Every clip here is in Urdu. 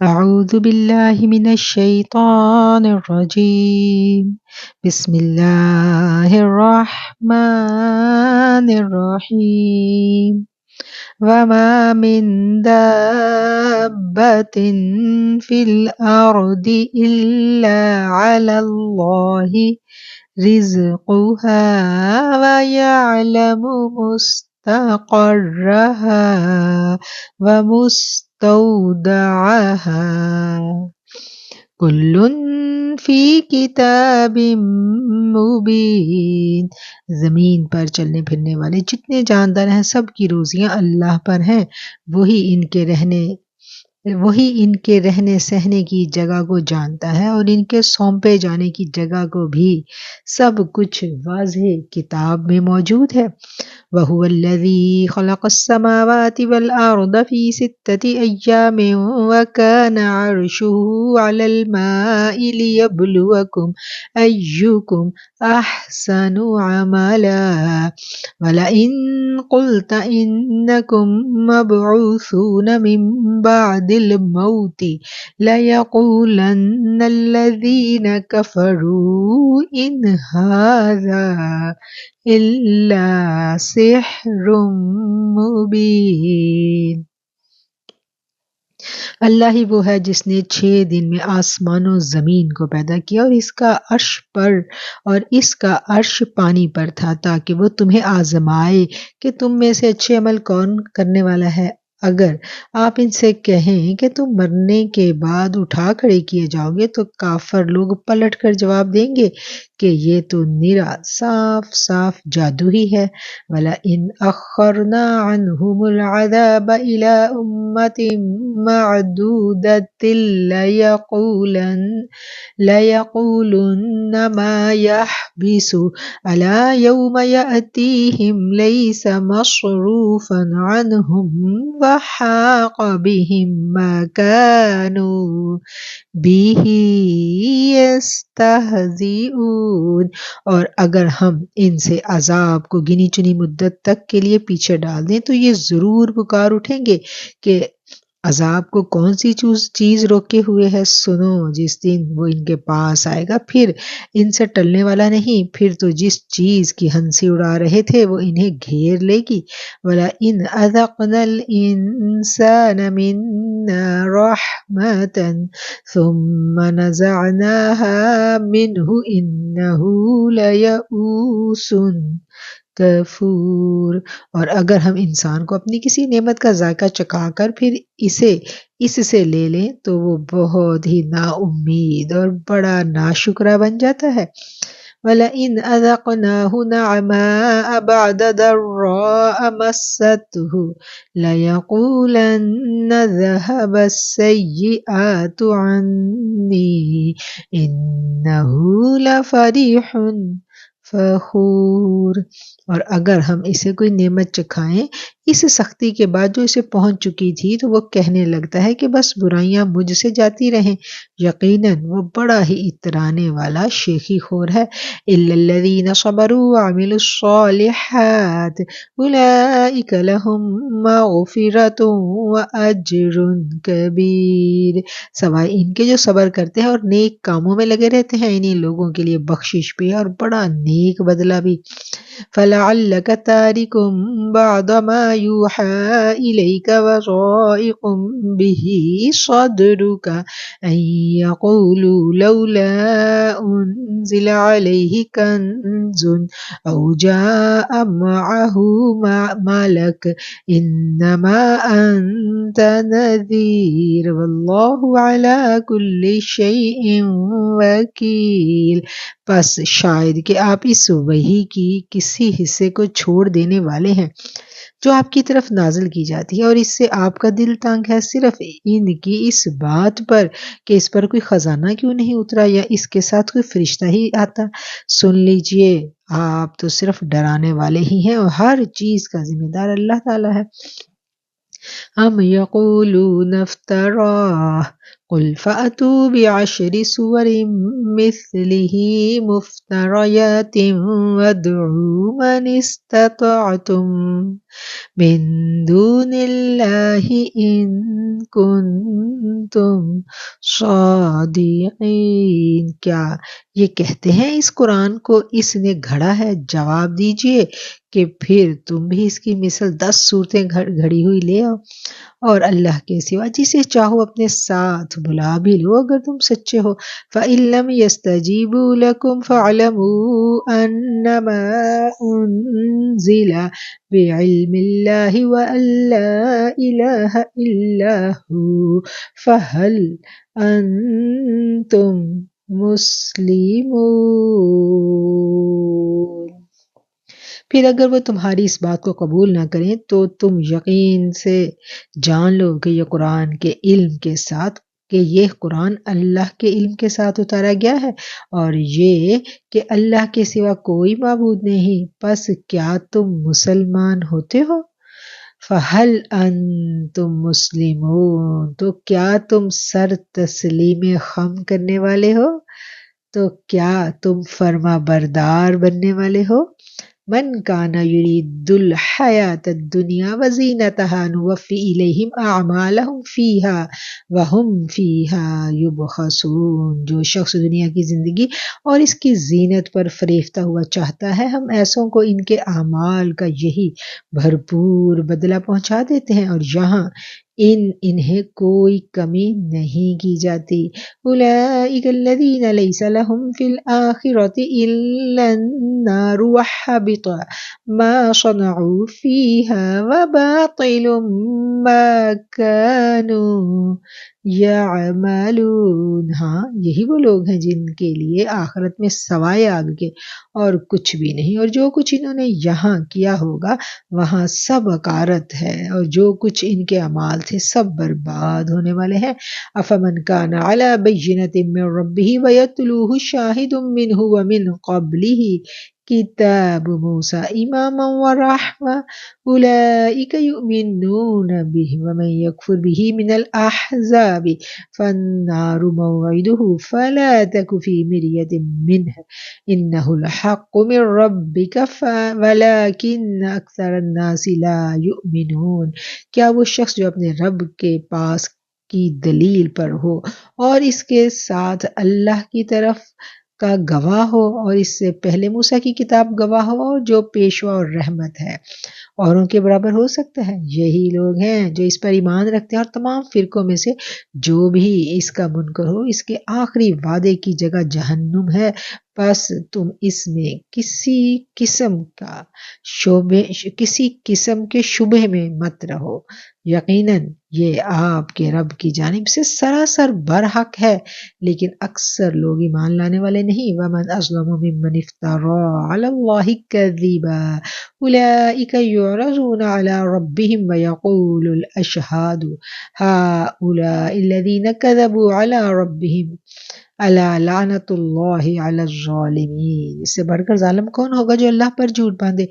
أعوذ بالله من الشيطان الرجيم. بسم الله الرحمن الرحيم. وما من دابة في الأرض إلا على الله رزقها ويعلم مستقرها ومستودعها كل فی کتاب مبین۔ زمین پر چلنے پھرنے والے جتنے جاندار ہیں سب کی روزیاں اللہ پر ہیں، وہی ان کے رہنے سہنے کی جگہ کو جانتا ہے اور ان کے سونپے جانے کی جگہ کو بھی۔ سب کچھ واضح کتاب میں موجود ہے۔ وَهُوَ الَّذِي خَلَقَ السَّمَاوَاتِ وَالْأَرْضَ فِي سِتَّةِ أَيَّامٍ وَكَانَ عَرْشُهُ عَلَى الْمَاءِ لِيَبْلُوَكُمْ أَيُّكُمْ أَحْسَنُ عَمَلًا وَلَئِن قُلْتَ إِنَّكُمْ مَبْعُوثُونَ مِنْ بَعْدِ الْمَوْتِ لَيَقُولَنَّ الَّذِينَ كَفَرُوا إِنْ هَذَا إِلَّا سِحْرٌ مُبِينٌ۔ اللہ ہی وہ ہے جس نے 6 دن میں آسمان و زمین کو پیدا کیا اور اس کا عرش پانی پر تھا تاکہ وہ تمہیں آزمائے کہ تم میں سے اچھے عمل کون کرنے والا ہے۔ اگر آپ ان سے کہیں کہ تم مرنے کے بعد اٹھا کھڑے کیے جاؤ گے تو کافر لوگ پلٹ کر جواب دیں گے کہ یہ تو نرا صاف صاف جادو ہی ہے۔ وَلَئِنْ أَخَّرْنَا عَنْهُمُ الْعَذَابَ إِلَىٰ أُمَّةٍ مَّعْدُودَةٍ لَيَقُولُنَّ مَا يَحْبِسُ أَلَا يَوْمَ يَأْتِيهِمْ لَيْسَ مَصْرُوفًا عَنْهُمْ وَحَاقَ بِهِم مَّا كَانُوا بِهِ يَسْتَهْزِئُونَ۔ اور اگر ہم ان سے عذاب کو گنی چنی مدت تک کے لیے پیچھے ڈال دیں تو یہ ضرور پکار اٹھیں گے کہ عذاب کو کون سی چیز روکے ہوئے ہے۔ سنو، جس دن وہ ان کے پاس آئے گا پھر ان سے ٹلنے والا نہیں، پھر تو جس چیز کی ہنسی اڑا رہے تھے وہ انہیں گھیر لے گی۔ وَلَئِنْ أَذَقْنَا الْإِنسَانَ مِنَّا رَحْمَةً ثُمَّ نَزَعْنَاهَا مِنْهُ إِنَّهُ لَيَئُوسٌ کفور۔ اور اگر ہم انسان کو اپنی کسی نعمت کا ذائقہ چکھا کر پھر اس سے لے لیں تو وہ بہت ہی نا امید اور بڑا ناشکرا بن جاتا ہے۔ وَلَئِنْ أَذَقْنَاهُ نَعْمَاءَ بَعْدَ ضَرَّاءَ مَسَّتْهُ لَيَقُولَنَّ ذَهَبَ السَّيِّئَاتُ عَنِّي إِنَّهُ لَفَرِحٌ فخور۔ اور اگر ہم اسے کوئی نعمت چکھائیں اس سختی کے بعد جو اسے پہنچ چکی تھی تو وہ کہنے لگتا ہے کہ بس برائیاں مجھ سے جاتی رہیں، یقیناً وہ بڑا ہی اترانے والا شیخی خور ہے۔ إِلَّا الَّذِينَ صَبَرُوا وَعَمِلُوا الصَّالِحَاتِ أُولَئِكَ لَهُم مَّغْفِرَةٌ وَأَجْرٌ كَبِيرٌ۔ سوائے ان کے جو صبر کرتے ہیں اور نیک کاموں میں لگے رہتے ہیں، انہی لوگوں کے لیے بخشش بھی اور بڑا نیک بدلہ بھی۔ فَلَعَلَّكَ تَارِكٌ بَعْضَ مَا يُوحَىٰ إِلَيْكَ وَضَائِقٌ بِهِ صَدْرُكَ أَن يَقُولُوا لَوْلَا أُنزِلَ عَلَيْهِ كَنزٌ أَوْ جَاءَ مَعَهُ مَلَكٌ إِنَّمَا أَنتَ نَذِيرٌ وَاللَّهُ عَلَىٰ كُلِّ شَيْءٍ وَكِیلٌ۔ پس شاید کہ آپ اس وحی کی کسی حصے کو چھوڑ دینے والے ہیں جو آپ کی طرف نازل کی جاتی ہے اور اس سے آپ کا دل تنگ ہے صرف ان کی اس بات پر کہ اس پر کوئی خزانہ کیوں نہیں اترا یا اس کے ساتھ کوئی فرشتہ ہی آتا۔ سن لیجئے، آپ تو صرف ڈرانے والے ہی ہیں اور ہر چیز کا ذمہ دار اللہ تعالیٰ ہے۔ ام یقولون افتراہ قل فأتوا بعشر سور مثله مفتريات وادعوا من استطعتم من دون الله إن كنتم صادقین۔ کیا یہ کہتے ہیں اس قرآن کو اس نے گھڑا ہے؟ جواب دیجئے کہ پھر تم بھی اس کی مثل 10 صورتیں گھڑی ہوئی لے آؤ اور اللہ کے سوا جسے چاہو اپنے ساتھ بلا بھی لو اگر تم سچے ہو۔ فَإِن لَّمْ يَسْتَجِيبُوا لَكُمْ فَاعْلَمُوا أَنَّمَا أُنزِلَ بِعِلْمِ اللَّهِ وَأَن لَّا إِلَٰهَ إِلَّا هُوَ فَهَلْ أَنتُم مُّسْلِمُونَ۔ پھر اگر وہ تمہاری اس بات کو قبول نہ کریں تو تم یقین سے جان لو کہ یہ قرآن کے علم کے ساتھ کہ یہ قرآن اللہ کے علم کے ساتھ اتارا گیا ہے اور یہ کہ اللہ کے سوا کوئی معبود نہیں، پس کیا تم مسلمان ہوتے ہو؟ فَهَلْ أَنْتُمْ مُسْلِمُونَ، تو کیا تم سر تسلیم خم کرنے والے ہو؟ تو کیا تم فرما بردار بننے والے ہو؟ من کان یرید الحیات الدنیا وزینتها نوفی الیہم اعمالہم فیہا وہم فیہا یبخسون۔ جو شخص دنیا کی زندگی اور اس کی زینت پر فریفتہ ہوا چاہتا ہے ہم ایسوں کو ان کے اعمال کا یہی بھرپور بدلہ پہنچا دیتے ہیں اور یہاں انہیں کوئی کمی نہیں کی جاتی۔ اولئک الذین لیس لہم فی الآخرۃ الا النار وحبط ما صنعوا فیہا وباطل ما کانوا یعملون۔ ہاں یہی وہ لوگ ہیں جن کے لیے آخرت میں سوائے آگ کے اور کچھ بھی نہیں، اور جو کچھ انہوں نے یہاں کیا ہوگا وہاں سب غارت ہے، اور جو کچھ ان کے اعمال تھے سب برباد ہونے والے ہیں۔ افمن کان علی بینۃ من ربہ ویتلوہ شاہد منہ ومن قبلہ کتاب موسیٰ اماما ورحمۃ اولئک یؤمنون بہ ومن یکفر بہ من الاحزاب فالنار موعدہ فلا تک فی مریۃ منہ انہ الحق من ربک ولکن اکثر الناس لا یؤمنون۔ کیا وہ شخص جو اپنے رب کے پاس کی دلیل پر ہو اور اس کے ساتھ اللہ کی طرف کا گواہ ہو اور اس سے پہلے موسیٰ کی کتاب گواہ ہو اور جو پیشوا اور رحمت ہے اوروں کے برابر ہو سکتا ہے؟ یہی لوگ ہیں جو اس پر ایمان رکھتے ہیں، اور تمام فرقوں میں سے جو بھی اس کا منکر ہو اس کے آخری وعدے کی جگہ جہنم ہے، پس تم اس میں کسی قسم کے شبہ میں مت رہو، یقیناً یہ آپ کے رب کی جانب سے سراسر برحق ہے لیکن اکثر لوگ ایمان لانے والے نہیں۔ وَمَنْ أَظْلَمُ مِمَّنِ افْتَرَىٰ عَلَى اللَّهِ كَذِبًا أُولَٰئِكَ يُعْرَضُونَ عَلَىٰ رَبِّهِمْ وَيَقُولُ الْأَشْهَادُ هَٰؤُلَاءِ الَّذِينَ كَذَبُوا عَلَىٰ رَبِّهِمْ أَلَا لَعْنَةُ اللَّهِ عَلَى الظَّالِمِينَ۔ اس سے بڑھ کر ظالم کون ہوگا جو اللہ پر جھوٹ باندھے؟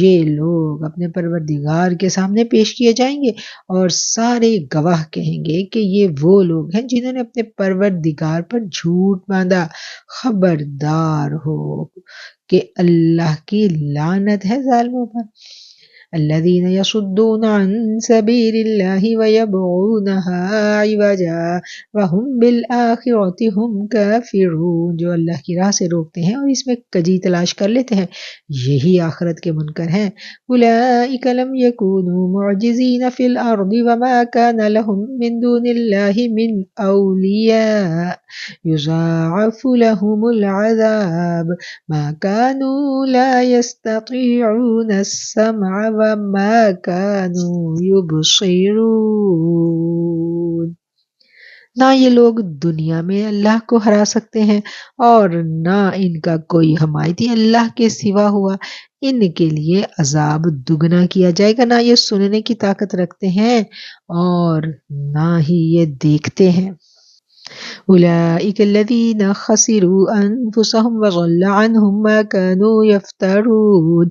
یہ لوگ اپنے پروردگار کے سامنے پیش کیے جائیں گے اور سارے گواہ کہیں گے کہ یہ وہ لوگ ہیں جنہوں نے اپنے پروردگار پر جھوٹ باندھا۔ خبردار ہو کہ اللہ کی لعنت ہے ظالموں پر۔ الذين يصدون عن سبيل الله ويبغونها عوجا وهم بالآخرة هم كافرون۔ جو اللہ کی راہ سے روکتے ہیں اور اس میں کجی تلاش کر لیتے ہیں یہی آخرت کے منکر ہیں۔ أولئك لم يكونوا معجزين في الأرض وما كان لهم من دون الله من أولياء يضاعف لهم العذاب ما كانوا لا يستطيعون السمع وما كانوا يبصرون۔ نہ یہ لوگ دنیا میں اللہ کو ہرا سکتے ہیں اور نہ ان کا کوئی حمایتی اللہ کے سوا ہوا، ان کے لیے عذاب دگنا کیا جائے گا۔ نہ یہ سننے کی طاقت رکھتے ہیں اور نہ ہی یہ دیکھتے ہیں۔ أولئك الذين خسروا أنفسهم وضل عنهم ما كانوا يفترون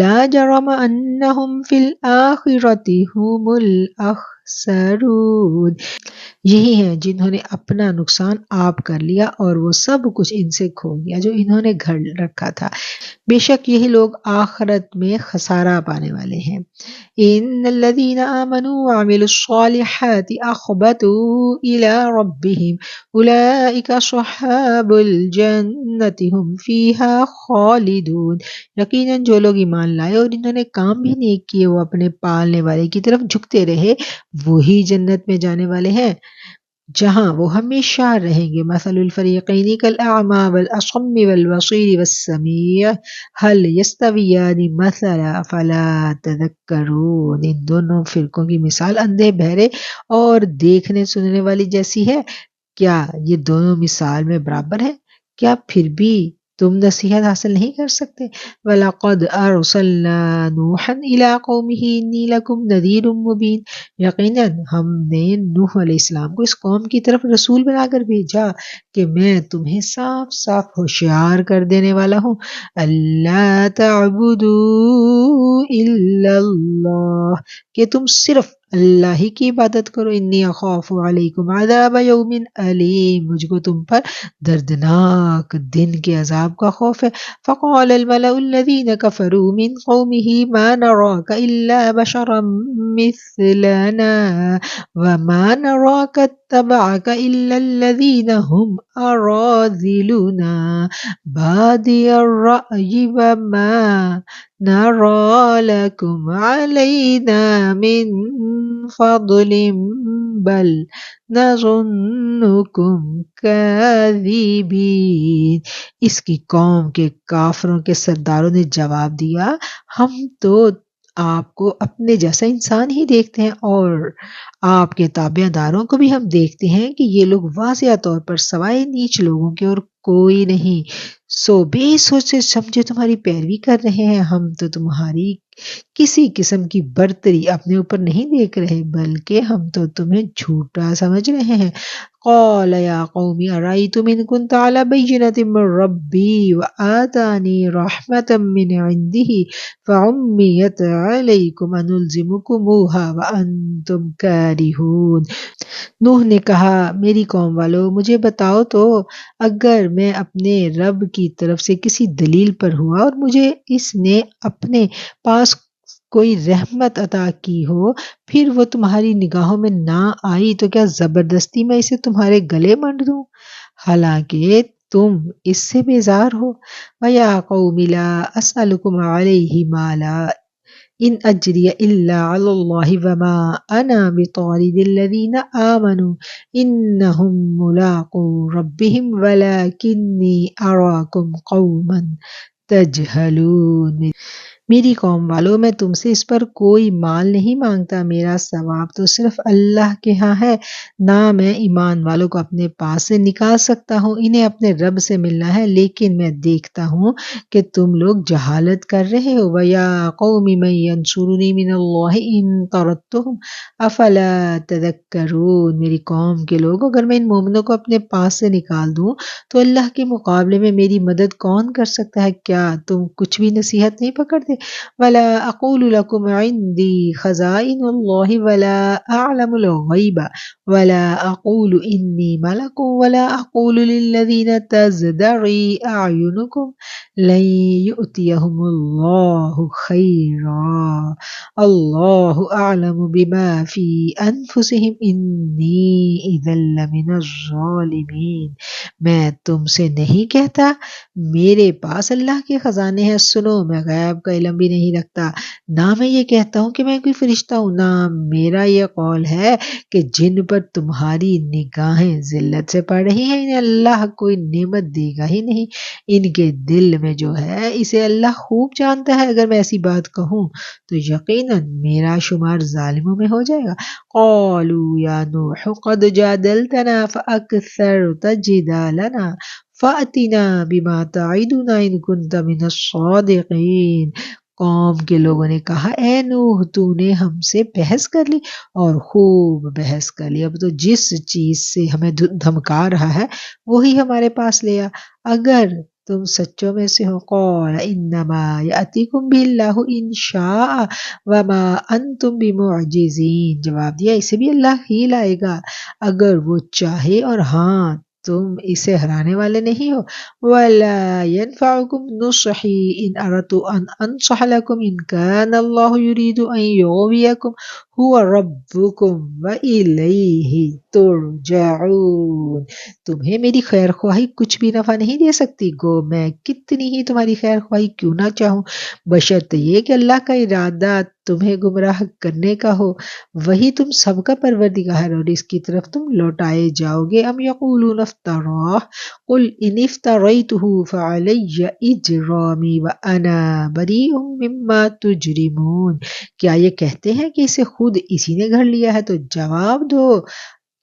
لا جرم أنهم في الآخرة هم الأخسرون۔ یخسرون، یہی ہیں جنہوں نے اپنا نقصان آپ کر لیا اور وہ سب کچھ ان سے کھو گیا جو انہوں نے گھڑ رکھا تھا۔ بے شک یہی لوگ آخرت میں خسارہ پانے والے ہیں۔ ان الذين آمنوا وعملوا الصالحات اخبتوا الى ربهم اولئك اصحاب الجنة هم فيها خالدون، یقیناً جو لوگ ایمان لائے اور انہوں نے کام بھی نیک کیے وہ اپنے پالنے والے کی طرف جھکتے رہے وہی جنت میں جانے والے ہیں جہاں وہ ہمیشہ رہیں گے۔ مثل الفریقین کالاعمی والاصم والبصیر والسمیع هل یستویان مثلا افلا تذکرون، ان دونوں فرقوں کی مثال اندھے بہرے اور دیکھنے سننے والی جیسی ہے، کیا یہ دونوں مثال میں برابر ہیں؟ کیا پھر بھی تم نصیحت حاصل نہیں کر سکتے؟ وَلَقَدْ أَرْسَلْنَا نُوحًا إِلَىٰ قَوْمِهِ إِنِّي لَكُمْ نَذِيرٌ مُّبِينٌ، یقیناً ہم نے نوح علیہ السلام کو اس قوم کی طرف رسول بنا کر بھیجا کہ میں تمہیں صاف صاف ہوشیار کر دینے والا ہوں۔ اللہ تعبدوا الا اللہ، کہ تم صرف اللہ ہی کی عبادت کرو۔ انی اخاف علیکم عذاب یوم علیم، مجھ کو تم پر دردناک دن کے عذاب کا خوف ہے۔ فقال الملأ الذین کفروا من قومه ما نراک الا بشرا مثلنا وما نراك اتبعك إلا الذين هم أراذلنا بادي الرأي وما نرى لكم علينا من فضل بل نظنكم كاذبين۔ اس کی قوم کے کافروں کے سرداروں نے جواب دیا، ہم تو آپ کو اپنے جیسا انسان ہی دیکھتے ہیں اور آپ کے تابع داروں کو بھی ہم دیکھتے ہیں کہ یہ لوگ واضح طور پر سوائے نیچ لوگوں کے اور کوئی نہیں، سو بے سوچے سمجھے تمہاری پیروی کر رہے ہیں۔ ہم تو تمہاری کسی قسم کی برتری اپنے اوپر نہیں دیکھ رہے بلکہ ہم تو تمہیں جھوٹا سمجھ رہے ہیں۔ قال یا قوم ارأیتم ان كنت على بینة من ربی وآتانی رحمة من عنده فعمیت علیکم انلزمکموها وانتم کارہون۔ نوح نے کہا، میری قوم والو مجھے بتاؤ تو، اگر میں اپنے رب کی طرف سے کسی دلیل پر ہوا اور مجھے اس نے اپنے پاس کوئی رحمت عطا کی ہو پھر وہ تمہاری نگاہوں میں نہ آئی تو کیا زبردستی میں اسے تمہارے گلے منڈ دوں حالانکہ تم اس سے بیزار ہو؟ وَيَا قَوْمِ لَا أَسْأَلُكُمْ عَلَيْهِ مَالًا إِنْ أَجْرِيَ إِلَّا عَلَى اللَّهِ وَمَا أَنَا بِطَارِدِ الَّذِينَ آمَنُوا إِنَّهُمْ مُلَاقُو رَبِّهِمْ وَلَكِنِّي أَرَاكُمْ قَوْمًا تَجْهَلُونَ۔ میری قوم والو میں تم سے اس پر کوئی مال نہیں مانگتا، میرا ثواب تو صرف اللہ کے ہاں ہے، نہ میں ایمان والوں کو اپنے پاس سے نکال سکتا ہوں، انہیں اپنے رب سے ملنا ہے لیکن میں دیکھتا ہوں کہ تم لوگ جہالت کر رہے ہو۔ وَيَا قَوْمِ مَن يَنصُرُنِي مِنَ اللَّهِ إِن طَرَدتُّهُمْ أَفَلَا تَذَكَّرُونَ، میری قوم کے لوگ اگر میں ان مومنوں کو اپنے پاس سے نکال دوں تو اللہ کے مقابلے میں میری مدد کون کر سکتا ہے؟ کیا تم کچھ بھی نصیحت نہیں پکڑتے؟ وَلَا أَقُولُ لَكُمْ عِندِي خَزَائِنُ اللَّهِ وَلَا أَعْلَمُ الْغَيْبَ وَلَا أَقُولُ إِنِّي مَلَكٌ وَلَا أَقُولُ لِلَّذِينَ تَزْدَرِي أَعْيُنُكُمْ لَن يُؤْتِيَهُمُ اللَّهُ خَيْرًا اللَّهُ أَعْلَمُ بِمَا فِي أَنفُسِهِمْ إِنِّي إِذًا لَّمِنَ الظَّالِمِينَ۔ میں تم سے نہیں کہتا میرے پاس اللہ کے خزانے ہیں، سنو میں غیب کا علم بھی نہیں رکھتا، نہ میں یہ کہتا ہوں کہ میں کوئی فرشتہ ہوں، نہ میرا یہ قول ہے کہ جن پر تمہاری نگاہیں ذلت سے پڑ رہی ہیں انہیں اللہ کوئی نعمت دے گا ہی نہیں، ان کے دل میں جو ہے اسے اللہ خوب جانتا ہے، اگر میں ایسی بات کہوں تو یقیناً میرا شمار ظالموں میں ہو جائے گا۔ قالوا یا نوح قد جادلتنا فأکثرت جدالنا فأتنا بما تعدنا ان كنت من الصادقین۔ قوم کے لوگوں نے کہا، اے نوح تو نے ہم سے بحث کر لی اور خوب بحث کر لی، اب تو جس چیز سے ہمیں دھمکا رہا ہے وہی ہمارے پاس لے آ، اگر تم سچوں میں سے ہو؟ قال انما یاتیکم باللہ ان شاء وما انتم بمعجزین، جواب دیا اسے بھی اللہ ہی لائے گا اگر وہ چاہے، اور ہاں تم اسے ہرانے والے نہیں ہو۔ وَلَا يَنفَعُكُمْ نُصْحِي إِنْ أَرَدْتُ أَنْ أَنْصَحَ لَكُمْ إِنْ كَانَ اللَّهُ يُرِيدُ أَنْ يُغْوِيَكُمْ هُوَ رَبُّكُمْ وَإِلَيْهِ تُرْجَعُونَ۔ تمہیں میری خیر خواہی کچھ بھی نفع نہیں دے سکتی، گو میں کتنی ہی تمہاری خیر خواہی کیوں نہ چاہوں، بشرط یہ کہ اللہ کا ارادہ تمہیں گمراہ کرنے کا ہو، وہی تم سب کا پروردگار اور اس کی طرف تم لوٹائے جاؤ گے۔ ام یقولون افتراہ قل ان افتریتہ فعلی اجرامی وانا بریء مما تجرمون، کیا یہ کہتے ہیں کہ اسے خود اسی نے گھڑ لیا ہے؟ تو جواب دو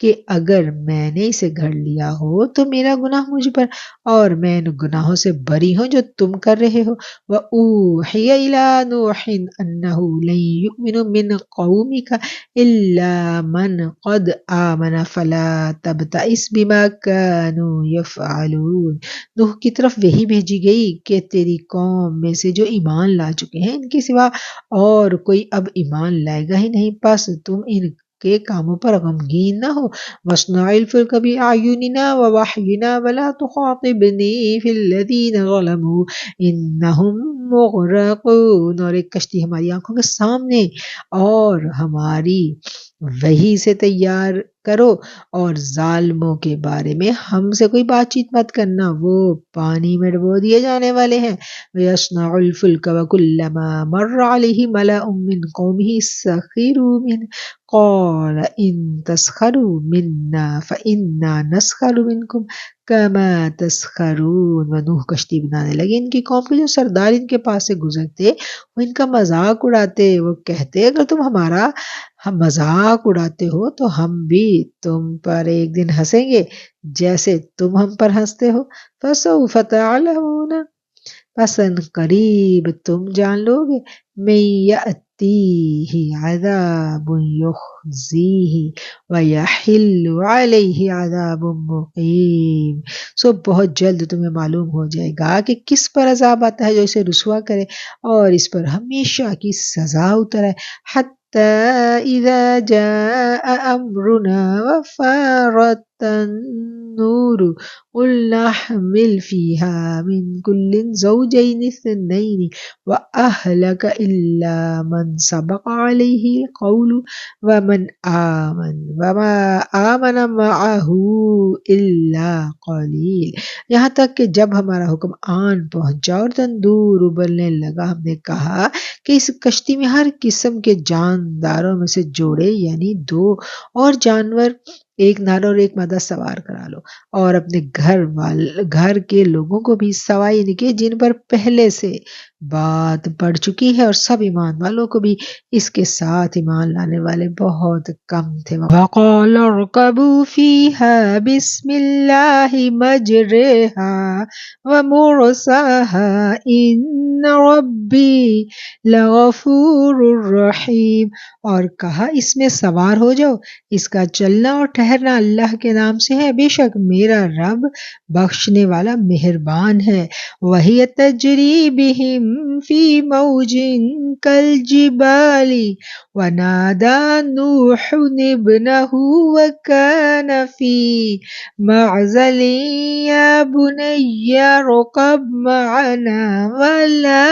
کہ اگر میں نے اسے گھڑ لیا ہو تو میرا گناہ مجھ پر، اور میں ان گناہوں سے بری ہوں جو تم کر رہے ہو۔ وَأُوحِيَ إِلَىٰ نُوحٍ أَنَّهُ لَن يُؤْمِنَ مِنْ قَوْمِكَ إِلَّا مَنْ قَدْ آمَنَ فَلَا تَبْتَئِسْ بِمَا كَانُوا يَفْعَلُونَ، نوح کی طرف وحی بھیجی گئی کہ تیری قوم میں سے جو ایمان لا چکے ہیں ان کے سوا اور کوئی اب ایمان لائے گا ہی نہیں، پس تم ان کے کاموں پر غمگین نہ ہو۔ وَاصْنَعِ الْفُلْكَ بِأَعْيُنِنَا وَوَحْيِنَا وَلَا تُخَاطِبْنِی فِی الَّذِینَ ظَلَمُوا إِنَّهُمْ مُغْرَقُونَ، اور ایک کشتی ہماری آنکھوں کے سامنے اور ہماری وحی سے تیار کرو، اور ظالموں کے بارے میں ہم سے کوئی بات چیت مت کرنا، وہ پانی میں ڈبو دیے جانے والے ہیں۔ وَيَصْنَعُ الْفُلْكَ وَكُلَّمَا مَرَّ عَلَيْهِ مَلَأٌ مِّن قَوْمِهِ سَخِرُوا مِنْهُ قَالَ إِن تَسْخَرُوا مِنَّا فَإِنَّا نَسْخَرُ مِنْكُمْ كَمَا تَسْخَرُونَ، وہ نوح کشتی بنانے لگے، ان کی قوم کے جو سردار ان کے پاس سے گزرتے وہ ان کا مذاق اڑاتے، وہ کہتے اگر تم ہمارا ہم مذاق اڑاتے ہو تو ہم بھی تم پر ایک دن ہنسیں گے جیسے تم ہم پر ہنستے ہو۔ فَسَوْفَ تَعْلَمُونَ، پس ان قریب تم جان لو گے، من یأتیہ عذاب یخزیہ ویحل علیہ عذاب مقیم، سو بہت جلد تمہیں معلوم ہو جائے گا کہ کس پر عذاب آتا ہے جو اسے رسوا کرے اور اس پر ہمیشہ کی سزا اتر آئے۔ حتی اذا جاء امرنا وفارت النور قل نحمل فيها من كل زوجين اثنين وأهلك إلا من سبق عليه القول ومن آمن وما آمن معه إلا قليل، یہاں تک کہ جب ہمارا حکم آن پہنچا اور تندور ابلنے لگا، ہم نے کہا کہ اس کشتی میں ہر قسم کے جانداروں میں سے جوڑے یعنی دو اور جانور، ایک نر اور ایک مادہ سوار کرا لو، اور اپنے گھر کے لوگوں کو بھی سوائے ان کے جن پر پہلے سے بات پڑ چکی ہے، اور سب ایمان والوں کو بھی، اس کے ساتھ ایمان لانے والے بہت کم تھے۔ وَقَالَ ارْكَبُوا فِيهَا بِسْمِ اللَّهِ مَجْرَاهَا وَمُرْسَاهَا إِنَّ رَبِّي لَغَفُورٌ رَحِيمٌ، اور کہا اس میں سوار ہو جاؤ، اس کا چلنا اور ٹھہرنا اللہ کے نام سے ہے، بے شک میرا رب بخشنے والا مہربان ہے۔ وَهِيَ تَجْرِي بِهِمْ فِي مَوْجٍ كَالْجِبَالِ وَنَادَى نُوحٌ ابْنَهُ وَكَانَ فِي مَعْزَلٍ يَا بُنَيَّ ارْكَبْ مَعَنَا وَلَا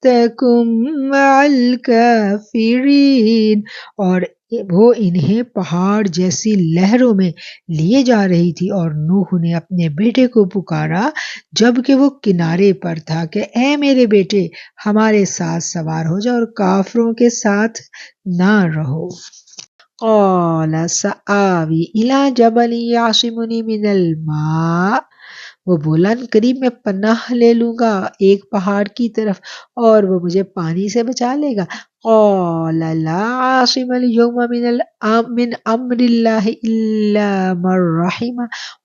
تَكُن مَّعَ الْكَافِرِينَ، اور وہ انہیں پہاڑ جیسی لہروں میں لیے جا رہی تھی، اور نوح نے اپنے بیٹے کو پکارا جبکہ وہ کنارے پر تھا کہ اے میرے بیٹے ہمارے ساتھ سوار ہو جا اور کافروں کے ساتھ نہ رہو۔ قال سآوی الی جبل یعصمنی من الماء، وہ بولا قریب میں پناہ لے لوں گا ایک پہاڑ کی طرف اور وہ مجھے پانی سے بچا لے گا۔ قال لا عاصم اليوم من امر اللہ الا من رحم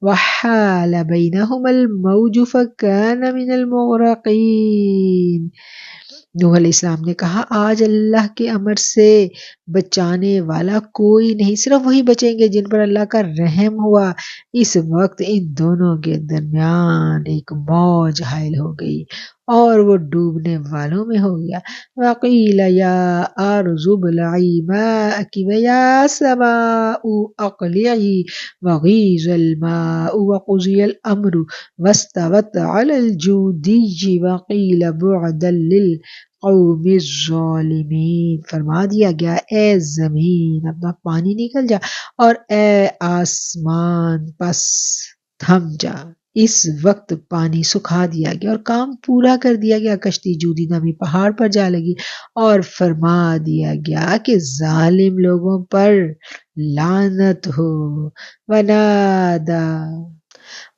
وحال بینہما الموج فکان من المغرقین، نوح علیہ السلام نے کہا آج اللہ کے امر سے بچانے والا کوئی نہیں، صرف وہی بچیں گے جن پر اللہ کا رحم ہوا۔ اس وقت ان دونوں کے درمیان ایک موج حائل ہو گئی اور وہ ڈوبنے والوں میں ہو گیا۔ وَقِيلَ يَا أَرْضُ ابْلَعِي مَاءَكِ وَيَا سَمَاءُ أَقْلِعِي وَغِيضَ الْمَاءُ وَقُضِيَ الْأَمْرُ وَاسْتَوَتْ عَلَى الْجُودِيِّ وَقِيلَ بُعْدًا لِلْقَوْمِ الظَّالِمِينَ۔ فرما دیا گیا اے زمین اپنا پانی نکل جا اور اے آسمان پس تھم جا۔ اس وقت پانی سکھا دیا گیا اور کام پورا کر دیا گیا، کشتی جودی نامی پہاڑ پر جا لگی اور فرما دیا گیا کہ ظالم لوگوں پر لعنت ہو۔ ونادا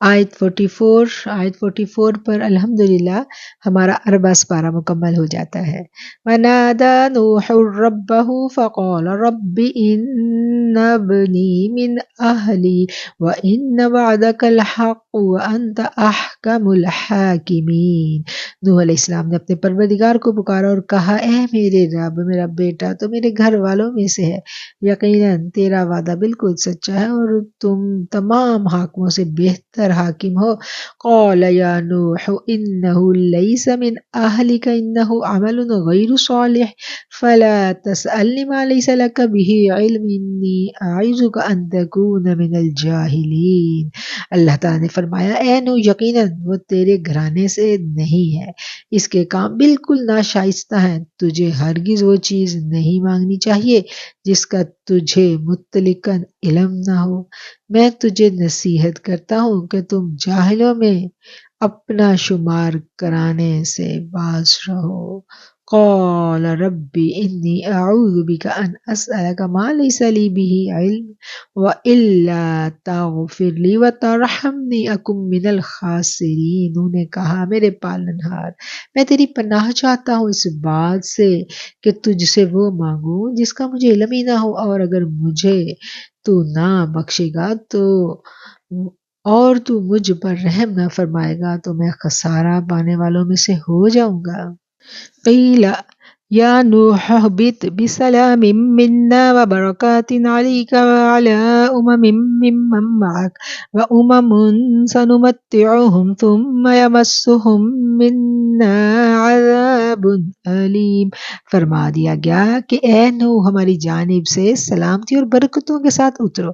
آیت 44 پر الحمدللہ ہمارا اربع سپارہ مکمل ہو جاتا ہے۔ وَنَادَى نُوحٌ رَبَّهُ فَقَالَ رَبِّ إِنَّ ابْنِي مِنْ أَهْلِي وَإِنَّ وَعْدَكَ الْحَقُّ وَأَنْتَ أَحْكَمُ الْحَاكِمِينَ۔ نوح علیہ السلام نے اپنے پروردگار کو پکارا اور کہا اے میرے رب، میرا بیٹا تو میرے گھر والوں میں سے ہے، یقیناً تیرا وعدہ بالکل سچا ہے اور تم تمام حاکموں سے بہتر حاکم ہو۔ قال یا نوح انہ لیس من اہلک انہ عمل غیر صالح فلا تسألنی ما لیس لک به علم انی اعظک ان تکون من الجاہلین۔ اللہ تعالیٰ نے فرمایا اے نوح یقیناً وہ تیرے گھرانے سے نہیں ہے، اس کے کام بالکل ناشائستہ ہیں، تجھے ہرگز وہ چیز نہیں مانگنی چاہیے جس کا تجھے مطلقاً علم نہ ہو۔ میں تجھے نصیحت کرتا ہوں کہ تم جاہلوں میں اپنا شمار کرانے سے باز رہو۔ قال رب انی اعوذ بک ان اسألک ما لیس لی به علم والا تغفر لی وترحمنی اکن من الخاسرین۔ انہوں نے کہا میرے پالنہار میں تیری پناہ چاہتا ہوں اس بات سے کہ تجھ سے وہ مانگوں جس کا مجھے علم ہی نہ ہو، اور اگر مجھے تو نہ بخشے گا اور تو مجھ پر رحم نہ فرمائے گا تو میں خسارہ پانے والوں میں سے ہو جاؤں گا۔ قیل یا نوح اہبط بسلام منا وبرکات علیک وعلی ممن معک سنمتعہم ثم یمسہم منا عذاب علیم۔ فرما دیا گیا کہ اے نوح ہماری جانب سے سلامتی اور برکتوں کے ساتھ اترو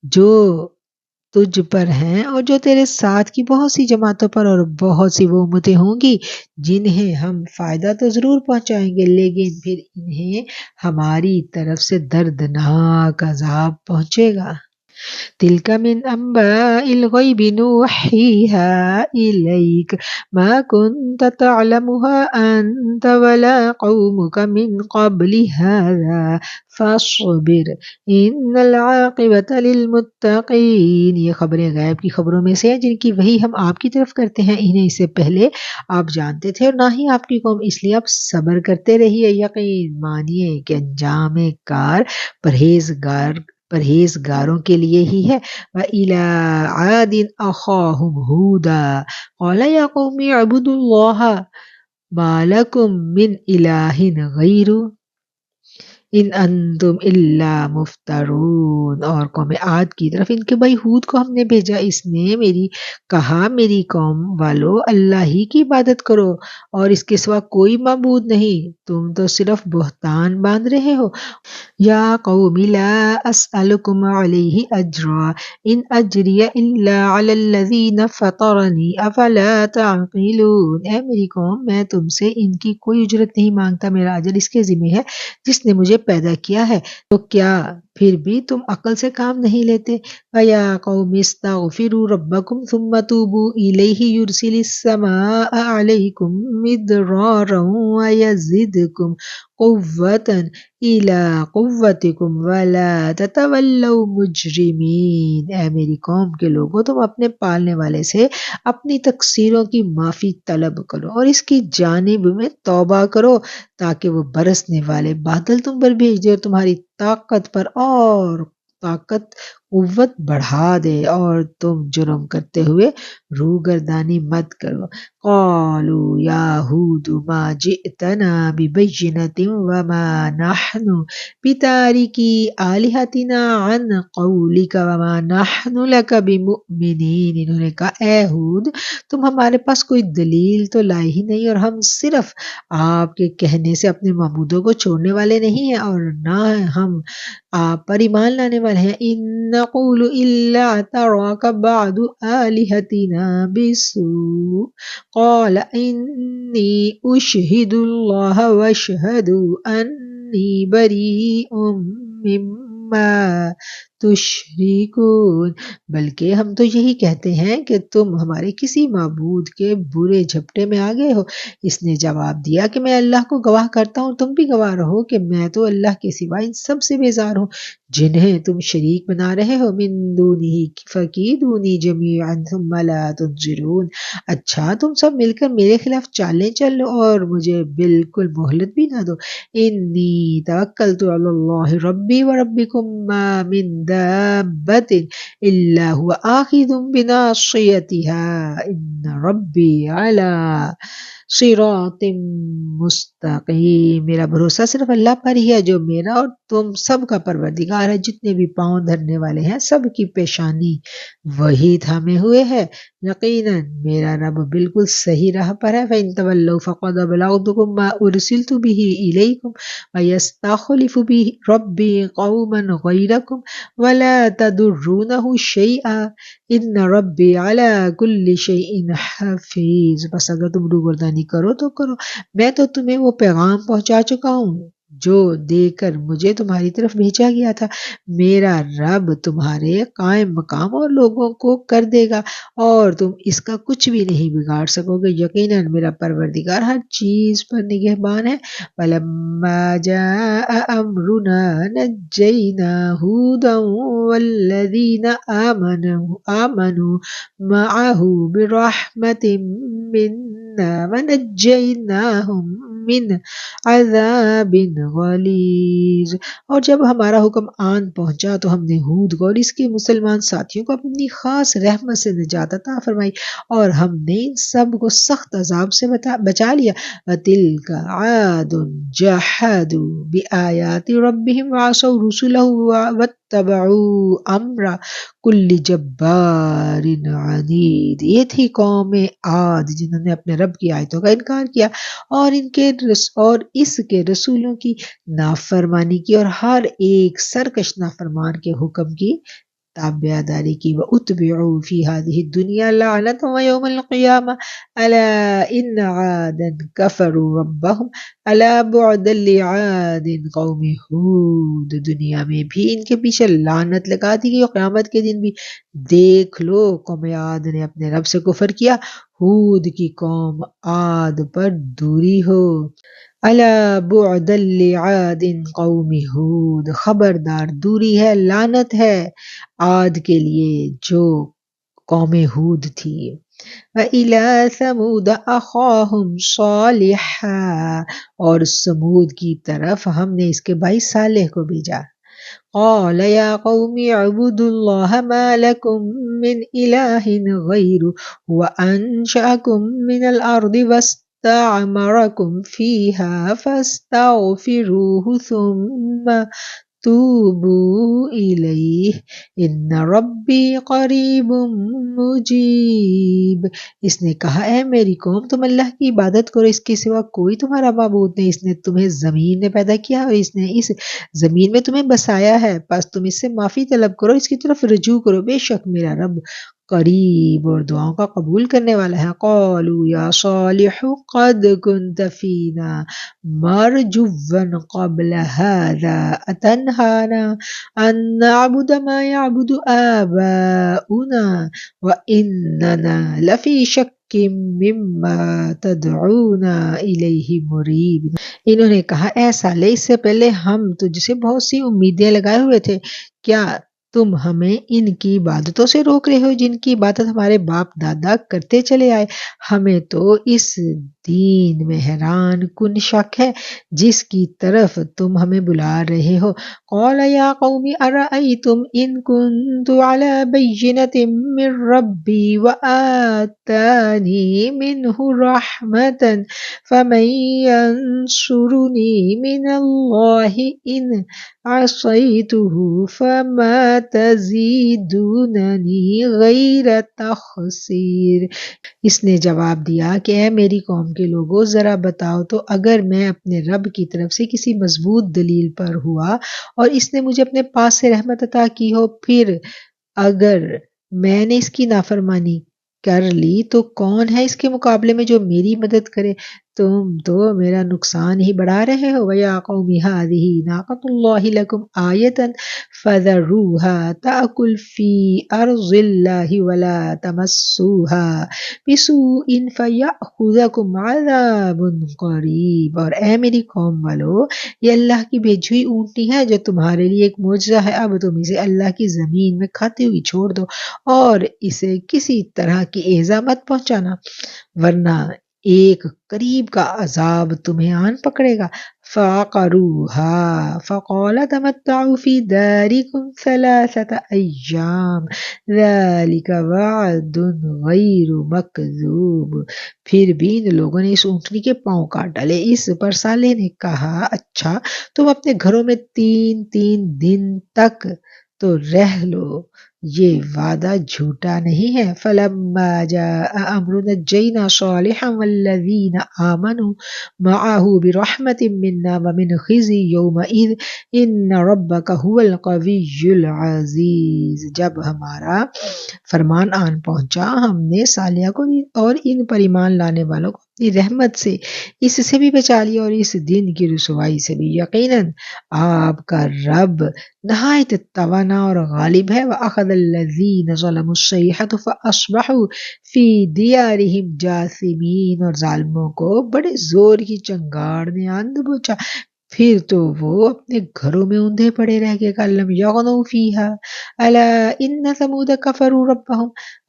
جو تجھ پر ہیں اور جو تیرے ساتھ کی بہت سی جماعتوں پر، اور بہت سی وہ امتیں ہوں گی جنہیں ہم فائدہ تو ضرور پہنچائیں گے لیکن پھر انہیں ہماری طرف سے دردناک عذاب پہنچے گا۔ تلک من انباء الغیب نوحیها الیک ما کنت تعلمها انت ولا قومک من قبل هذا فاصبر ان العاقبۃ للمتقین۔ یہ خبریں غیب کی خبروں میں سے ہیں جن کی وحی ہم آپ کی طرف کرتے ہیں، انہیں اس سے پہلے آپ جانتے تھے اور نہ ہی آپ کی قوم، اس لیے آپ صبر کرتے رہیے، یقین مانیے کہ انجام کار پرہیزگاروں کے لیے ہی ہے۔ وَإِلَىٰ عَادٍ أَخَاهُمْ هُودًا قَالَ يَا قَوْمِ اعْبُدُوا اللَّهَ مَا لَكُم مِّنْ إِلَٰهٍ غَيْرُهُ ان انتم الا مفترون۔ اور قوم عاد کی طرف ان کے بھائی ہود کو ہم نے بھیجا، اس نے کہا میری قوم والو اللہ ہی کی عبادت کرو اور اس کے سوا کوئی معبود نہیں، تم تو صرف بہتان باندھ رہے ہو۔ یا قوم لا اسألکم علیہ اجرا ان اجری الا علی الذین فطرنی افلا تعقلون۔ اے میری قوم میں تم سے ان کی کوئی اجرت نہیں مانگتا، میرا اجر اس کے ذمہ ہے جس نے مجھے پیدا کیا ہے، تو کیا پھر بھی تم عقل سے کام نہیں لیتے؟ وَيَا قَوْمِ اسْتَغْفِرُوا رَبَّكُمْ ثُمَّ تُوبُوا إِلَيْهِ يُرْسِلِ السَّمَاءَ عَلَيْكُمْ مِدْرَارًا وَيَزِدْكُمْ قُوَّةً إِلَىٰ قُوَّتِكُمْ وَلَا تَتَوَلَّوْا مُجْرِمِينَ۔ اے میری قوم کے لوگوں تم اپنے پالنے والے سے اپنی تقصیروں کی معافی طلب کرو اور اس کی جانب میں توبہ کرو تاکہ وہ برسنے والے بادل تم پر بھیج دے اور تمہاری طاقت قوت بڑھا دے اور تم جرم کرتے ہوئے روگردانی مت کرو۔ قالوا یا ہود ما جئتنا ببینۃ وما نحن بتارکی آلہتنا عن قولک وما نحن لک بمؤمنین۔ انہوں نے کہا اے ہود تم ہمارے پاس کوئی دلیل تو لائے ہی نہیں، اور ہم صرف آپ کے کہنے سے اپنے معبودوں کو چھوڑنے والے نہیں ہیں، اور نہ ہم آپ پر ایمان لانے والے ہیں۔ ان نقول الا اعتراک بعض آلہتنا بسوء قال انی اشہد اللہ واشہدوا انی بریء مما تشرکون۔ بلکہ ہم تو یہی کہتے ہیں کہ تم ہمارے کسی معبود کے برے جھپٹے میں آ گئے ہو۔ اس نے جواب دیا کہ میں اللہ کو گواہ کرتا ہوں، تم بھی گواہ رہو کہ میں تو اللہ کے سوا ان سب سے بیزار ہوں جنہیں تم شریک بنا رہے ہو۔ من دونہ فکیدونی جمیعا ثم لا تنظرون۔ اچھا تم سب مل کر میرے خلاف چالیں چل لو اور مجھے بالکل مہلت بھی نہ دو۔ انی توکلت علی اللہ ربی وربکم ما من دابۃ الا هو آخذ بناصیتها ان ربی علی صراط مستقیم۔ میرا بھروسہ صرف اللہ پر ہی ہے جو میرا اور تم سب کا پروردگار ہے، جتنے بھی پاؤں دھرنے والے ہیں سب کی پیشانی وہی تھامے ہوئے ہے۔ یقیناً میرا رب بالکل صحیح راہ پر ہے۔ فَإِن تَوَلَّوْا فَقَدْ أَبْلَغْتُكُم مَّا أُرْسِلْتُ بِهِ إِلَيْكُمْ وَيَسْتَخْلِفُ رَبِّي قَوْمًا غَيْرَكُمْ وَلَا تَضُرُّونَهُ شَيْئًا إِنَّ رَبِّي عَلَىٰ كُلِّ شَيْءٍ حَفِيظٌ۔ بس اگر تم روگردانی کرو تو کرو، میں تو تمہیں وہ پیغام پہنچا چکا ہوں جو دے کر مجھے تمہاری طرف بھیجا گیا تھا۔ میرا رب تمہارے قائم مقام اور لوگوں کو کر دے گا اور تم اس کا کچھ بھی نہیں بگاڑ سکو گے۔ یقیناً میرا پروردگار ہر چیز پر نگہبان ہے۔ فَلَمَّا جَاءَ أَمْرُنَا نَجَّيْنَا هُودًا وَالَّذِينَ آمَنُوا مَعَهُ بِرَحْمَةٍ مِّنَّا وَنَجَّيْنَاهُم من عذاب غلیظ۔ اور جب ہمارا حکم آن پہنچا تو ہم نے ہود کو اور اس کے مسلمان ساتھیوں کو اپنی خاص رحمت سے نجات عطا فرمائی اور ہم نے ان سب کو سخت عذاب سے بچا لیا۔ وَتِلْكَ عَادٌ جَحَدُوا بِآيَاتِ رَبِّهِمْ وَعَصَوْا رُسُلَهُ وَاتَّبَعُوا أَمْرَ كُلِّ جَبَّارٍ عَنِيدٍ۔ یہ تھی قوم عاد جنہوں نے اپنے رب کی آیتوں کا انکار کیا اور اس کے رسولوں کی نافرمانی کی اور ہر ایک سرکش نافرمان کے حکم کی تابعداری کی۔ وَأُتْبِعُوا فِي هَٰذِهِ الدُّنْيَا لَعْنَةً وَيَوْمَ الْقِيَامَةِ أَلَا إِنَّ عَادًا كَفَرُوا رَبَّهُمْ أَلَا بُعْدًا لِعَادٍ قَوْمِ ہود۔ دنیا میں بھی ان کے پیچھے لعنت لگا دی گئی اور قیامت کے دن بھی دیکھ لو قوم عاد نے اپنے رب سے کفر کیا، ہود کی قوم عاد پر دوری ہو۔ الا بعدا لعاد قوم ہود، خبردار دوری ہے، لعنت ہے عاد کے لیے جو قوم ہود تھی۔ وَإِلَىٰ ثَمُودَ أَخَاهُمْ صَالِحًا، اور سمود کی طرف ہم نے اس کے بھائی صالح کو بھیجا۔ قال يا قوم اعبدوا الله ما لكم من إله غيره هو أنشأكم من الأرض واستعمركم فيها فاستغفروه ثم توبوا إليه إن ربي قریب مجیب۔ اس نے کہا اے میری قوم تم اللہ کی عبادت کرو، اس کے سوا کوئی تمہارا معبود نہیں۔ اس نے تمہیں زمین میں پیدا کیا اور اس نے اس زمین میں تمہیں بسایا ہے، پس تم اس سے معافی طلب کرو، اس کی طرف رجوع کرو، بے شک میرا رب قریب اور دعاؤں کا قبول کرنے والا ہے۔ قالوا یا صالح قد كنت فینا مرجوا قبل هذا اتنهانا ان نعبد ما يعبد آباؤنا واننا لفی شک مما تدعونا الیہ مریب۔ انہوں نے کہا اے صالح اس سے پہلے ہم تجھ سے بہت سی امیدیں لگائے ہوئے تھے، کیا تم ہمیں ان کی عبادتوں سے روک رہے ہو جن کی عبادت ہمارے باپ دادا کرتے چلے آئے؟ ہمیں تو اس دین میں حیران کن شک ہے جس کی طرف تم ہمیں بلا رہے ہو۔ قال یا قوم ارأیتم ان کنت علی بینۃ من ربی وآتانی منہ رحمۃ فمن ینصرنی من اللہ ان عصیتہ فما تزیدوننی غیر تخسیر۔ اس نے جواب دیا کہ اے میری قوم کے لوگوں، ذرا بتاؤ تو اگر میں اپنے رب کی طرف سے کسی مضبوط دلیل پر ہوا اور اس نے مجھے اپنے پاس سے رحمت عطا کی ہو، پھر اگر میں نے اس کی نافرمانی کر لی تو کون ہے اس کے مقابلے میں جو میری مدد کرے؟ تم تو میرا نقصان ہی بڑھا رہے ہو۔ وَيَا قَوْمِ هَٰذِهِ نَاقَةُ اللَّهِ لَكُمْ آیَةً فَذَرُوهَا تَأْكُلْ فِي أَرْضِ اللَّهِ وَلَا تَمَسُّوهَا بِسُوءٍ فَيَأْخُذَكُمْ عَذَابٌ قَرِيبٌ۔ اور اے میری قوم والو، یہ اللہ کی بھیجی ہوئی اونٹنی ہے جو تمہارے لیے ایک معجزہ ہے، اب تم اسے اللہ کی زمین میں کھاتی ہوئی چھوڑ دو اور اسے کسی طرح کی ایذا مت پہنچانا، ورنہ ایک قریب کا عذاب تمہیں آن پکڑے گا۔ فَعَقَرُوهَا فَقَالَ تَمَتَّعُوا فِي دَارِكُمْ ثَلَاثَةَ أَيَّامٍ ذَلِكَ وَعْدٌ غَيْرُ مَكْذُوبٍ۔ پھر بھی ان لوگوں نے اس اونٹنی کے پاؤں کاٹ ڈالے۔ اس پر صالح نے کہا، اچھا تم اپنے گھروں میں 3 دن تک تو رہ لو، یہ وعدہ جھوٹا نہیں ہے۔ فَلَمَّا جَاءَ أَمْرُنَا نَجَّيْنَا صَالِحًا وَالَّذِينَ آمَنُوا مَعَهُ بِرَحْمَةٍ مِنَّا وَمِنْ خِزْيِ يَوْمَئِذٍ إِنَّ رَبَّكَ هُوَ الْقَوِيُّ الْعَزِيزُ۔ جب ہمارا فرمان آن پہنچا، ہم نے صالحہ کو اور ان پر ایمان لانے والوں کو اپنی رحمت سے اس سے بھی بچا لیا اور اس دن کی رسوائی سے بھی۔ یقیناً آپ کا رب نہایت توانا اور غالب ہے۔ وَأَخَذَ الَّذِينَ ظَلَمُوا الصَّيْحَةُ فَأَصْبَحُوا فِي دِيَارِهِمْ جَاثِمِينَ۔ اور ظالموں کو بڑے زور کی چنگاڑ نے آن دبوچا، پھر تو وہ اپنے گھروں میں اوندھے پڑے رہ گئے۔ کَلَّمْ يَغْنَوْا فِيهَا أَلَا إِنَّ ثَمُودَ كَفَرُوا رَبَّهُمْ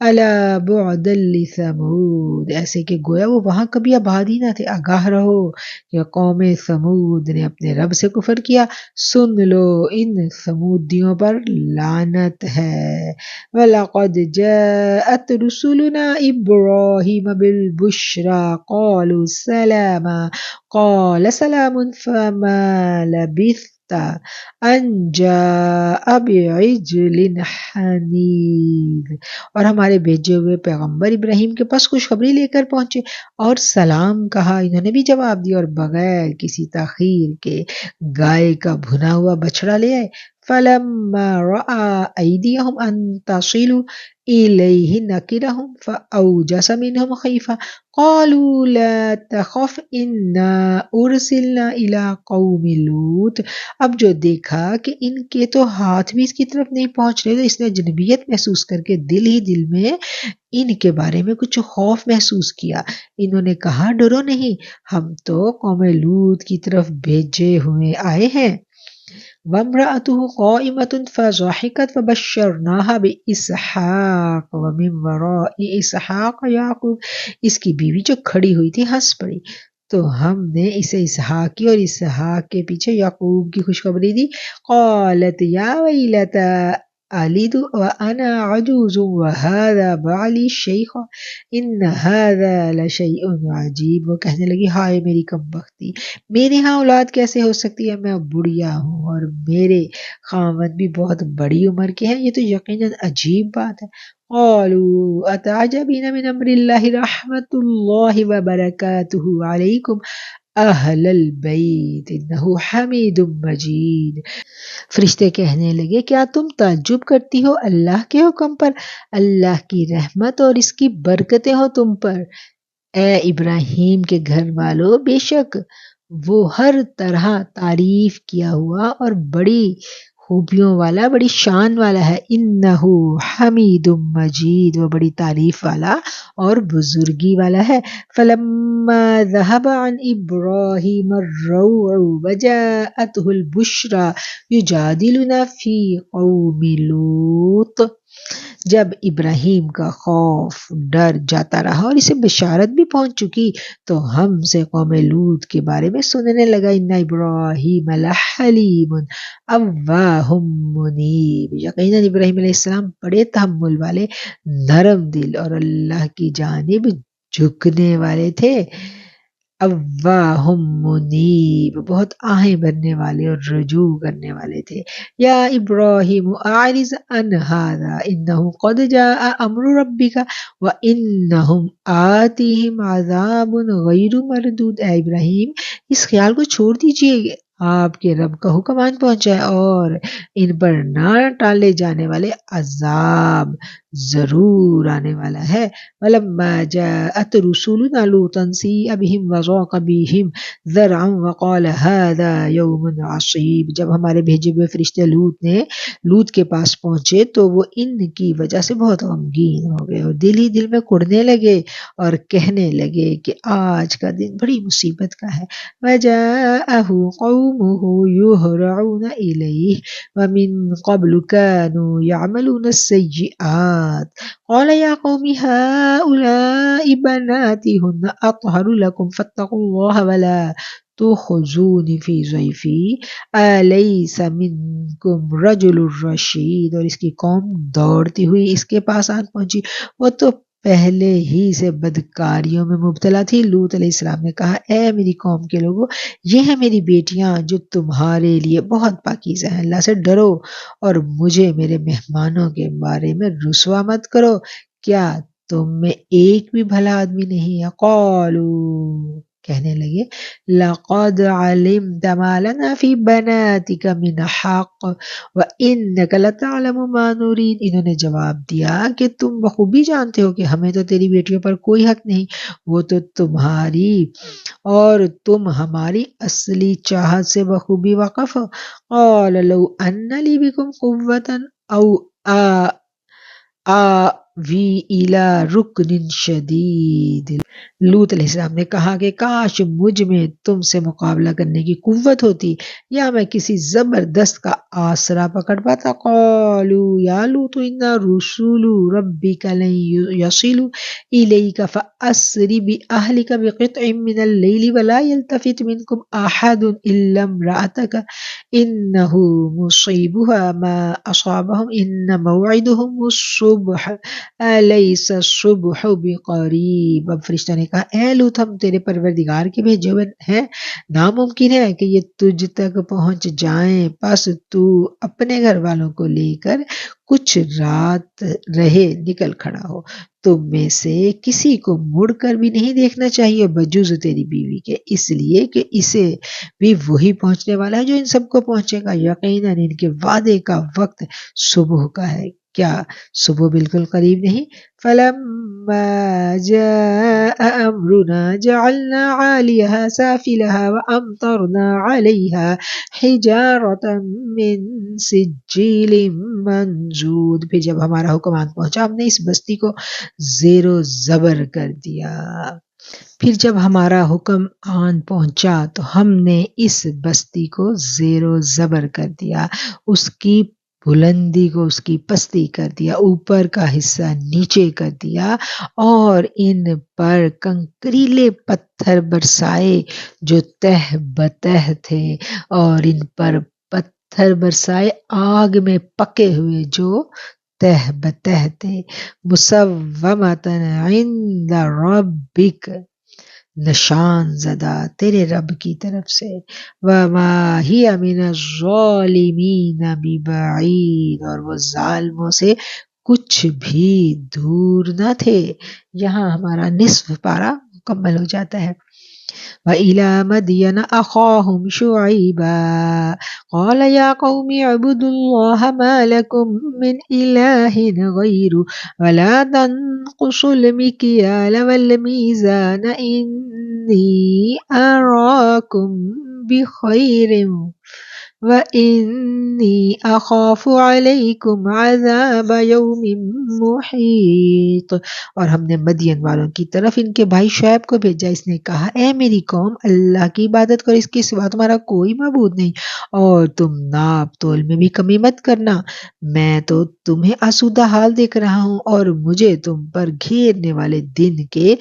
أَلَا بُعْدًا لِثَمُودَ۔ ایسے کہ گویا وہ وہاں کبھی آباد ہی نہ تھے۔ آگاہ رہو کہ قوم ثمود نے اپنے رب سے کفر کیا، سن لو ان ثمودیوں پر لعنت ہے۔ وَلَقَدْ جَاءَتْ رُسُلُنَا إِبْرَاهِيمَ بِالْبُشْرَىٰ قَالُوا سَلَامًا قَالَ سَلَامٌ فَمَا لَبِثَ أَن جَاءَ بِعِجْلٍ حَنِيذٍ۔ اور ہمارے بھیجے ہوئے پیغمبر ابراہیم کے پاس خوشخبری لے کر پہنچے اور سلام کہا، انہوں نے بھی جواب دیا اور بغیر کسی تاخیر کے گائے کا بھنا ہوا بچڑا لے آئے۔ فَلَمَّا رَأَىٰ أَيْدِيَهُمْ أَن تَصِلُ إِلَيْهِ نَكِرَهُمْ فَأَوْجَسَ مِنْهُمْ خِيفَةً قَالُوا لَا تَخَفْ إِنَّا أُرْسِلْنَا إِلَىٰ قَوْمِ لُوطٍ۔ اب جو دیکھا کہ ان کے تو ہاتھ بھی اس کی طرف نہیں پہنچ رہے تو اس نے اجنبیت محسوس کر کے دل ہی دل میں ان کے بارے میں کچھ خوف محسوس کیا۔ انہوں نے کہا، ڈرو نہیں، ہم تو قوم لوط کی طرف بھیجے ہوئے آئے ہیں۔ وَامْرَأَتُهُ قَائِمَةٌ فَضَحِكَتْ فَبَشَّرْنَاهَا بِإِسْحَاقَ وَمِن وَرَاءِ إِسْحَاقَ يَعْقُوبَ۔ اس کی بیوی جو کھڑی ہوئی تھی ہنس پڑی، تو ہم نے اسے اسحاق کی اور اسحاق کے پیچھے یعقوب کی خوشخبری دی۔ قالت یا ویلتى أَلِدُ وَأَنَا عَجُوزٌ وَهَذَا بَعْلِي شَيْخٌ إِنَّ هَذَا لَشَيْءٌ عَجِيبٌ۔ وہ کہنے لگی، ہائے میری کم بختی، میرے ہاں اولاد کیسے ہو سکتی ہے؟ میں بڑھیا ہوں اور میرے خاوند بھی بہت بڑی عمر کے ہیں، یہ تو یقیناً عجیب بات ہے۔ قالوا أتعجبين من أمر الله رحمة الله وبركاته عليكم اہل البیت انہ حمید مجید۔ فرشتے کہنے لگے، کیا تم تعجب کرتی ہو اللہ کے حکم پر؟ اللہ کی رحمت اور اس کی برکتیں ہو تم پر، اے ابراہیم کے گھر والو، بے شک وہ ہر طرح تعریف کیا ہوا اور بڑی خوبیوں والا، بڑی شان والا ہے۔ انہ حمید مجید، وہ بڑی تعریف والا اور بزرگی والا ہے۔ فلما ذهب عن ابراہیم الروع وجاءته البشرى یجادلنا فی قوم لوط۔ جب ابراہیم کا خوف ڈر جاتا رہا اور اسے بشارت بھی پہنچ چکی تو ہم سے قوم لوط کے بارے میں سننے لگا، ان ابراہیم لحلیم اواہ منیب، یقیناً ابراہیم علیہ السلام بڑے تحمل والے، نرم دل اور اللہ کی جانب جھکنے والے تھے۔ اواہ منیب، بہت آہیں بھرنے والے اور رجوع کرنے والے تھے۔ یا ابراہیم اعرض عن ھذا انہ قد جاء امر ربک وانہم آتیہم عذاب غیر مردود، اے ابراہیم اس خیال کو چھوڑ دیجئے، آپ کے رب کا حکم آن پہنچا ہے اور ان پر نہ ٹالے جانے والے عذاب ضرور آنے والا ہے۔ وَلَمَّا جَاءَتْ رُسُلُنَا لُوطًا سِیءَ بِهِمْ وَضَاقَ بِهِمْ ذَرْعًا وَقَالَ هَٰذَا يَوْمٌ عَصِیبٌ، جب ہمارے بھیجے ہوئے فرشتے لوط کے پاس پہنچے تو وہ ان کی وجہ سے بہت غمگین ہو گئے اور دل ہی دل میں کڑنے لگے اور کہنے لگے کہ آج کا دن بڑی مصیبت کا ہے۔ وَجَاءَهُ قَوْمُهُ يُهْرَعُونَ إِلَيْهِ وَمِن قَبْلُ كَانُوا يَعْمَلُونَ السَّيِّئَاتِ قَالَ يَا قَوْمِ هَٰؤُلَاءِ بَنَاتِي هُنَّ أَطْهَرُ لَكُمْ فَاتَّقُوا اللَّهَ وَلَا تُخْزُونِ فِي ضَيْفِي أَلَيْسَ مِنكُمْ رَجُلٌ رَشِیدٌ، اور اس کی قوم دوڑتی ہوئی اس کے پاس آن پہنچی، وہ تو پہلے ہی سے بدکاریوں میں مبتلا تھی۔ لوط علیہ السلام نے کہا، اے میری قوم کے لوگوں، یہ ہیں میری بیٹیاں جو تمہارے لیے بہت پاکیزہ ہیں، اللہ سے ڈرو اور مجھے میرے مہمانوں کے بارے میں رسوا مت کرو، کیا تم میں ایک بھی بھلا آدمی نہیں ہے؟ قالوا، کہنے لگے، لقد علمت ما لنا فی بناتک من حق وانک لتعلم ما نرید، انہوں نے جواب دیا کہ تم بخوبی جانتے ہو کہ ہمیں تو تیری بیٹیوں پر کوئی حق نہیں، وہ تو تمہاری اور تم ہماری اصلی چاہت سے بخوبی واقف ہو۔ قال لو ان لی بکم قوۃ او آوی الی رکن شدید، لوط علیہ السلام نے کہا کہ کاش مجھ میں تم سے مقابلہ کرنے کی قوت ہوتی یا میں کسی زبردست کا آسرا پکڑ پاتا۔ قالوا یا لوط انا رسول ربک لن یصلوا الیک فاسر باہلک بقطع من اللیل ولا یلتفت منکم احد الا امرأتک انہ مصیبها ما اصابهم ان موعدهم الصبح الیس الصبح بقریب، اب فرشتہ نے کہا، اے لوط ہم تیرے پروردگار کے بھیجے ہوئے ہیں، ناممکن ہے کہ یہ تجھ تک پہنچ جائیں، پس تو اپنے گھر والوں کو لے کر کچھ رات رہے نکل کھڑا ہو، تم میں سے کسی کو مڑ کر بھی نہیں دیکھنا چاہیے بجز تیری بیوی کے، اس لیے کہ اسے بھی وہی پہنچنے والا ہے جو ان سب کو پہنچے گا، یقیناً ان کے وعدے کا وقت صبح کا ہے، کیا صبح بالکل قریب نہیں؟ فَلَمَّا جَاءَ أَمْرُنَا جَعَلْنَا عَالِيَهَا سَافِلَهَا وَأَمْطَرْنَا عَلَيْهَا حِجَارَةً مِّن سِجِّيلٍ مَّنضُودٍ، پھر جب ہمارا حکم آن پہنچا ہم نے اس بستی کو زیر و زبر کر دیا، پھر جب ہمارا حکم آن پہنچا تو ہم نے اس بستی کو زیر و زبر کر دیا، اس کی بلندی کو اس کی پستی کر دیا، اوپر کا حصہ نیچے کر دیا اور ان پر کنکریلے پتھر برسائے جو تہ بتہ تھے، اور ان پر پتھر برسائے آگ میں پکے ہوئے جو تہ بتہ تھے، مسومۃ عند ربک، نشان زدہ تیرے رب کی طرف سے، وما ہی من الظالمین ببعید، اور وہ ظالموں سے کچھ بھی دور نہ تھے۔ یہاں ہمارا نصف پارہ مکمل ہو جاتا ہے۔ وَإِلَى مَدْيَنَ أَخَاهُمْ شُعَيْبًا قَالَ يَا قَوْمِ اعْبُدُوا اللَّهَ مَا لَكُم مِّنْ إِلَٰهٍ غَيْرُهُ وَلَا تَنقُصُوا الْمِكْيَالَ وَالْمِيزَانَ إِنِّي أَرَاكُم بِخَيْرٍ وَإِنِّي أَخَافُ عَلَيْكُمْ عَذَابَ يَوْمٍ مُحِيطٍ۔ اور ہم نے مدین والوں کی طرف ان کے بھائی شعیب کو بھیجا، اس نے کہا اے میری قوم، اللہ کی عبادت کرو، اس کے سوا تمہارا کوئی معبود نہیں، اور تم ناپ تول میں بھی کمی مت کرنا، میں تو تمہیں آسودہ حال دیکھ رہا ہوں اور مجھے تم پر گھیرنے والے دن کے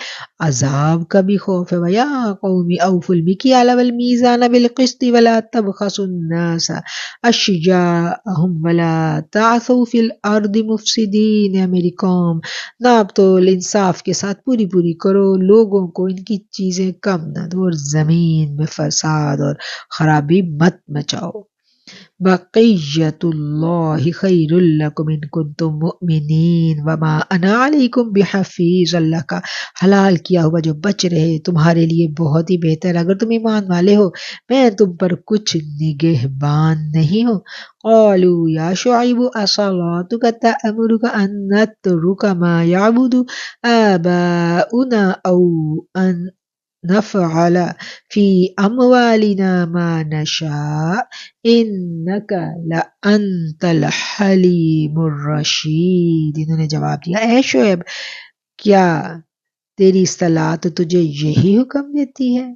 عذاب کا بھی خوف ہے۔ وَيَا قَوْمِ أَوْفُوا الْمِكْيَالَ وَالْمِيزَانَ بِالْقِسْطِ وَلَا تَبْخَسُوا النَّاسَ أَشْيَاءَهُمْ وَلَا تَعْثَوْا فِي الْأَرْضِ مُفْسِدِينَ۔ اے میری قوم، ناپ تول انصاف کے ساتھ پوری پوری کرو، لوگوں کو ان کی چیزیں کم نہ دو اور زمین میں فساد اور خرابی مت مچاؤ۔ بقیت اللہ خیر لکم ان کنتم مؤمنین وما انا علیکم بحفیظ۔ اللہ کا حلال کیا ہوا جو بچ رہے تمہارے لیے بہت ہی بہتر، اگر تم ایمان والے ہو میں تم پر کچھ نگہبان نہیں ہوں۔ قالوا یا شعیب اصلاتک تأمرک ان نترک ما یعبد آباؤنا او ان نفعل فی اموالنا ما نشاء انک لانت الحلیم الرشید۔ انہوں نے جواب دیا اے شعیب، کیا تیری صلاۃ تجھے یہی حکم دیتی ہے؟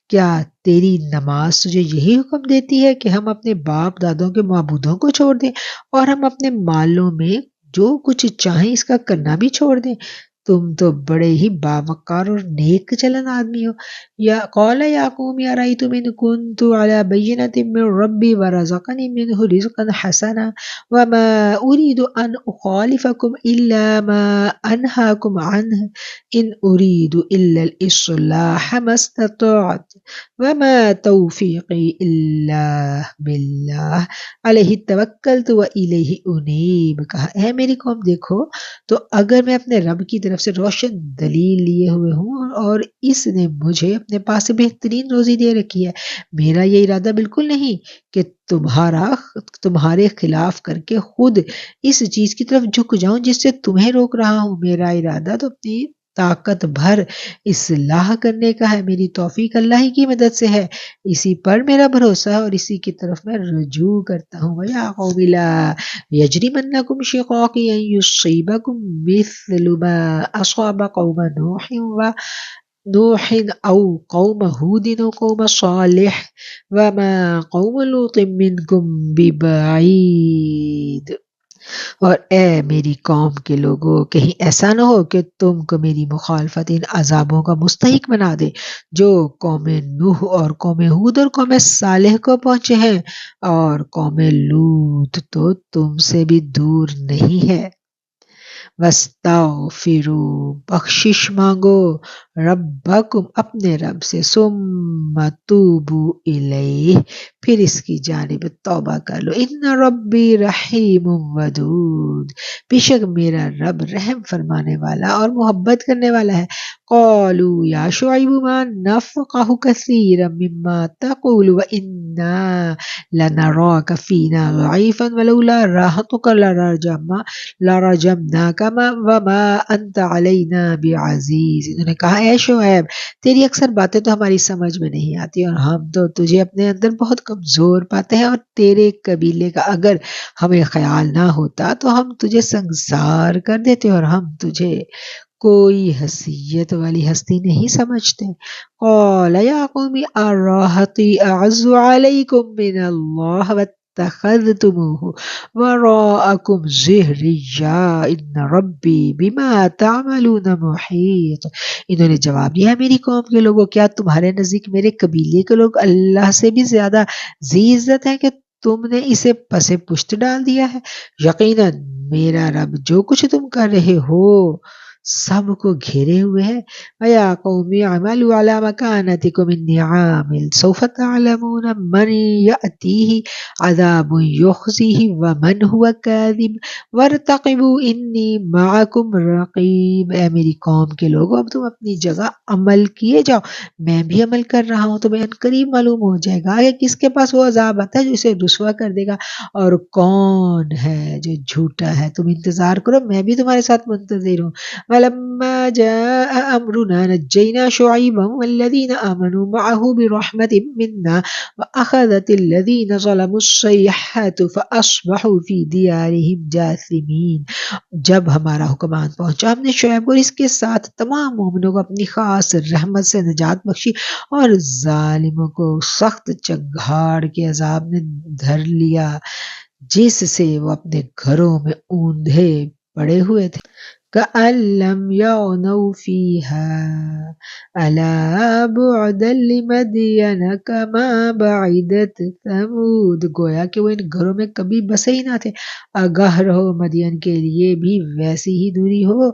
کیا تیری نماز تجھے یہی حکم دیتی ہے کہ ہم اپنے باپ دادوں کے معبودوں کو چھوڑ دیں اور ہم اپنے مالوں میں جو کچھ چاہیں اس کا کرنا بھی چھوڑ دیں؟ تم تو بڑے ہی باوقار اور نیک چلن آدمی ہو۔ یا قال یا قوم ارأیتم ان کنت علی بینۃ من ربی ورزقنی منہ رزقا حسنا وما ارید ان اخالفکم الا ما انہاکم عنہ ان ارید الا الاصلاح ما استطعت وما توفیقی الا باللہ علیہ توکلت والیہ انیب۔ کہا اے میری قوم، دیکھو تو اگر میں اپنے رب کی طرف سے روشن دلیل لیے ہوئے ہوں اور اس نے مجھے اپنے پاس سے بہترین روزی دے رکھی ہے، میرا یہ ارادہ بالکل نہیں کہ تمہارے خلاف کر کے خود اس چیز کی طرف جھک جاؤں جس سے تمہیں روک رہا ہوں۔ میرا ارادہ تو اپنی طاقت بھر اصلاح کرنے کا ہے، میری توفیق اللہ ہی کی مدد سے ہے، اسی پر میرا بھروسہ ہے اور اسی کی طرف میں رجوع کرتا ہوں۔ وَيَا قَوْمِ لَا يَجْرِمَنَّكُمْ شِقَاقِي أَن يُصِيبَكُم مِّثْلُ مَا أَصَابَ قَوْمَ نوح أو قوم هود أو قوم صالح وما قوم لوط منكم ببعید۔ اور اے میری قوم کے لوگوں، کہیں ایسا نہ ہو کہ تم کو میری مخالفت ان عذابوں کا مستحق بنا دے جو قوم نوح اور قوم ہود اور قوم صالح کو پہنچے ہیں، اور قوم لوط تو تم سے بھی دور نہیں ہے۔ وَاسْتَغْفِرُوا، بخشش مانگو، ربکم، اپنے رب سے، ثم توبوا الیہ، پھر اس کی جانب توبہ کر لو، ان ربی رحیم ودود، بے شک میرا رب رحم فرمانے والا اور محبت کرنے والا ہے۔ قالوا یا شعیب ما نفقہ کثیرا مما تقول وإنا لنراک فینا ضعیفا ولولا رہطک لرجمناک وما انت علینا بعزیز۔ انہوں نے کہا اے شعیب، تیری اکثر باتیں تو ہماری سمجھ میں نہیں آتی اور ہم تو تجھے اپنے اندر بہت کمزور پاتے ہیں، اور تیرے قبیلے کا اگر ہمیں خیال نہ ہوتا تو ہم تجھے سنگسار کر دیتے، اور ہم تجھے کوئی حیثیت والی ہستی نہیں سمجھتے۔ قال یا قوم الرہطی اعز علیکم من اللہ واتخذتموہ وراءکم ظہریا ان ربی بما تعملون محیط۔ انہوں نے جواب دیا میری قوم کے لوگوں، کیا تمہارے نزدیک میرے قبیلے کے لوگ اللہ سے بھی زیادہ ذی عزت ہیں کہ تم نے اسے پس پشت ڈال دیا ہے؟ یقیناً میرا رب جو کچھ تم کر رہے ہو سب کو گھیرے ہوئے ہے۔ وَيَا قَوْمِ اعْمَلُوا عَلَىٰ مَكَانَتِكُمْ إِنِّي عَامِلٌ سَوْفَ تَعْلَمُونَ مَنْ يَأْتِيهِ عَذَابٌ يُخْزِيهِ وَمَنْ هُوَ كَاذِبٌ وَارْتَقِبُوا إِنِّي مَعَكُمْ رَقِيبٌ۔ اے میری قوم کے لوگوں، اب تم اپنی جگہ عمل کیے جاؤ، میں بھی عمل کر رہا ہوں، تمہیں عنقریب معلوم ہو جائے گا کہ کس کے پاس وہ عذاب آتا ہے جو اسے رسوا کر دے گا اور کون ہے جو جھوٹا ہے۔ تم انتظار کرو، میں بھی تمہارے ساتھ منتظر ہوں۔ فلما جاء أمرنا نجينا شعيبا والذين آمنوا معه برحمة منا وأخذت الذين ظلموا الصيحة فأصبحوا في ديارهم جاثمين۔ جب ہمارا حکمان پہنچا ہم نے شعیب اور اس کے ساتھ تمام مومنوں کو اپنی خاص رحمت سے نجات بخشی اور ظالموں کو سخت چنگھاڑ کے عذاب نے دھر لیا جس سے وہ اپنے گھروں میں اوندھے پڑے ہوئے تھے۔ كأن لم يغنوا فيها ألا بعدا لمدين كما بعدت ثمود، گویا کہ وہ ان گھروں میں کبھی بسے ہی نہ تھے۔ آگاہ رہو مدین کے لیے بھی ویسی ہی دوری ہو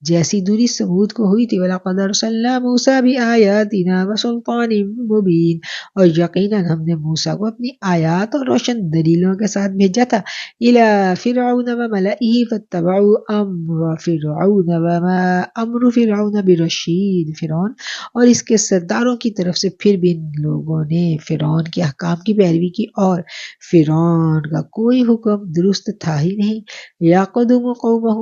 جیسی دوری ثمود کو ہوئی تھی۔ وَلَقَدْ أَرْسَلْنَا مُوسَىٰ بِآيَاتِنَا وَسُلْطَانٍ مُبِينٍ، اور یقیناً ہم نے موسیٰ کو اپنی آیات اور روشن دلیلوں کے ساتھ بھیجا تھا۔ إِلَىٰ فِرْعَوْنَ وَمَلَئِهِ فَاتَّبَعُوا أَمْرَ فِرْعَوْنَ وَمَا أَمْرُ فِرْعَوْنَ بِرَشِيدٍ، فرعون اور اس کے سرداروں کی طرف سے پھر بھی ان لوگوں نے فرعون کے احکام کی پیروی کی اور فرعون کا کوئی حکم درست تھا ہی نہیں۔ يَقْدُمُ قَوْمَهُ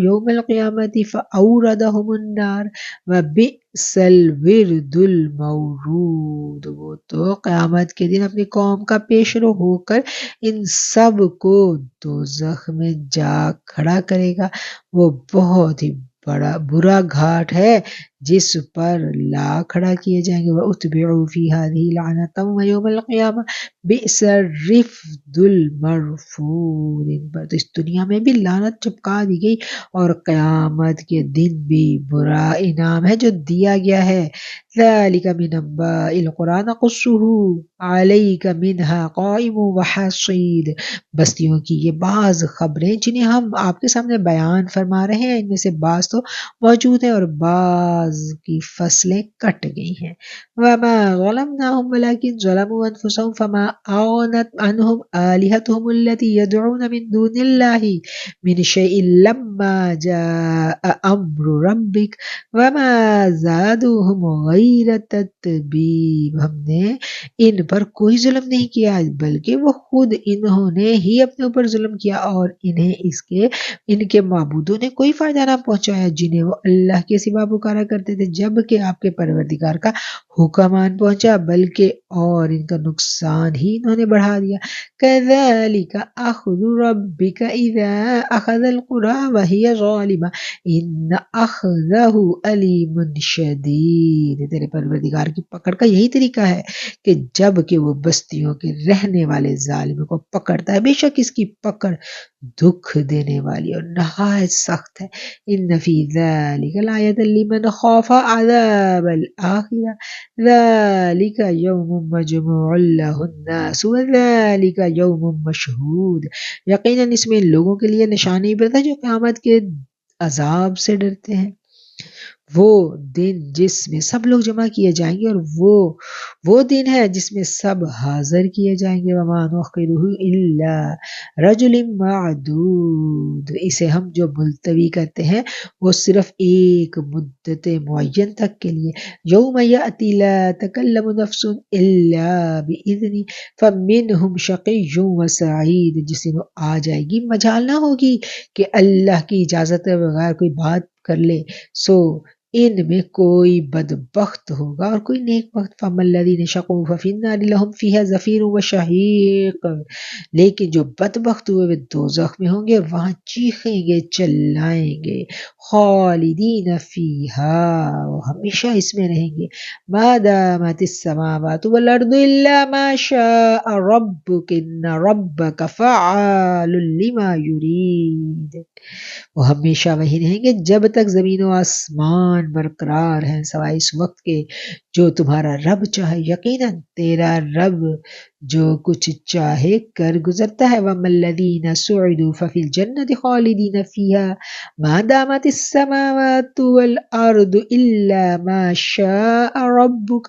يَوْمَ الْقِيَامَةِ فَأَوْرَدَهُمُ النَّارَ وَبِئْسَ الْوِرْدُ الْمَوْرُودُ، وہ تو قیامت کے دن اپنی قوم کا پیش رو ہو کر ان سب کو دوزخ میں جا کھڑا کرے گا۔ وہ بہت ہی برا گھاٹ ہے جس پر لا کھڑا کیے جائیں گے۔ وَأُتْبِعُوا فِي هَذِهِ لَعْنَةً وَيَوْمَ الْقِيَامَةِ بِئْسَ الرِّفْدُ الْمَرْفُودُ، ان پر تو اس دنیا میں بھی لعنت چپکا دی گئی اور قیامت کے دن بھی برا انعام ہے جو دیا گیا ہے۔ ذَلِكَ مِنْ أَنْبَاءِ الْقُرَىٰ نَقُصُّهُ عَلَيْكَ مِنْهَا قَائِمٌ وَحَصِيدٌ، بستیوں کی یہ بعض خبریں جنہیں ہم آپ کے سامنے بیان فرما رہے ہیں، ان میں سے بعض تو موجود ہیں اور بعض کی فصلیں کٹ گئی ہیں۔ وَمَا ظَلَمْنَاهُمْ وَلَٰكِنْ ظَلَمُوا أَنفُسَهُمْ فَمَا أَغْنَتْ عَنْهُمْ آلِهَتُهُمُ الَّتِي يَدْعُونَ مِن دُونِ اللَّهِ مِنْ شَيْءٍ لَمَّا جَاءَ أَمْرُ رَبِّكَ وَمَا زَادُوهُمْ غَيْرَ تَتْبِيبٍ، ہم نے ان پر کوئی ظلم نہیں کیا بلکہ وہ خود انہوں نے ہی اپنے اوپر ظلم کیا اور انہیں ان کے معبودوں نے کوئی فائدہ نہ پہنچایا جنہیں وہ اللہ کے سوا پکارا کرتے تھے، جبکہ آپ کے پروردگار کا حکم آن پہنچا بلکہ اور ان کا نقصان ہی انہوں نے بڑھا دیا۔ كَذَلِكَ أَخْذُ رَبِّكَ إِذَا أَخَذَ الْقُرَىٰ وَهِيَ ظَالِمَةٌ إِنَّ أَخْذَهُ أَلِيمٌ شَدِيدٌ، تیرے پروردگار کی پکڑ کا یہی طریقہ ہے کہ جب کہ وہ بستیوں کے رہنے والے ظالموں کو پکڑتا ہے بے شک اس کی پکڑ دکھ دینے والی اور نہایت سخت ہے۔ ان فی ذلک لآیۃ لمن خاف عذاب الآخرہ ذلک یوم مجموع لہ الناس وذلک یوم مشہود، یقیناً اس میں ان لوگوں کے لیے نشانی عبرت ہے جو قیامت کے عذاب سے ڈرتے ہیں۔ وہ دن جس میں سب لوگ جمع کیے جائیں گے اور وہ دن ہے جس میں سب حاضر کیے جائیں گے۔ وَمَا نُؤَخِّرُهُ إِلَّا رَجُلٍ مَّعْدُودٍ، اسے ہم جو ملتوی کرتے ہیں وہ صرف ایک مدت معین تک کے لیے۔ یوم یأتی لا تکلم نفس الا بإذنہ فمنہم شقی وسعید، جس دن وہ آ جائے گی مجال نہ ہوگی کہ اللہ کی اجازت کے بغیر کوئی بات کر لے، سو ان میں کوئی بدبخت ہوگا اور کوئی نیک بخت۔ فَأَمَّا الَّذِينَ شَقُوا فَفِي النَّارِ لَهُمْ فِيهَا زَفِيرٌ وَشَهِيقٌ، لیکن جو بدبخت ہوئے وہ دوزخ میں ہوں گے اور وہاں چیخیں گے چلائیں گے۔ خالدین فیہا، وہ ہمیشہ اس میں رہیں گے۔ ما دامت السماوات والارض الا ما شاء ربک ان ربک فعال لما یرید، وہ ہمیشہ وہی رہیں گے جب تک زمین و آسمان برقرار ہیں سوائے اس وقت کے جو تمہارا رب چاہے، یقیناً تیرا رب جو کچھ چاہے کر گزرتا ہے۔ وَأَمَّا الَّذِينَ سُعِدُوا فَفِي الْجَنَّةِ خَالِدِينَ فِيهَا مَا دَامَتِ السَّمَاوَاتُ وَالْأَرْضُ إِلَّا مَا شَاءَ رَبُّكَ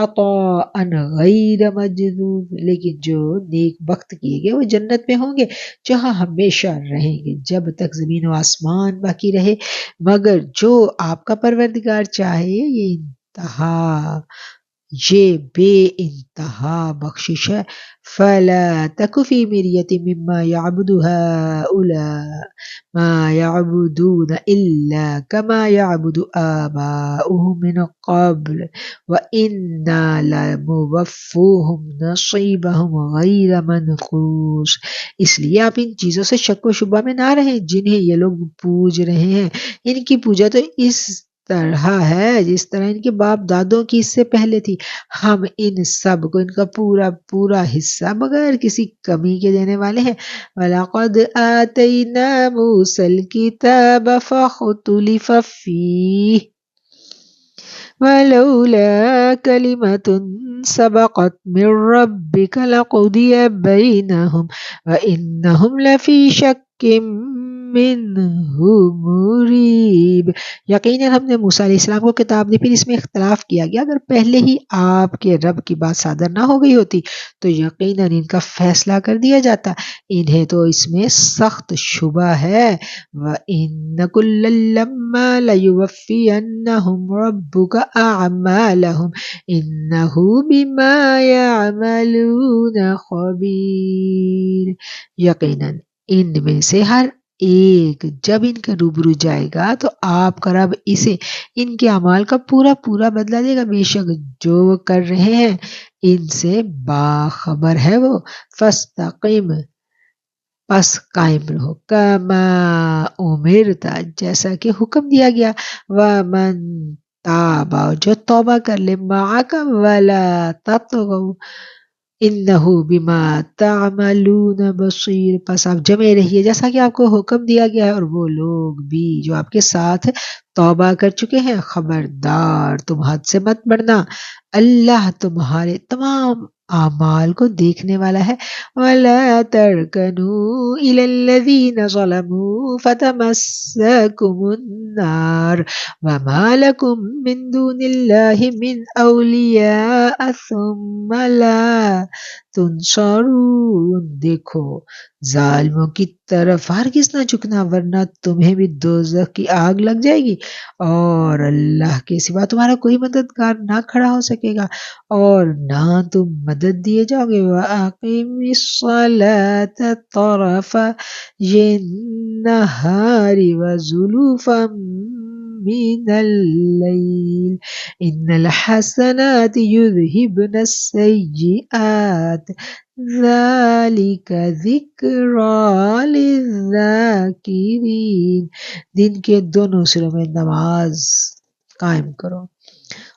عَطَاءً غَيْرَ مَجْذُوذٍ، لیکن جو نیک بخت کیے گئے وہ جنت میں ہوں گے جہاں ہمیشہ رہیں گے جب تک زمین و آسمان باقی رہے، مگر جو آپ کا پروردگار چاہے یہ انتہا یہ بے انتہا بخشش ہے۔ فَلَا تَكُ فِي مِرْيَةٍ مِّمَّا يَعْبُدُ هَٰؤُلَاءِ مَا يَعْبُدُونَ إِلَّا كَمَا يَعْبُدُ آبَاؤُهُم مِّن قَبْلُ وَإِنَّا لَمُوَفُّوهُم نَّصِيبَهُمْ غَيْرَ مَنقُوصٍ۔ اس لیے آپ ان چیزوں سے شک و شبہ میں نہ رہیں جنہیں یہ لوگ پوج رہے ہیں۔ ان کی پوجا تو اس طرح ہے جس طرح ان کے باپ دادوں کی اس سے پہلے تھی۔ ہم ان سب کو ان کا پورا پورا حصہ بغیر کسی کمی کے دینے والے ہیں۔ وَلَقَدْ آتَيْنَا مُوسَى الْكِتَابَ فَاخْتُلِفَ فِيهِ وَلَوْلَا كَلِمَةٌ سَبَقَتْ مِن رَّبِّكَ لَقُضِيَ بَيْنَهُمْ وَإِنَّهُمْ لَفِي شَكٍّ مِّنْهُ مُرِيبٍ۔ یقیناً ہم نے موسیٰ علیہ السلام کو کتاب دی، پھر اس میں اختلاف کیا گیا۔ اگر پہلے ہی آپ کے رب کی بات صادر نہ ہو گئی ہوتی تو یقیناً ان کا فیصلہ کر دیا جاتا۔ انہیں تو اس میں سخت شبہ ہے۔ وَإِنَّ كُلًّا لَّمَّا لَيُوَفِّيَنَّهُمْ رَبُّكَ أَعْمَالَهُمْ إِنَّهُ بِمَا يَعْمَلُونَ خَبِيرٌ۔ یقیناً ان میں سے ہر ایک جب ان کے روبرو جائے گا تو آپ کا رب اسے ان کے اعمال کا پورا پورا بدلہ دے گا۔ بے شک جو وہ کر رہے ہیں ان سے باخبر ہے وہ۔ فَاسْتَقِمْ پس قائم رہو، کما امرتا جیسا کہ حکم دیا گیا۔ وَمَن تاب جو توبہ کر لے، معک ولا تطغوا انہ بما تعملون بصیر پس آپ جمع رہیے جیسا کہ آپ کو حکم دیا گیا ہے، اور وہ لوگ بھی جو آپ کے ساتھ توبہ کر چکے ہیں۔ خبردار تم حد سے مت بڑھنا، اللہ تمہارے تمام اعمال کو دیکھنے والا ہے۔ وَلَا تَرْكَنُوا إِلَى الَّذِينَ ظَلَمُوا فَتَمَسَّكُمُ النَّارُ وَمَا لَكُم مِّن دُونِ اللَّهِ مِنْ أَوْلِيَاءَ ثُمَّ لَا تُنصَرُونَ۔ دیکھو ظالموں کی طرف ہرگز نہ جھکنا ورنہ تمہیں بھی دوزخ کی آگ لگ جائے گی، اور اللہ کے سوا تمہارا کوئی مددگار نہ کھڑا ہو سکے گا اور نہ تم مدد دیے جاؤ گے۔ وَأَقِمِ الصَّلَاةَ طَرَفَيِ النَّهَارِ وَزُلَفًا مِّنَ اللَّيْلِ إِنَّ الْحَسَنَاتِ يُذْهِبْنَ السَّيِّئَاتِ ذَلِكَ ذِكْرَىٰ لِلذَّاكِرِينَ۔ دن کے دونوں سروں میں نماز قائم کرو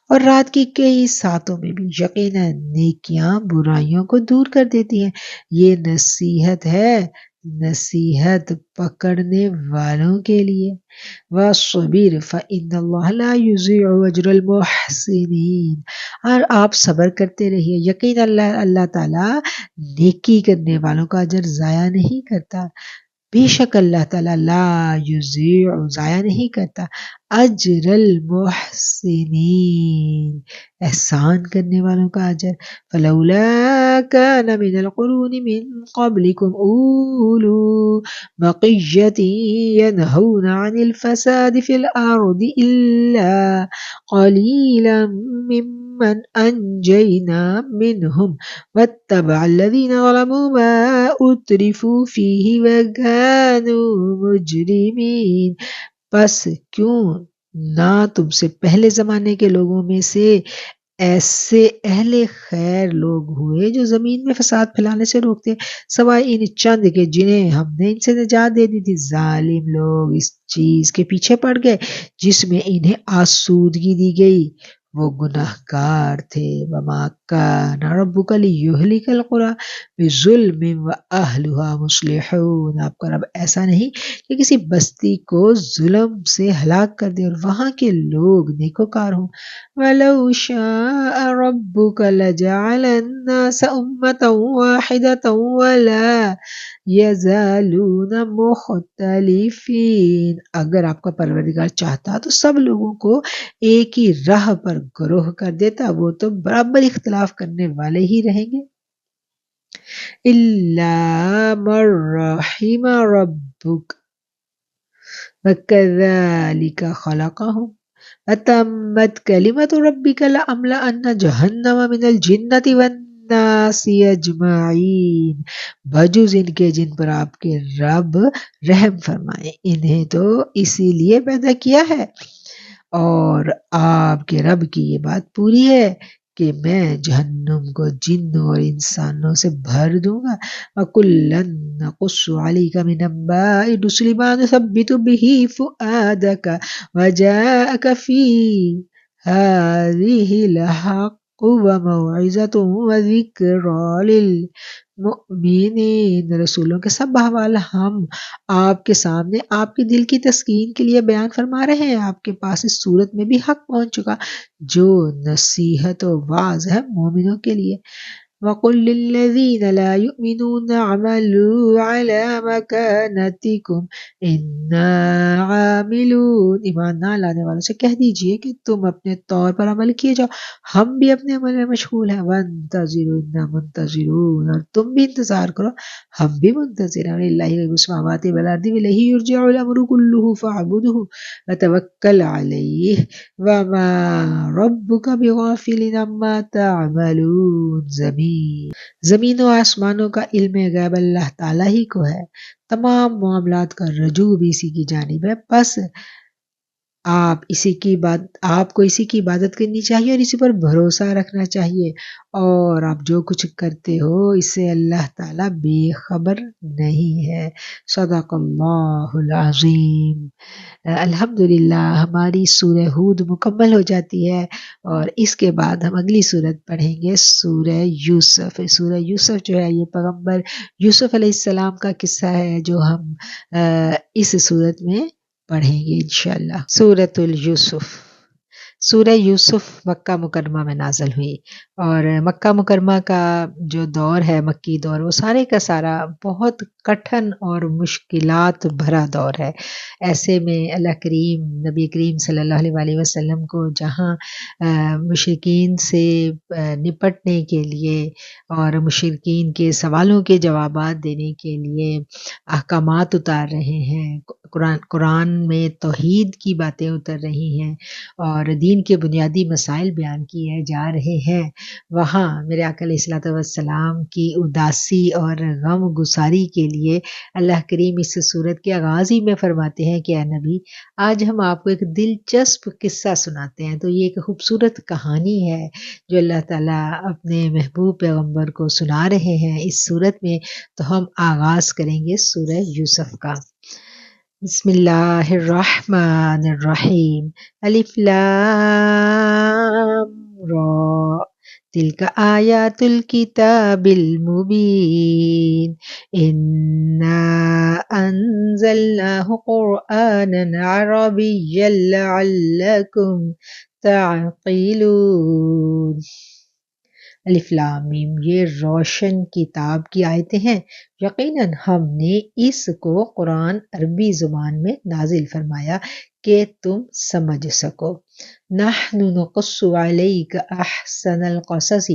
اور رات کی کئی ساعتوں میں بھی، یقیناً نیکیاں برائیوں کو دور کر دیتی ہیں۔ یہ نصیحت ہے، نصیحت پکڑنے والوں کے لیے۔ وَاصْبِرْ فَإِنَّ اللَّهَ لَا يُضِيعُ أَجْرَ الْمُحْسِنِينَ۔ اور آپ صبر کرتے رہیے، یقیناً اللہ تعالیٰ نیکی کرنے والوں کا اجر ضائع نہیں کرتا۔ بے شک اللہ تعالیٰ لا یضیع ضائع نہیں کرتا اجر المحسنین احسان کرنے والوں کا اجر۔ فلولا كان من القرون من قبلكم اولو بقية ينهون عن الفساد في الأرض إلا قليلا ممن أنجينا منهم واتبع الذين ظلموا ما أترفوا فيه وكانوا مجرمين۔ پس کیوں نہ تم سے پہلے زمانے کے لوگوں میں سے ایسے اہل خیر لوگ ہوئے جو زمین میں فساد پھیلانے سے روکتے، سوائے ان چند کے جنہیں ہم نے ان سے نجات دے دی تھی۔ ظالم لوگ اس چیز کے پیچھے پڑ گئے جس میں انہیں آسودگی دی گئی، وہ گناہگار تھے۔ وَمَا كَانَ رَبُّكَ لِيُهْلِكَ الْقُرَىٰ بِظُلْمٍ وَأَهْلُهَا مُصْلِحُونَ۔ آپ کا رب ایسا نہیں کہ کسی بستی کو ظلم سے ہلاک کر دے اور وہاں کے لوگ نیکوکار ہوں۔ وَلَوْ شَاءَ رَبُّكَ لَجَعَلَ النَّاسَ أُمَّةً وَاحِدَةً وَلَا يَزَالُونَ مُخْتَلِفِينَ۔ اگر آپ کا پروردگار چاہتا تو سب لوگوں کو ایک ہی راہ پر گروہ کر دیتا، وہ تو برابر اختلاف کرنے والے ہی رہیں گے۔ إِلَّا مَن رَّحِمَ رَبُّكَ وَكَذَلِكَ خَلَقَهُمْ اتمت کلمت ربک لأملأن جہنم من الجنۃ والناس اجمعین، بجز ان کے جن پر آپ کے رب رحم فرمائے، انہیں تو اسی لیے پیدا کیا ہے، اور آپ کے رب کی یہ بات پوری ہے کہ میں جہنم کو جنوں اور انسانوں سے بھر دوں گا۔ وَكُلًّا نَقُصُّ عَلَيْكَ مِنْ أَنْبَاءِ الرُّسُلِ مَا نُثَبِّتُ بِهِ فُؤَادَكَ وَجَاءَكَ فِي هَٰذِهِ الْحَقُّ وَمَوْعِظَةٌ وَذِكْرَىٰ لِلْمُؤْمِنِينَ، رسولوں کے سب احوال ہم آپ کے سامنے آپ کے دل کی تسکین کے لیے بیان فرما رہے ہیں۔ آپ کے پاس اس صورت میں بھی حق پہنچ چکا جو نصیحت و واعظ ہے مومنوں کے لیے۔ وَقُل لِّلَّذِينَ لَا يُؤْمِنُونَ اعْمَلُوا عَلَىٰ مَكَانَتِكُمْ إِنَّا عَامِلُونَ، ایمان نہ لانے والوں سے کہہ دیجئے کہ تم اپنے طور پر عمل کیے جاؤ، ہم بھی اپنے عمل میں مشغول ہیں۔ وَانتَظِرُوا إِنَّا مُنتَظِرُونَ، اور تم بھی انتظار کرو، ہم بھی منتظر ہیں۔ وَلِلَّهِ غَيْبُ السَّمَاوَاتِ وَالْأَرْضِ وَإِلَيْهِ يُرْجَعُ الْأَمْرُ كُلُّهُ فَاعْبُدْهُ وَتَوَكَّلْ عَلَيْهِ وَمَا رَبُّكَ بِغَافِلٍ عَمَّا تَعْمَلُونَ۔ زمین و آسمانوں کا علم غیب اللہ تعالیٰ ہی کو ہے، تمام معاملات کا رجوع بھی اسی کی جانب ہے، بس آپ کو اسی کی عبادت کرنی چاہیے اور اسی پر بھروسہ رکھنا چاہیے، اور آپ جو کچھ کرتے ہو اس سے اللہ تعالیٰ بے خبر نہیں ہے۔ صدق اللہ العظیم۔ الحمدللہ ہماری سورہ ہود مکمل ہو جاتی ہے، اور اس کے بعد ہم اگلی سورت پڑھیں گے سورہ یوسف۔ سورہ یوسف جو ہے یہ پیغمبر یوسف علیہ السلام کا قصہ ہے جو ہم اس سورت میں پڑھیں گے انشاءاللہ۔ سورۃ اليوسف۔ سورہ یوسف مکہ مکرمہ میں نازل ہوئی، اور مکہ مکرمہ کا جو دور ہے، مکی دور، وہ سارے کا سارا بہت کٹھن اور مشکلات بھرا دور ہے۔ ایسے میں اللہ کریم نبی کریم صلی اللہ علیہ وسلم کو جہاں مشرکین سے نپٹنے کے لیے اور مشرکین کے سوالوں کے جوابات دینے کے لیے احکامات اتار رہے ہیں، قرآن میں توحید کی باتیں اتر رہی ہیں اور دین کے بنیادی مسائل بیان کیے جا رہے ہیں، وہاں میرے آقا علیہ الصلوۃ والسلام کی اداسی اور غم گساری کے لیے اللہ کریم اس صورت کے آغاز ہی میں فرماتے ہیں کہ اے نبی، آج ہم آپ کو ایک دلچسپ قصہ سناتے ہیں۔ تو یہ ایک خوبصورت کہانی ہے جو اللہ تعالیٰ اپنے محبوب پیغمبر کو سنا رہے ہیں اس صورت میں۔ تو ہم آغاز کریں گے سورہ یوسف کا۔ بسم اللہ الرحمن الرحیم۔ الف لام را، تلک آیات الکتاب المبین، انا انزلناہ قرآنا عربیا لعلکم تعقلون۔ الف لام میم، یہ روشن کتاب کی آیتیں ہیں، یقیناً ہم نے اس کو قرآن عربی زبان میں نازل فرمایا کہ تم سمجھ سکو۔ نحن نقص علیک احسن القصص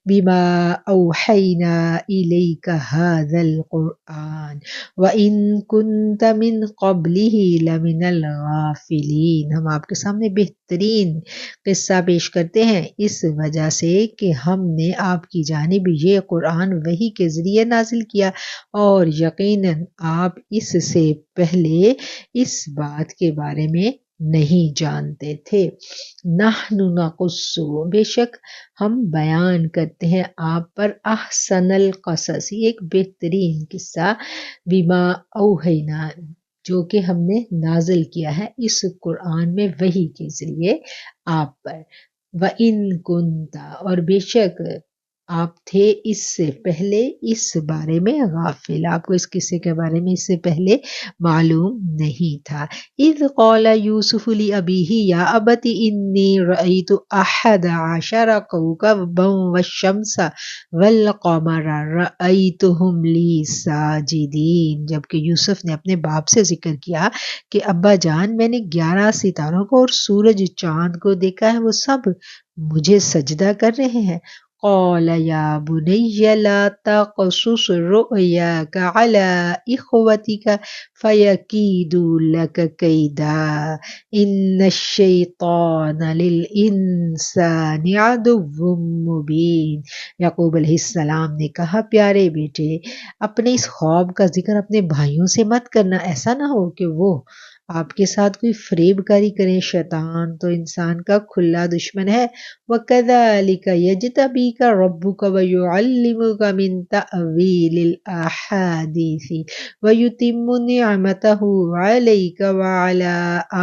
بما اوحینا الیک هذا القرآن وان کنت من قبلہ لمن الغافلین۔ ہم آپ کے سامنے بہترین قصہ پیش کرتے ہیں اس وجہ سے کہ ہم نے آپ کی جانب یہ قرآن وحی کے ذریعے نازل کیا، اور یقیناً آپ اس سے پہلے اس بات کے بارے میں نہیں جانتے تھے۔ نحن نقص، بے شک ہم بیان کرتے ہیں آپ پر، احسن القصص، ایک بہترین قصہ، بما اوحینا، جو کہ ہم نے نازل کیا ہے اس قرآن میں وحی کے ذریعے آپ پر۔ وَإِن كُنْتَ، اور بے شک آپ تھے اس سے پہلے اس بارے میں غافل، آپ کو اس قصے کے بارے میں اس سے پہلے معلوم نہیں تھا۔ اذ قال یوسف لأبیہ یا ابت انی رأیت احد عشر کوکبا والشمس والقمر رأیتهم لی ساجدین۔ جبکہ یوسف نے اپنے باپ سے ذکر کیا کہ ابا جان، میں نے 11 ستاروں کو اور سورج چاند کو دیکھا ہے، وہ سب مجھے سجدہ کر رہے ہیں۔ قال يا بني لا تقصص رؤياك على إخوتك فيكيدوا لك كيدا إن الشيطان للإنسان عدو مبين۔ یعقوب علیہ السلام نے کہا پیارے بیٹے اپنے اس خواب کا ذکر اپنے بھائیوں سے مت کرنا، ایسا نہ ہو کہ وہ آپ کے ساتھ کوئی فریب کاری کریں، شیطان تو انسان کا کھلا دشمن ہے۔ وَكَذَلِكَ يَجْتَبِيكَ رَبُّكَ وَيُعَلِّمُكَ مِن تَأْوِيلِ الْأَحَادِيثِ وَيُتِمُّ نِعْمَتَهُ عَلَيْكَ وَعَلَى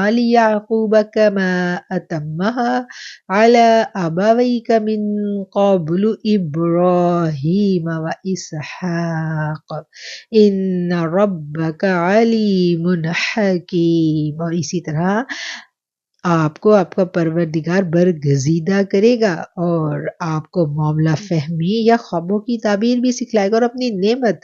آلِ يَعْقُوبَ كَمَا أَتَمَّهَا عَلَى أَبَوَيْكَ مِن قَبْلُ إِبْرَاهِيمَ وَإِسْحَاقَ إِنَّ رَبَّكَ عَلِيمٌ حَكِيمٌ۔ اور اسی طرح آپ کو آپ کا پروردگار برگزیدہ کرے گا اور آپ کو معاملہ فہمی یا خوابوں کی تعبیر بھی سکھلائے گا اور اپنی نعمت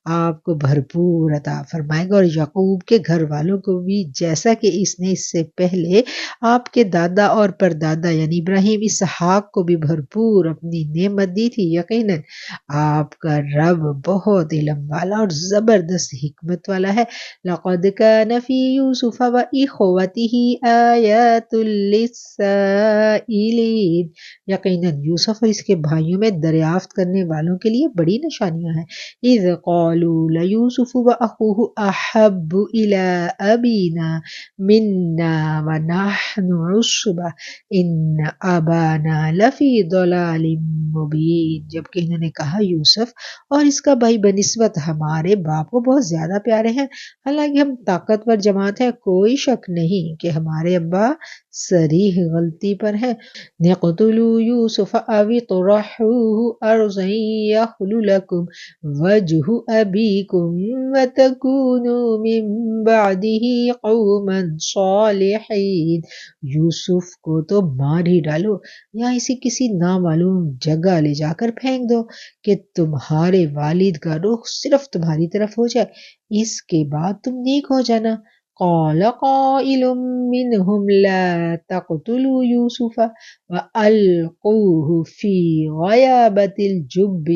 آپ کو بھرپور عطا فرمائے گا، اور یعقوب کے گھر والوں کو بھی جیسا کہ اس نے اس سے پہلے آپ کے دادا اور پردادا یعنی ابراہیم اسحاق کو بھی بھرپور اپنی نعمت دی تھی۔ یقیناً آپ کا رب بہت علم والا اور زبردست حکمت والا ہے۔ لَقَدْ كَانَ فِي يُوسُفَ وَإِخْوَتِهِ آيَاتٌ لِّلسَّائِلِينَ۔ یقیناً یوسف اور اس کے بھائیوں میں دریافت کرنے والوں کے لیے بڑی نشانیاں ہیں۔ اِذْ قَالُوا لَيُوسُفُ وَأَخُوهُ أَحَبُّ إِلَىٰ أَبِينَا مِنَّا وَنَحْنُ عُصْبَةٌ إِنَّ أَبَانَا لَفِي ضَلَالٍ مُّبِينٍ۔ جبکہ انہوں نے کہا یوسف اور اس کا بھائی بنسبت ہمارے باپ کو بہت زیادہ پیارے ہیں، حالانکہ ہم طاقتور جماعت ہیں، کوئی شک نہیں کہ ہمارے ابا صریح غلطی پر ہیں۔ اقتلوا یوسف أو اطرحوه أرضا يخل لكم وجه أبيكم وتكونوا من بعده قوما صالحين۔ یوسف کو تو مار ہی ڈالو یا اسے کسی نامعلوم جگہ لے جا کر پھینک دو کہ تمہارے والد کا رخ صرف تمہاری طرف ہو جائے، اس کے بعد تم نیک ہو جانا۔ قال قائل منهم لا تقتلوا يوسف وألقوه في غيابة الجب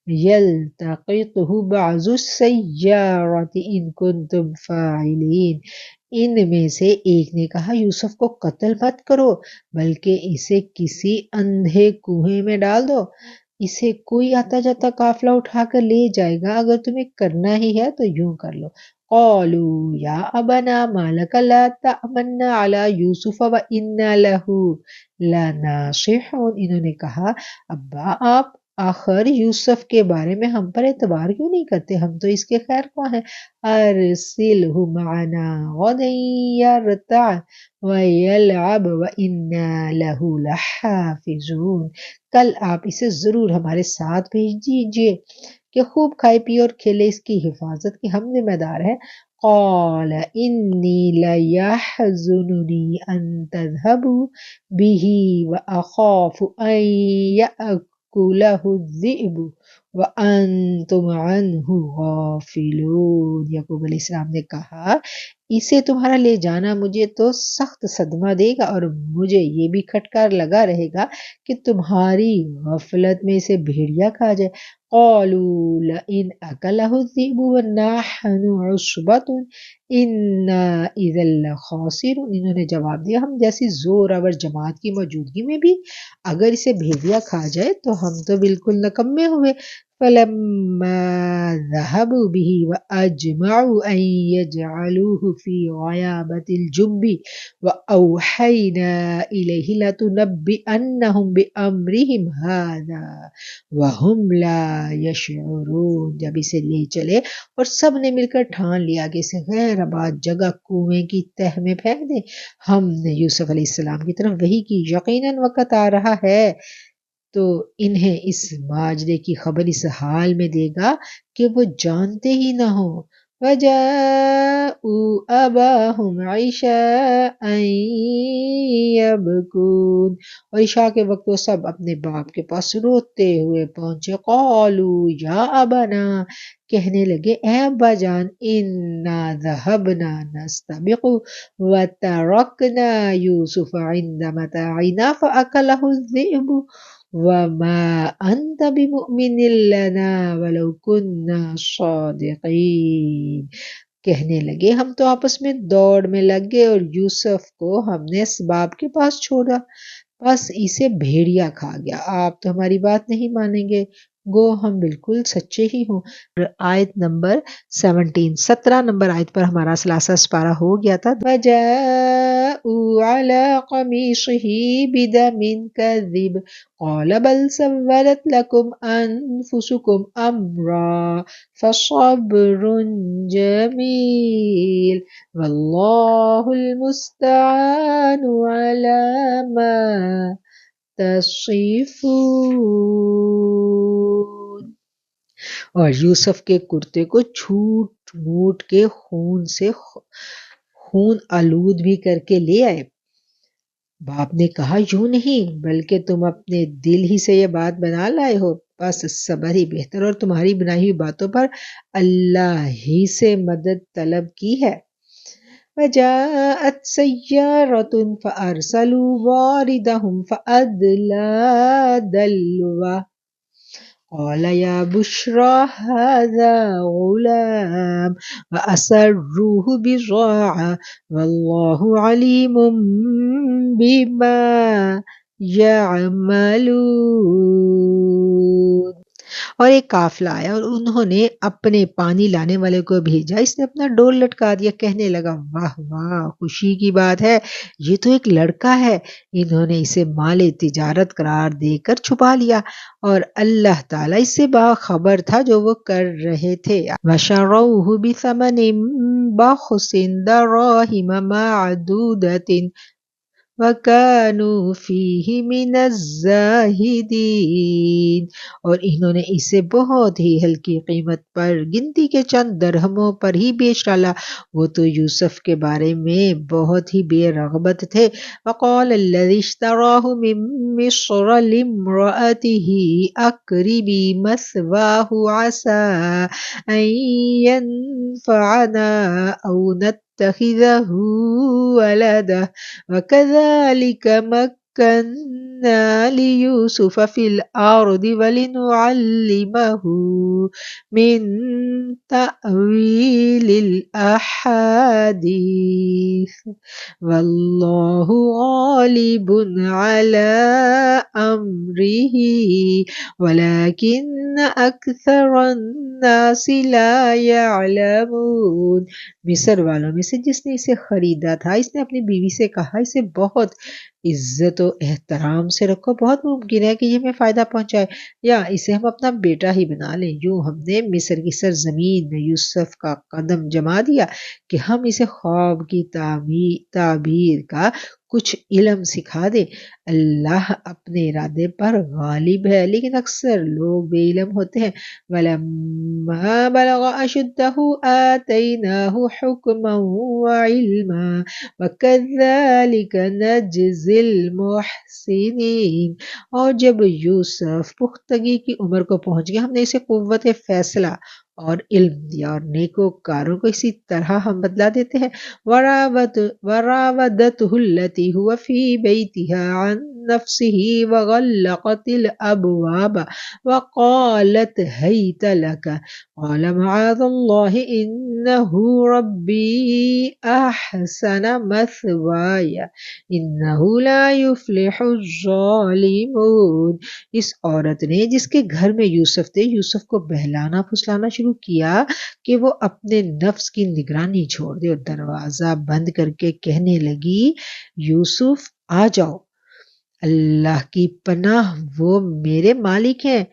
يلتقطه بعض السيارة إن كنتم فاعلين۔ ان میں سے ایک نے کہا یوسف کو قتل مت کرو بلکہ اسے کسی اندھے کنویں میں ڈال دو، اسے کوئی آتا جاتا قافلہ اٹھا کر لے جائے گا، اگر تمہیں کرنا ہی ہے تو یوں کر لو۔ قالوا یا ابنا ما لک لا تأمنا علی یوسف وإنا له لناصحون۔ انہوں نے کہا ابا آپ آخر یوسف کے بارے میں ہم پر اعتبار کیوں نہیں کرتے، ہم تو اس کے خیر خواہ ہیں۔ ارسلہ معنا غدا یرتع ویلعب وإنا له لحافظون۔ کل آپ اسے ضرور ہمارے ساتھ بھیج دیجیے کہ خوب کھائے پیے اور کھیلے، اس کی حفاظت کی ہم ذمہ دار ہیں۔ قال انی لیحزننی ان تذهبوا به وأخاف أن يأكله الذئب وأنتم عنه غافلون۔ یعقوب علیہ السلام نے کہا اسے تمہارا لے جانا مجھے تو سخت صدمہ دے گا اور مجھے یہ بھی کھٹکار لگا رہے گا کہ تمہاری غفلت میں اسے بھیڑیا کھا جائے۔ قالوا لئن أكله الذئب ونحن عصبة إنا إذا لخاسرون۔ انہوں نے جواب دیا ہم جیسی زور آور جماعت کی موجودگی میں بھی اگر اسے بھیڑیا کھا جائے تو ہم تو بالکل نکمے ہوئے۔ فلما ذهبوا به وأجمعوا أن يجعلوه في غيابة الجب وأوحينا إليه لتنبئنهم بأمرهم هذا وهم لا يشعرون۔ جب اسے لے چلے اور سب نے مل کر ٹھان لیا کہ اسے غیر آباد جگہ کنویں کی تہ میں پھینک دیں، ہم نے یوسف علیہ السلام کی طرف وحی کی یقیناً وقت آ رہا ہے تو انہیں اس ماجرے کی خبر اس حال میں دے گا کہ وہ جانتے ہی نہ ہوں۔ وَجَاءُوا أَبَاهُمْ عِشَاءً يَبْكُونَ۔ اور عشاء کے وقت وہ سب اپنے باپ کے پاس روتے ہوئے پہنچے۔ قالوا یا ابنا، کہنے لگے اے ابا جان، انا ذهبنا نستبق وترکنا یوسف عند متاعنا فأکلہ الذئب وَمَا أَنْتَ بِمُؤْمِنٍ لَنَا وَلَوْ كُنَّا صَادِقِينَ۔ کہنے لگے ہم تو آپس میں دوڑ میں لگ گئے اور یوسف کو ہم نے اسباب کے پاس چھوڑا، بس اسے بھیڑیا کھا گیا، آپ تو ہماری بات نہیں مانیں گے، گو ہم بالکل سچے ہی ہوں۔ آیت نمبر 17 نمبر آیت پر ہمارا ثلاثہ سپارہ ہو گیا تھا۔ وَجَاءُوا عَلَىٰ قَمِيصِهِ بِدَمٍ كَذِبٍ قَالَ بَلْ سَوَّلَتْ لَكُمْ أَنفُسُكُمْ أَمْرًا فَصَبْرٌ جَمِيلٌ وَاللَّهُ الْمُسْتَعَانُ عَلَىٰ مَا تَصِفُونَ۔ اور یوسف کے کرتے کو چھوٹ موٹ کے خون سے خون آلود بھی کر کے لے آئے۔ باپ نے کہا یوں نہیں بلکہ تم اپنے دل ہی سے یہ بات بنا لائے ہو، بس صبر ہی بہتر، اور تمہاری بنائی ہوئی باتوں پر اللہ ہی سے مدد طلب کی ہے۔ وَجَاءَتْ سَيَّارَةٌ فَأَرْسَلُوا وَارِدَهُمْ فَأَدْلَىٰ دَلْوَهُ قَالَ يَا بُشْرَىٰ هَٰذَا غُلَامٌ وَأَسَرُّوهُ بِضَاعَةً وَاللَّهُ عَلِيمٌ بِمَا يَعْمَلُونَ۔ اور ایک قافلہ آیا اور انہوں نے اپنے پانی لانے والے کو بھیجا، اس نے اپنا ڈول لٹکا دیا، کہنے لگا واہ واہ خوشی کی بات ہے، یہ تو ایک لڑکا ہے۔ انہوں نے اسے مال تجارت قرار دے کر چھپا لیا اور اللہ تعالیٰ اس سے باخبر تھا جو وہ کر رہے تھے۔ وَشَرَوْهُ بِثَمَنٍ بَخْسٍ دَرَاهِمَ مَعْدُودَةٍ وَكَانُوا فِيهِ مِنَ الزَّاهِدِينَ۔ اور انہوں نے اسے بہت ہی ہلکی قیمت پر گنتی کے چند درہموں پر ہی بیچ ڈالا، وہ تو یوسف کے بارے میں بہت ہی بے رغبت تھے۔ وَقَالَ الَّذِي اشْتَرَاهُ مِن مِّصْرَ لِامْرَأَتِهِ أَكْرِمِي مَثْوَاهُ عَسَىٰ أَن يَنفَعَنَا أَوْ نَتَّخِذَهُ وَلَدًا وَكَذَٰلِكَ مَكَّنَّا لِيُوسُفَ فِي الْأَرْضِ وَلِنُعَلِّمَهُ مِن تَأْوِيلِ الْأَحَادِيثِ وَاللَّهُ غَالِبٌ عَلَىٰ أَمْرِهِ وَلَٰكِنَّ أَكْثَرَ النَّاسِ لَا يَعْلَمُونَ۔ مصر والوں میں سے جس نے اسے خریدا تھا، اس نے اپنی بیوی سے کہا اسے بہت عزت و احترام سے رکھو، بہت ممکن ہے کہ یہ ہمیں فائدہ پہنچائے یا اسے ہم اپنا بیٹا ہی بنا لیں۔ یوں ہم نے مصر کی سرزمین میں یوسف کا قدم جما دیا کہ ہم اسے خواب کی تعبیر کا کچھ علم سکھا دے۔ اللہ اپنے ارادے پر غالب ہے لیکن اکثر لوگ بے علم ہوتے ہیں۔ وَلَمَّا بَلَغَ أَشُدَّهُ آتَيْنَاهُ حُكْمًا وَعِلْمًا وَكَذَٰلِكَ نَجْزِي الْمُحْسِنِينَ۔ اور جب یوسف پختگی کی عمر کو پہنچ گیا، ہم نے اسے قوت فیصلہ اور علم دیا، اور نیکوکاروں کو اسی طرح ہم بدلا دیتے ہیں۔ وَرَاوَدَتْهُ الَّتِي هُوَ فِي بَيْتِهَا عَن نَفْسِهِ وَغَلَّقَتِ الْأَبْوَابَ وَقَالَتْ هَيْتَ لَكَ قَالَ مَعَاذَ اللَّهِ إِنَّهُ رَبِّي أَحْسَنَ مَثْوَايَ إِنَّهُ لَا يُفْلِحُ الظَّالِمُونَ۔ اس عورت نے جس کے گھر میں یوسف تھے، یوسف کو بہلانا پھسلانا شروع کیا کہ وہ اپنے نفس کی نگرانی چھوڑ دے، اور دروازہ بند کر کے کہنے لگی یوسف آ جاؤ، اللہ کی پناہ وہ میرے مالک ہیں،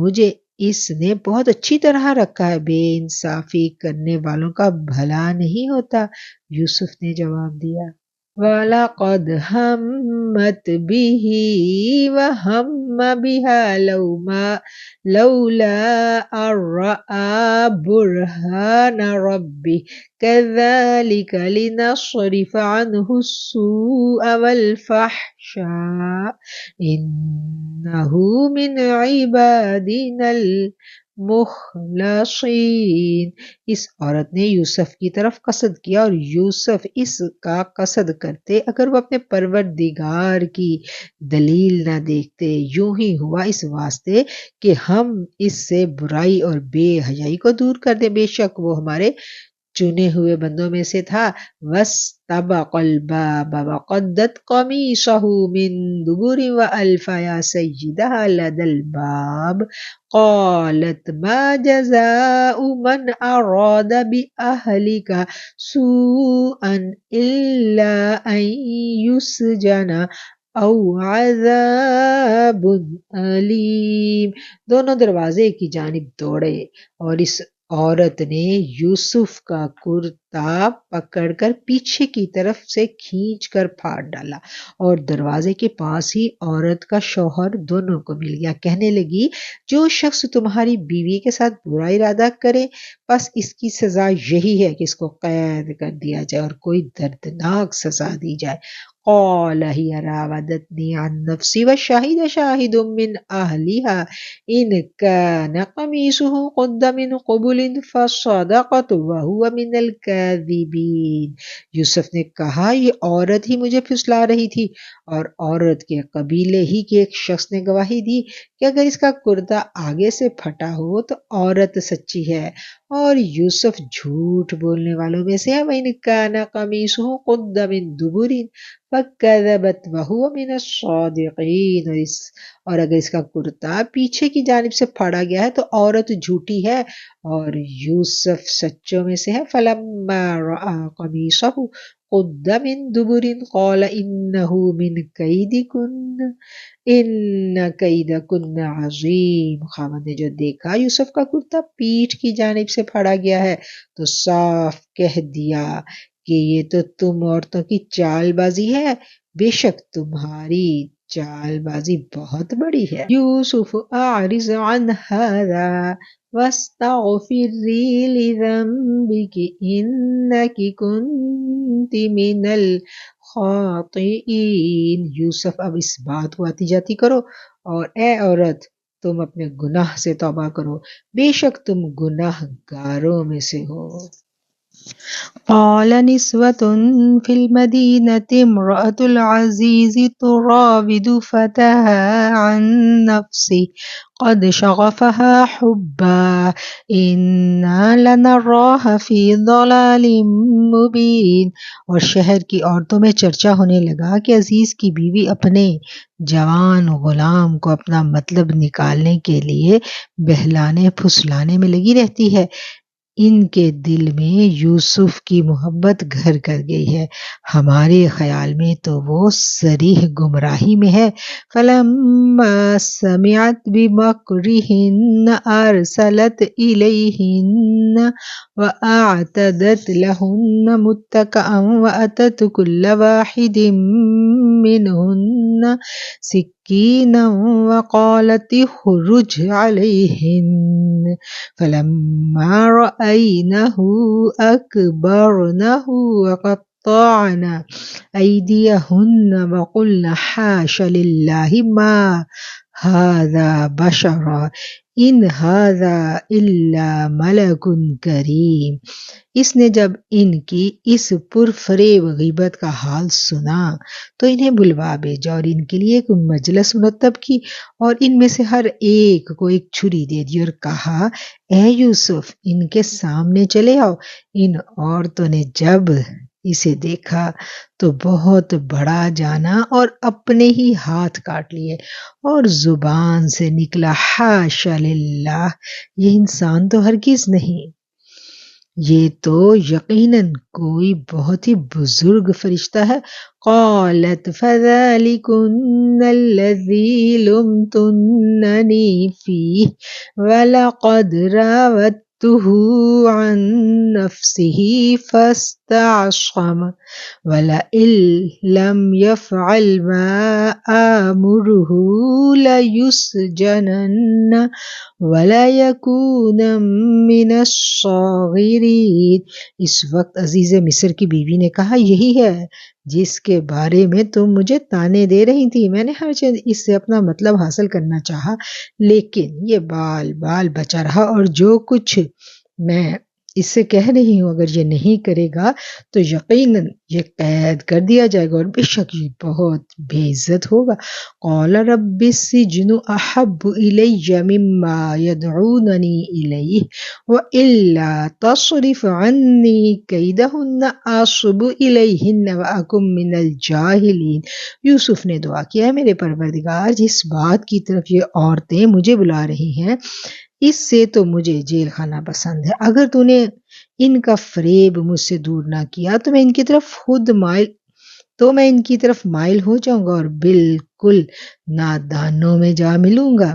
مجھے اس نے بہت اچھی طرح رکھا ہے، بے انصافی کرنے والوں کا بھلا نہیں ہوتا۔ یوسف نے جواب دیا وَلَقَدْ هَمَّتْ بِهِ وَهَمَّ بِهَا لَوْلَا أَن رَّأَىٰ بُرْهَانَ رَبِّهِ كَذَٰلِكَ لِنَصْرِفَ عَنْهُ السُّوءَ وَالْفَحْشَاءَ إِنَّهُ مِنْ عِبَادِنَا مخلصین، اس عورت نے یوسف کی طرف قصد کیا اور یوسف اس کا قصد کرتے اگر وہ اپنے پروردگار کی دلیل نہ دیکھتے، یوں ہی ہوا اس واسطے کہ ہم اس سے برائی اور بے حیائی کو دور کر دیں، بے شک وہ ہمارے چنے ہوئے بندوں میں سے تھا۔ وَاسْتَبَقَ الْبَابَ وَقَدَّتْ قَمِيصَهُ مِن دُبُرٍ وَأَلْفَ يَا سَيِّدَهَا لَدَى الْبَابِ قَالَتْ مَا جَزَاءُ مَنْ أَرَادَ بِأَهْلِكَ سُوءًا إِلَّا أَنْ يُسْجَنَ أَوْ عَذَابٌ أَلِيمٌ۔ دونوں دروازے کی جانب دوڑے اور اس عورت نے یوسف کا کرتا پکڑ کر پیچھے کی طرف سے کھینچ کر پھاڑ ڈالا اور دروازے کے پاس ہی عورت کا شوہر دونوں کو مل گیا۔ کہنے لگی، جو شخص تمہاری بیوی کے ساتھ برا ارادہ کرے بس اس کی سزا یہی ہے کہ اس کو قید کر دیا جائے اور کوئی دردناک سزا دی جائے۔ قال هي راودتني عن نفسي وشهد شاهد من أهلها إن كان قميصه قد من قبل فصدقت وهو من الكاذبين۔ یوسف نے کہا، یہ عورت ہی مجھے پھسلا رہی تھی اور عورت کے قبیلے ہی کے ایک شخص نے گواہی دی کہ اگر اس کا کرتا آگے سے پھٹا ہو تو عورت سچی ہے اور یوسف جھوٹ بولنے والوں میں سے ہے۔ وَإِنْ كَانَ قَمِيصُهُ قُدَّ مِن دُبُرٍ فَكَذَبَتْ وَهُوَ مِنَ الصَّادِقِينَ، اور اگر اس کا کرتا پیچھے کی جانب سے پھاڑا گیا ہے تو عورت جھوٹی ہے اور یوسف سچوں میں سے ہے۔ فَلَمَّا رَأَىٰ قَمِيصَهُ قُدَّ مِن دُبُرٍ قَالَ إِنَّهُ مِن كَيْدِكُنَّ إِنَّ كَيْدَكُنَّ عَظِيمٌ۔ خاوند نے جو دیکھا یوسف کا کرتا پیٹھ کی جانب سے پھاڑا گیا ہے تو صاف کہہ دیا کہ یہ تو تم عورتوں کی چال بازی ہے، بے شک تمہاری چال بازی بہت بڑی ہے۔ یوسف اعرض عن هذا واستغفری لذنبک انک کنت من الخاطئین۔ یوسف اب اس بات کو آتی جاتی کرو اور اے عورت تم اپنے گناہ سے توبہ کرو، بے شک تم گناہ گاروں میں سے ہو۔ قال نسوة في المدينة امرأة العزيز تراود فتاها عن نفسه قد شغفها حبا إنا لنراها في ضلال مبين۔ اور شہر کی عورتوں میں چرچا ہونے لگا کہ عزیز کی بیوی اپنے جوان غلام کو اپنا مطلب نکالنے کے لیے بہلانے پھسلانے میں لگی رہتی ہے، ان کے دل میں یوسف کی محبت گھر کر گئی ہے، ہمارے خیال میں تو وہ صریح گمراہی میں ہے۔ فَلَمَّا سَمِعَتْ بِمَكْرِهِنَّ أَرْسَلَتْ إِلَيْهِنَّ وَأَعْتَدَتْ لَهُنَّ مُتَّكَأً وَأَتَتْ كُلَّ وَاحِدٍ مِّنْهُنَّ سِكِّينًا وَقَالَتِ اخْرُجْ عَلَيْهِنَّ فَلَمَّا رَأَيْنَهُ أَكْبَرْنَهُ وَقَطَّعْنَ أَيْدِيَهُنَّ وَقُلْنَ حَاشَ لِلَّهِ مَا هَذَا بَشَرًا إِنْ هَذَا إِلَّا مَلَكٌ كَرِيمٌ۔ اس نے جب ان کی اس پرفریب غیبت کا حال سنا تو انہیں بلوا بھیجا اور ان کے لیے ایک مجلس مرتب کی اور ان میں سے ہر ایک کو ایک چھری دے دی اور کہا، اے یوسف ان کے سامنے چلے آؤ۔ ان عورتوں نے جب اسے دیکھا تو بہت بڑا جانا اور اپنے ہی ہاتھ کاٹ لیے اور زبان سے نکلا، حاشا للہ، یہ انسان تو ہرگز نہیں، یہ تو یقیناً کوئی بہت ہی بزرگ فرشتہ ہے۔ قالت فذلكن الذي لمتنني فيه ولقد راودته عن نفسه فاستعصم ولئن لم يفعل ما آمره ليسجنن وَلَيَكُونًا مِّنَ الصَّاغِرِينَ۔ اس وقت عزیز مصر کی بیوی نے کہا، یہی ہے جس کے بارے میں تم مجھے تانے دے رہی تھی۔ میں نے ہر چیز اس سے اپنا مطلب حاصل کرنا چاہا، لیکن یہ بال بال بچا رہا، اور جو کچھ میں اس سے کہہ رہی ہوں اگر یہ نہیں کرے گا تو یقیناً یہ قید کر دیا جائے گا، اور بے شک یہ بہت بے عزت ہوگا۔ قال رب السجن احب الی مما یدعوننی الیہ والا تصرف عنی کیدہن اصب الیہن واکن من الجاہلین۔ یوسف نے دعا کیا ہے، میرے پروردگار جس بات کی طرف یہ عورتیں مجھے بلا رہی ہیں اس سے تو مجھے جیل خانہ پسند ہے۔ اگر تو نے ان کا فریب مجھ سے دور نہ کیا تو میں ان کی طرف مائل ہو جاؤں گا اور بالکل نادانوں میں جا ملوں گا۔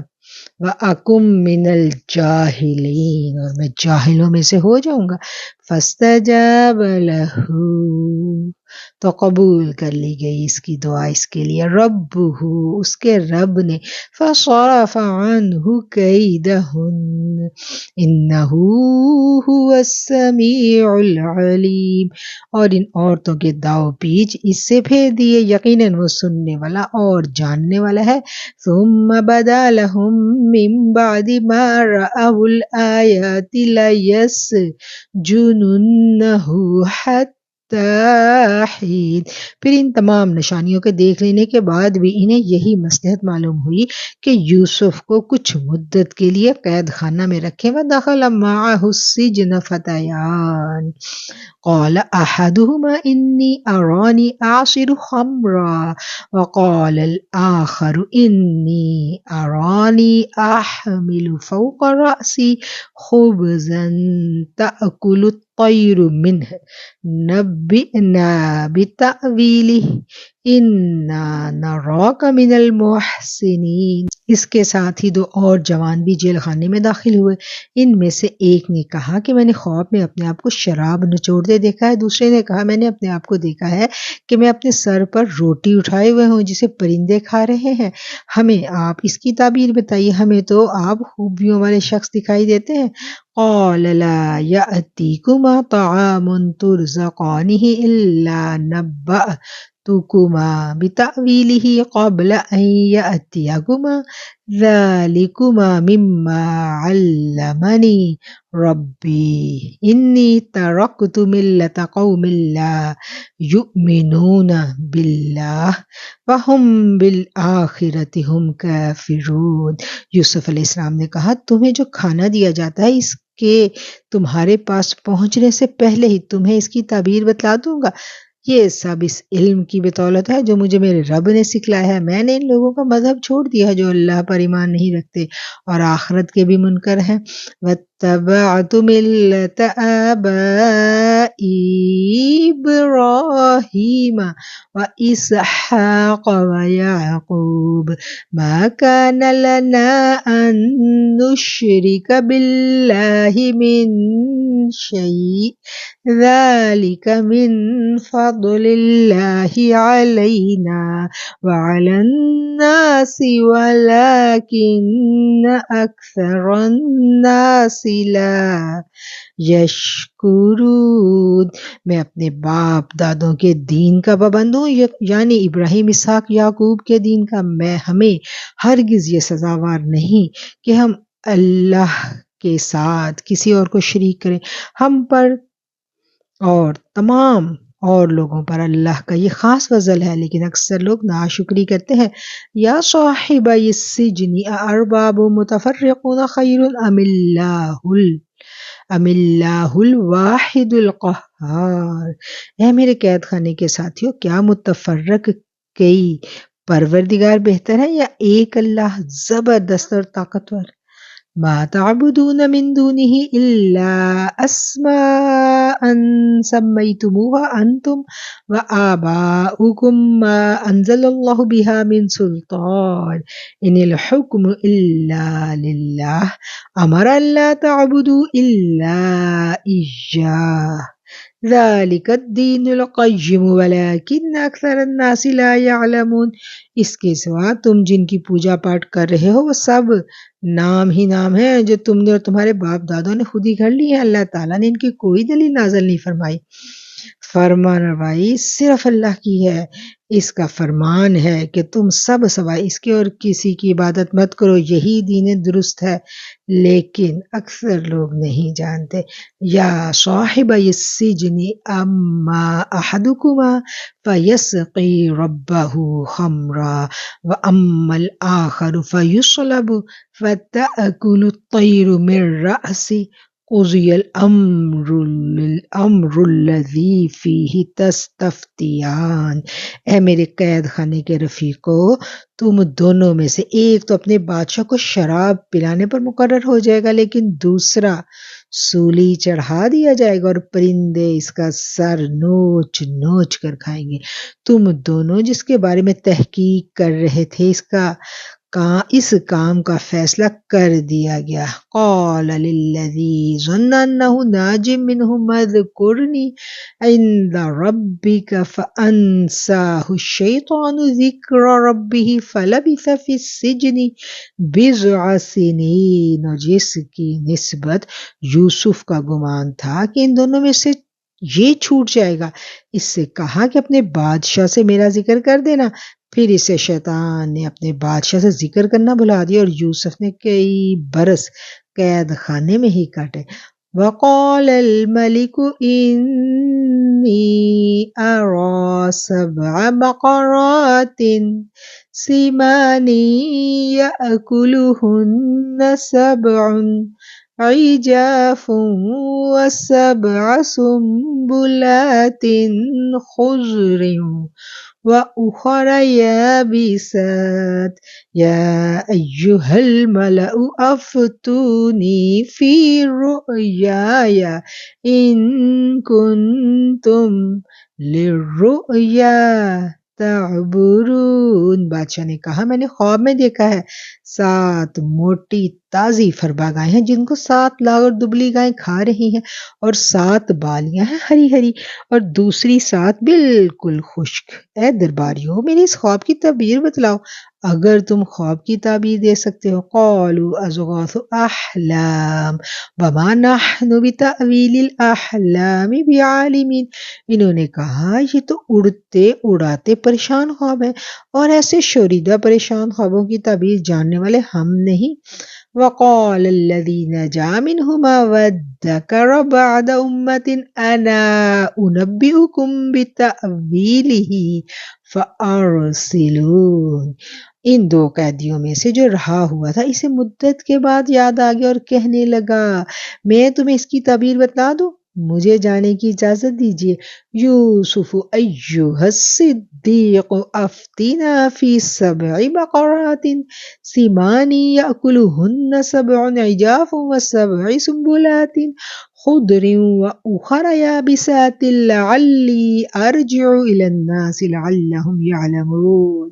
وَأَكُن مِّنَ الْجَاهِلِينَ، اور میں جاہلوں میں سے ہو جاؤں گا۔ فَاسْتَجَابَ لَهُ، تو قبول کر لی گئی اس کی دعا اس کے لیے، ربہ، اس کے رب نے، فَصَرَفَ عَنْهُ كَيْدَهُنَّ إِنَّهُ هُوَ السَّمِيعُ الْعَلِيمُ، اور ان عورتوں کے داؤ پیچ اس سے پھیر دیے، یقیناً وہ سننے والا اور جاننے والا ہے۔ ثُمَّ بَدَا لَهُم مِّن بَعْدِ مَا رَأَوُا الْآيَاتِ لَيَسْجُنُنَّهُ حَتَّىٰ حِينٍ، پھر ان تمام نشانیوں کے دیکھ لینے کے بعد بھی انہیں یہی مصلحت معلوم ہوئی کہ یوسف کو کچھ مدت کے لیے قید خانہ میں رکھیں۔ وَدَخَلَ مَعَهُ السِّجْنَ فَتَيَانِ قال أحدهما إني أراني أعصر خمرا وقال الآخر إني أراني أحمل فوق رأسي خبزا تأكل الطير منه نبئنا بتأويله إنا نراك من المحسنين۔ اس کے ساتھ ہی دو اور جوان بھی جیل خانے میں داخل ہوئے۔ ان میں سے ایک نے کہا کہ میں نے خواب میں اپنے آپ کو شراب نچوڑتے دیکھا ہے، دوسرے نے کہا میں نے اپنے آپ کو دیکھا ہے کہ میں اپنے سر پر روٹی اٹھائے ہوئے ہوں جسے پرندے کھا رہے ہیں۔ ہمیں آپ اس کی تعبیر بتائیے، ہمیں تو آپ خوبیوں والے شخص دکھائی دیتے ہیں۔ قال لا يأتيكما طعام ترزقانه إلا نبأتكما بتأويله قبل أن يأتيكما ذلكما مما علمني ربي إني تركت ملة قوم لا يؤمنون بالله وهم بالآخرة هم كافرون۔ یوسف علیہ السلام نے کہا تمہیں جو کھانا دیا جاتا ہے اس کے تمہارے پاس پہنچنے سے پہلے ہی تمہیں اس کی تعبیر بتلا دوں گا۔ یہ سب اس علم کی بدولت ہے جو مجھے میرے رب نے سکھلایا ہے۔ میں نے ان لوگوں کا مذہب چھوڑ دیا ہے جو اللہ پر ایمان نہیں رکھتے اور آخرت کے بھی منکر ہیں۔ وَاتَّبَعْتُ مِلَّةَ آبَائِي إِبْرَاهِيمَ وَإِسْحَاقَ وَيَعْقُوبَ مَا كَانَ لَنَا أَن نُّشْرِكَ بِاللَّهِ مِن شَيْءٍ ذَلِكَ مِن فَضْلِ اللَّهِ عَلَيْنَا وَعَلَى النَّاسِ وَلَٰكِنَّ أَكْثَرَ النَّاسِ لَا یشکرون۔ میں اپنے باپ دادوں کے دین کا پابند ہوں، یعنی ابراہیم، اسحاق، یعقوب کے دین کا۔ ہمیں ہرگز یہ سزاوار نہیں کہ ہم اللہ کے ساتھ کسی اور کو شریک کریں۔ ہم پر اور تمام اور لوگوں پر اللہ کا یہ خاص فضل ہے، لیکن اکثر لوگ ناشکری کرتے ہیں۔ یا صاحبی السجن اارباب متفرقون خیر ام اللہ الواحد القہار۔ اے میرے قید خانے کے ساتھیوں، کیا متفرق کئی پروردگار بہتر ہے یا ایک اللہ زبردست اور طاقتور؟ ما تعبدون من دونه الا اسماء سمیتموها انتم وآباؤکم ما انزل اللہ بها من سلطان ان الحکم الا للہ امر الا تعبدوا الا ایاہ ذالک الدین القیم ولکن اکثر الناس لا یعلمون۔ اس کے سوا تم جن کی پوجا پاٹ کر رہے ہو وہ سب نام ہی نام ہے جو تم نے اور تمہارے باپ دادوں نے خود ہی گھڑ لی ہے، اللہ تعالیٰ نے ان کی کوئی دلیل نازل نہیں فرمائی۔ فرمان روائی صرف اللہ کی ہے، اس کا فرمان ہے کہ تم سب سوائے اس کے اور کسی کی عبادت مت کرو، یہی دین درست ہے، لیکن اکثر لوگ نہیں جانتے۔ یا صاحب السجن اما احدکما فیسقی ربہ خمرا واما الاخر فیصلب فتأکل الطیر من رأسی قضی الامر الذی فیہ تستفتیان۔ اے میرے قید خانے کے رفیقو، تم دونوں میں سے ایک تو اپنے بادشاہ کو شراب پلانے پر مقرر ہو جائے گا، لیکن دوسرا سولی چڑھا دیا جائے گا اور پرندے اس کا سر نوچ نوچ کر کھائیں گے۔ تم دونوں جس کے بارے میں تحقیق کر رہے تھے اس کام کا فیصلہ کر دیا گیا۔ قال للذی ظن انہ ناج منہم اذکرنی عند ربک فانساہ الشیطان ذکر ربہ فلبث فی السجن بضع سنین۔ اور جس کی نسبت یوسف کا گمان تھا کہ ان دونوں میں سے یہ چھوٹ جائے گا، اس سے کہا کہ اپنے بادشاہ سے میرا ذکر کر دینا، پھر اسے شیطان نے اپنے بادشاہ سے ذکر کرنا بھلا دیا اور یوسف نے کئی برس قید خانے میں ہی کاٹے۔ وقال الملك إني أرى 7 بقرات سمان يأكلهن 7 عجاف و7 سنبلات خضر وأخر يابسات يا أيها الملأ أفتوني في رؤياي إن كنتم للرؤيا تعبرون۔ بادشاہ نے کہا میں نے خواب میں دیکھا ہے 7 موٹی تازی فربا گائیں ہیں جن کو 7 لاغ اور دبلی گائیں کھا رہی ہیں، اور 7 بالیاں ہیں ہری ہری اور دوسری 7 بالکل خشک۔ اے درباریوں، میری اس خواب کی تعبیر بتلاؤ اگر تم خواب کی تعبیر دے سکتے ہو۔ قالوا اضغاث احلام وما نحن بتأویل الاحلام بعالمین۔ انہوں نے کہا یہ تو اڑتے اڑاتے پریشان خواب ہیں، اور ایسے شوریدہ پریشان خوابوں کی تعبیر جاننے والے ہم نہیں۔ وقال الذی نجا منہما وادکر بعد امۃ انا انبئکم بتأویلہ فارسلون۔ ان 2 قیدیوں میں سے جو رہا ہوا تھا اسے مدت کے بعد یاد آ گیا اور کہنے لگا میں تمہیں اس کی تعبیر بتلا دوں، مجھے جانے کی اجازت دیجیے۔ یوسف ایھا الصدیق افتنا فی 7 بقرات سمان یأکلہن 7 عجاف و7 سنبلات خضر وأخر یابسات لعلی ارجع الی الناس لعلہم یعلمون۔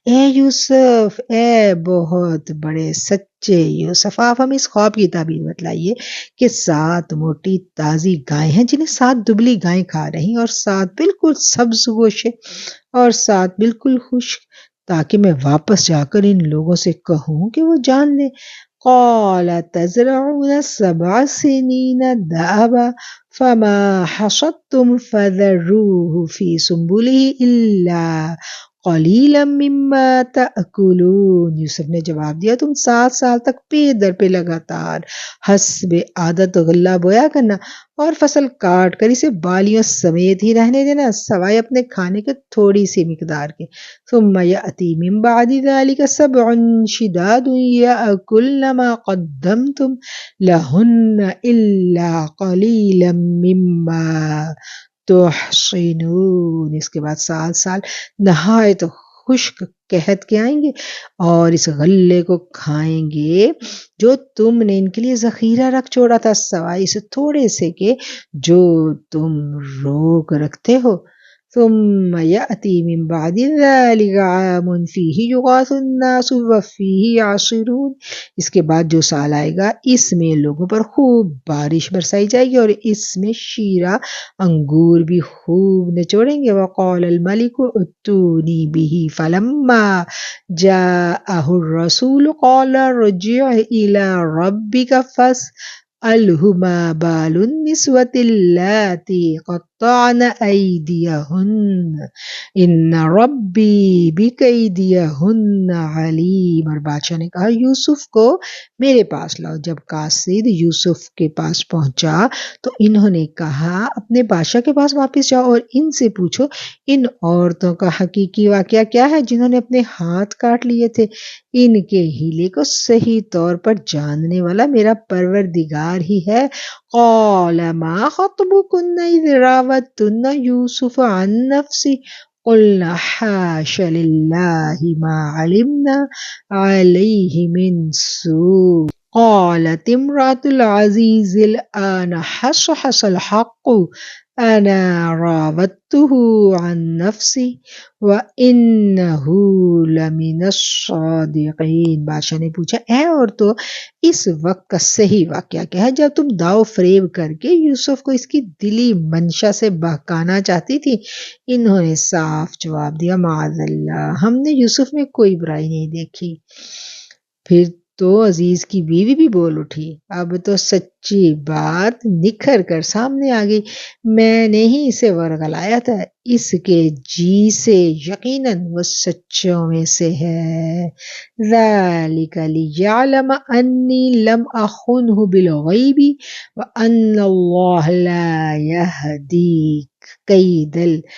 اے یوسف، اے بہت بڑے سچے یوسف، آپ ہمیں اس خواب کی تعبیر بتلائیے کہ 7 موٹی تازی گائیں ہیں جنہیں 7 دبلی گائیں کھا رہی اور 7 بالکل سبز گوشے اور 7 بالکل خشک، تاکہ میں واپس جا کر ان لوگوں سے کہوں کہ وہ جان لیں۔ قال تزرعون 7 سنین دأبا فما حصدتم فذروه في سنبله إلا قلیلا مما تأکلون۔ یوسف نے جواب دیا تم 7 سال تک پے در پہ لگاتار حسب عادت غلہ بویا کرنا اور فصل کاٹ کر اسے بالیوں سمیت ہی رہنے دینا سوائے اپنے کھانے کے تھوڑی سی مقدار کے۔ ثم یأتی من بعد ذلك 7 شداد یأکلن ما قدمتم لہن الا قلیلا مما تحصنون۔ اس کے بعد 7 سال نہایت خشک قحط کے آئیں گے اور اس غلے کو کھائیں گے جو تم نے ان کے لیے ذخیرہ رکھ چھوڑا تھا سوائے اس تھوڑے سے کے جو تم روک رکھتے ہو۔ ثم یأتی من بعد ذلك عام فیہ یغاث الناس وفیہ یعصرون۔ اس کے بعد جو سال آئے گا اس میں لوگوں پر خوب بارش برسائی جائے گی اور اس میں شیرہ انگور بھی خوب نچوڑیں گے۔ وقال الملک ائتونی بہ فلما جاءہ الرسول قال ارجع الی ربک فاسألہ ما بال النسوة اللاتی فقطعن ایدیہن ان ربی بکیدیہن علیم۔ اور بادشاہ نے کہا یوسف کو میرے پاس لاؤ۔ جب قاصد یوسف کے پاس پہنچا تو انہوں نے کہا اپنے بادشاہ کے پاس واپس جاؤ اور ان سے پوچھو ان عورتوں کا حقیقی واقعہ کیا ہے جنہوں نے اپنے ہاتھ کاٹ لیے تھے۔ ان کے ہیلے کو صحیح طور پر جاننے والا میرا پروردگار ہی ہے۔ قال ما خطبکن اذ راوتن یوسف عن نفسی قلنا حاش للہ ما علمنا علیہ من سوء قالت امرأة العزیز الآن حصحص الحق انا راودته عن نفسی وانہ لمن الصادقین۔ بادشاہ نے پوچھا اے عورتوں اس وقت کا صحیح واقعہ کیا ہے جب تم داؤ فریب کر کے یوسف کو اس کی دلی منشا سے بہکانا چاہتی تھی؟ انہوں نے صاف جواب دیا معاذ اللہ، ہم نے یوسف میں کوئی برائی نہیں دیکھی۔ پھر تو عزیز کی بیوی بھی بول اٹھی، اب تو سچی بات نکھر کر سامنے آ گئی، میں نے ہی اسے ورغلایا تھا، اس کے جی سے یقیناً وہ سچوں میں سے ہے۔ ذَلِكَ لِيَعْلَمَ أَنِّي لَمْ أَخُنْهُ بِالْغَيْبِ وَأَنَّ اللَّهَ لَا يَهْدِي كَيْدَ الْخَائِنِينَ۔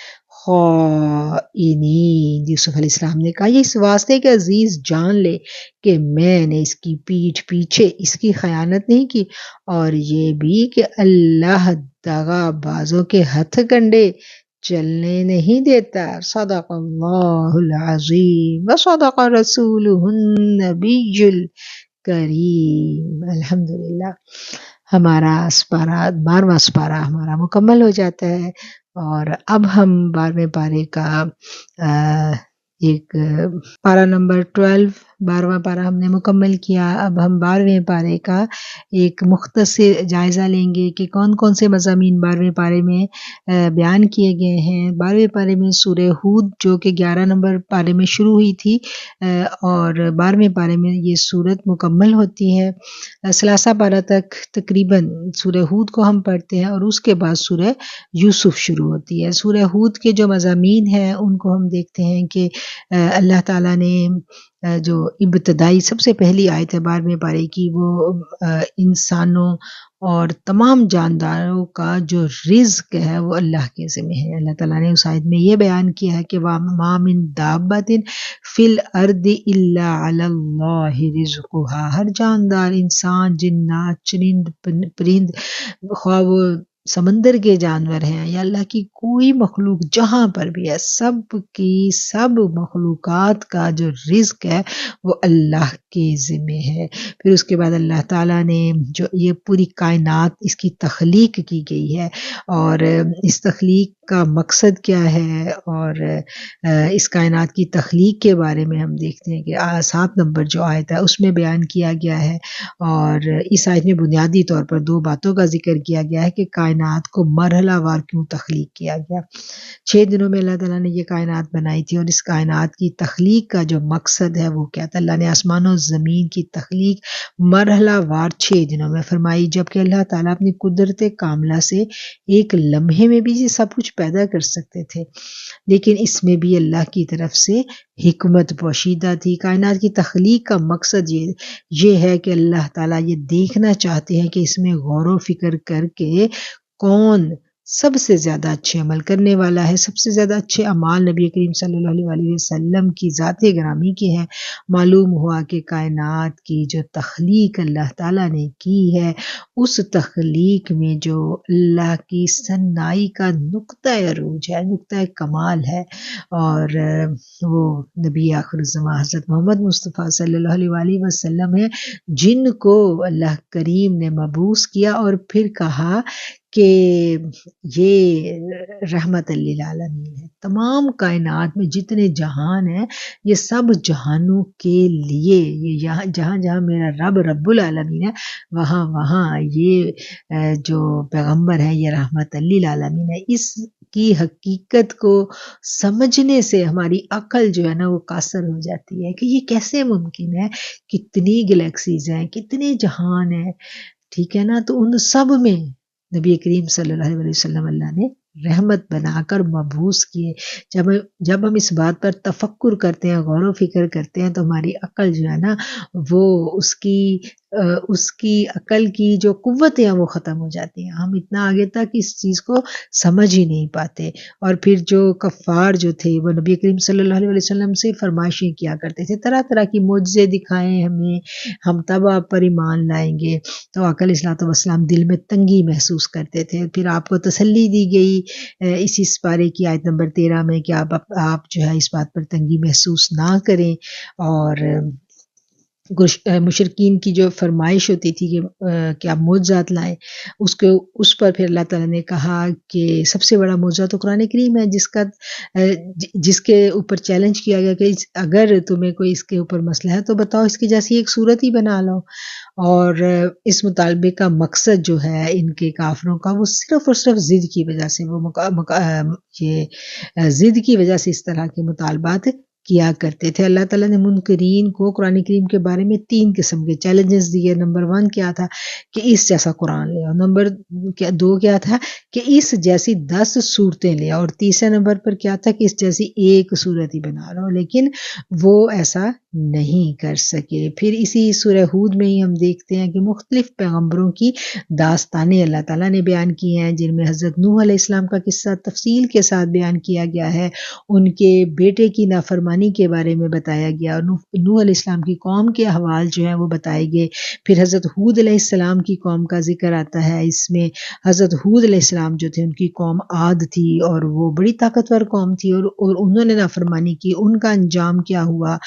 یوسف علیہ السلام نے کہا یہ اس واسطے کہ عزیز جان لے کہ میں نے اس کی پیٹھ پیچھے اس کی خیانت نہیں کی، اور یہ بھی کہ اللہ دغا بازوں کے ہتھ کنڈے چلنے نہیں دیتا۔ صدق اللہ العظیم وصدق رسولہ النبی الکریم۔ الحمدللہ ہمارا اسپارہ 12واں اسپارہ ہمارا مکمل ہو جاتا ہے، اور اب ہم 12ویں پارے کا ایک پارہ نمبر 12 12واں پارہ ہم نے مکمل کیا۔ اب ہم 12ویں پارے کا ایک مختصر جائزہ لیں گے کہ کون کون سے مضامین 12ویں پارے میں بیان کیے گئے ہیں۔ 12ویں پارے میں سورہ ہود جو کہ 11 نمبر پارے میں شروع ہوئی تھی، اور 12ویں پارے میں یہ سورت مکمل ہوتی ہے۔ ثلاثہ پارہ تک تقریباً سورہ ہود کو ہم پڑھتے ہیں، اور اس کے بعد سورہ یوسف شروع ہوتی ہے۔ سورہ ہود کے جو مضامین ہیں ان کو ہم دیکھتے ہیں کہ اللہ تعالیٰ نے جو ابتدائی سب سے پہلی آیت ہے 12ویں پارے کی، وہ انسانوں اور تمام جانداروں کا جو رزق ہے وہ اللہ کے ذمہ ہے۔ اللہ تعالیٰ نے اس آیت میں یہ بیان کیا ہے کہ وَمَا مِن دَابَّةٍ فِي الْأَرْضِ إِلَّا عَلَى اللَّهِ رِزْقُهَا۔ ہر جاندار، انسان، جنات، چرند پرند، خواہ وہ سمندر کے جانور ہیں یا اللہ کی کوئی مخلوق جہاں پر بھی ہے، سب کی سب مخلوقات کا جو رزق ہے وہ اللہ کے ذمہ ہے۔ پھر اس کے بعد اللہ تعالیٰ نے جو یہ پوری کائنات اس کی تخلیق کی گئی ہے، اور اس تخلیق کا مقصد کیا ہے، اور اس کائنات کی تخلیق کے بارے میں ہم دیکھتے ہیں کہ 7 نمبر جو آیت ہے اس میں بیان کیا گیا ہے، اور اس آیت میں بنیادی طور پر 2 باتوں کا ذکر کیا گیا ہے کہ کائنات کو مرحلہ وار کیوں تخلیق کیا گیا۔ 6 دنوں میں اللہ تعالیٰ نے یہ کائنات بنائی تھی، اور اس کائنات کی تخلیق کا جو مقصد ہے وہ کیا تھا؟ اللہ نے آسمان و زمین کی تخلیق مرحلہ وار 6 دنوں میں فرمائی، جبکہ اللہ تعالیٰ اپنی قدرت کاملہ سے ایک لمحے میں بھی یہ سب کچھ پیدا کر سکتے تھے، لیکن اس میں بھی اللہ کی طرف سے حکمت پوشیدہ تھی۔ کائنات کی تخلیق کا مقصد یہ ہے کہ اللہ تعالیٰ یہ دیکھنا چاہتے ہیں کہ اس میں غور و فکر کر کے کون سب سے زیادہ اچھے عمل کرنے والا ہے۔ سب سے زیادہ اچھے اعمال نبی کریم صلی اللہ علیہ وسلم کی ذات گرامی کے ہیں۔ معلوم ہوا کہ کائنات کی جو تخلیق اللہ تعالیٰ نے کی ہے، اس تخلیق میں جو اللہ کی صنائی کا نقطہ عروج ہے، نقطہ کمال ہے، اور وہ نبی آخر الزمان حضرت محمد مصطفیٰ صلی اللہ علیہ وسلم ہے، جن کو اللہ کریم نے مبعوث کیا اور پھر کہا کہ یہ رحمت للعالمین ہے۔ تمام کائنات میں جتنے جہان ہیں یہ سب جہانوں کے لیے، یہ جہاں جہاں میرا رب العالمین ہے وہاں وہاں یہ جو پیغمبر ہے یہ رحمت للعالمین ہے۔ اس کی حقیقت کو سمجھنے سے ہماری عقل جو ہے نا وہ قاصر ہو جاتی ہے کہ یہ کیسے ممکن ہے، کتنی گلیکسیز ہیں، کتنے جہان ہیں، ٹھیک ہے نا۔ تو ان سب میں نبی کریم صلی اللہ علیہ وسلم اللہ نے رحمت بنا کر مبعوث کیے۔ جب ہم اس بات پر تفکر کرتے ہیں، غور و فکر کرتے ہیں، تو ہماری عقل جو ہے نا وہ اس کی عقل کی جو قوتیں ہیں وہ ختم ہو جاتی ہیں۔ ہم اتنا آگے تک اس چیز کو سمجھ ہی نہیں پاتے۔ اور پھر جو کفار جو تھے وہ نبی کریم صلی اللہ علیہ وسلم سے فرمائشیں کیا کرتے تھے، طرح طرح کی معجزے دکھائیں ہمیں، ہم تب آپ پر ایمان لائیں گے۔ تو آقا علیہ الصلوۃ والسلام دل میں تنگی محسوس کرتے تھے۔ پھر آپ کو تسلی دی گئی اسی سپارے کی آیت نمبر 13 میں کہ آپ جو ہے اس بات پر تنگی محسوس نہ کریں، اور مشرکین کی جو فرمائش ہوتی تھی کہ آپ معجزات لائیں، اس پر پھر اللہ تعالیٰ نے کہا کہ سب سے بڑا معجزہ تو قرآن کریم ہے، جس کے اوپر چیلنج کیا گیا کہ اگر تمہیں کوئی اس کے اوپر مسئلہ ہے تو بتاؤ، اس کی جیسی ایک صورت ہی بنا لو۔ اور اس مطالبے کا مقصد جو ہے ان کے کافروں کا، وہ صرف اور صرف ضد کی وجہ سے، یہ ضد کی وجہ سے اس طرح کے مطالبات کیا کرتے تھے۔ اللہ تعالیٰ نے منکرین کو قرآن کریم کے بارے میں 3 قسم کے چیلنجز دیے۔ نمبر 1 کیا تھا کہ اس جیسا قرآن لے آؤ، نمبر 2 کیا تھا کہ اس جیسی 10 صورتیں لے آؤ، اور تیسرے نمبر پر کیا تھا کہ اس جیسی ایک صورت ہی بنا لو، لیکن وہ ایسا نہیں کر سکے۔ پھر اسی سورہ ہود میں ہی ہم دیکھتے ہیں کہ مختلف پیغمبروں کی داستانیں اللہ تعالیٰ نے بیان کی ہیں، جن میں حضرت نوح علیہ السلام کا قصہ تفصیل کے ساتھ بیان کیا گیا ہے، ان کے بیٹے کی نافرمانی کے بارے میں بتایا گیا، اور نوح علیہ السلام کی قوم کے احوال جو ہیں وہ بتائے گئے۔ پھر حضرت ہود علیہ السلام کی قوم کا ذکر آتا ہے اس میں۔ حضرت ہود علیہ السلام جو تھے، ان کی قوم عاد تھی، اور وہ بڑی طاقتور قوم تھی، اور انہوں نے نافرمانی کی، ان کا انجام کیا ہوا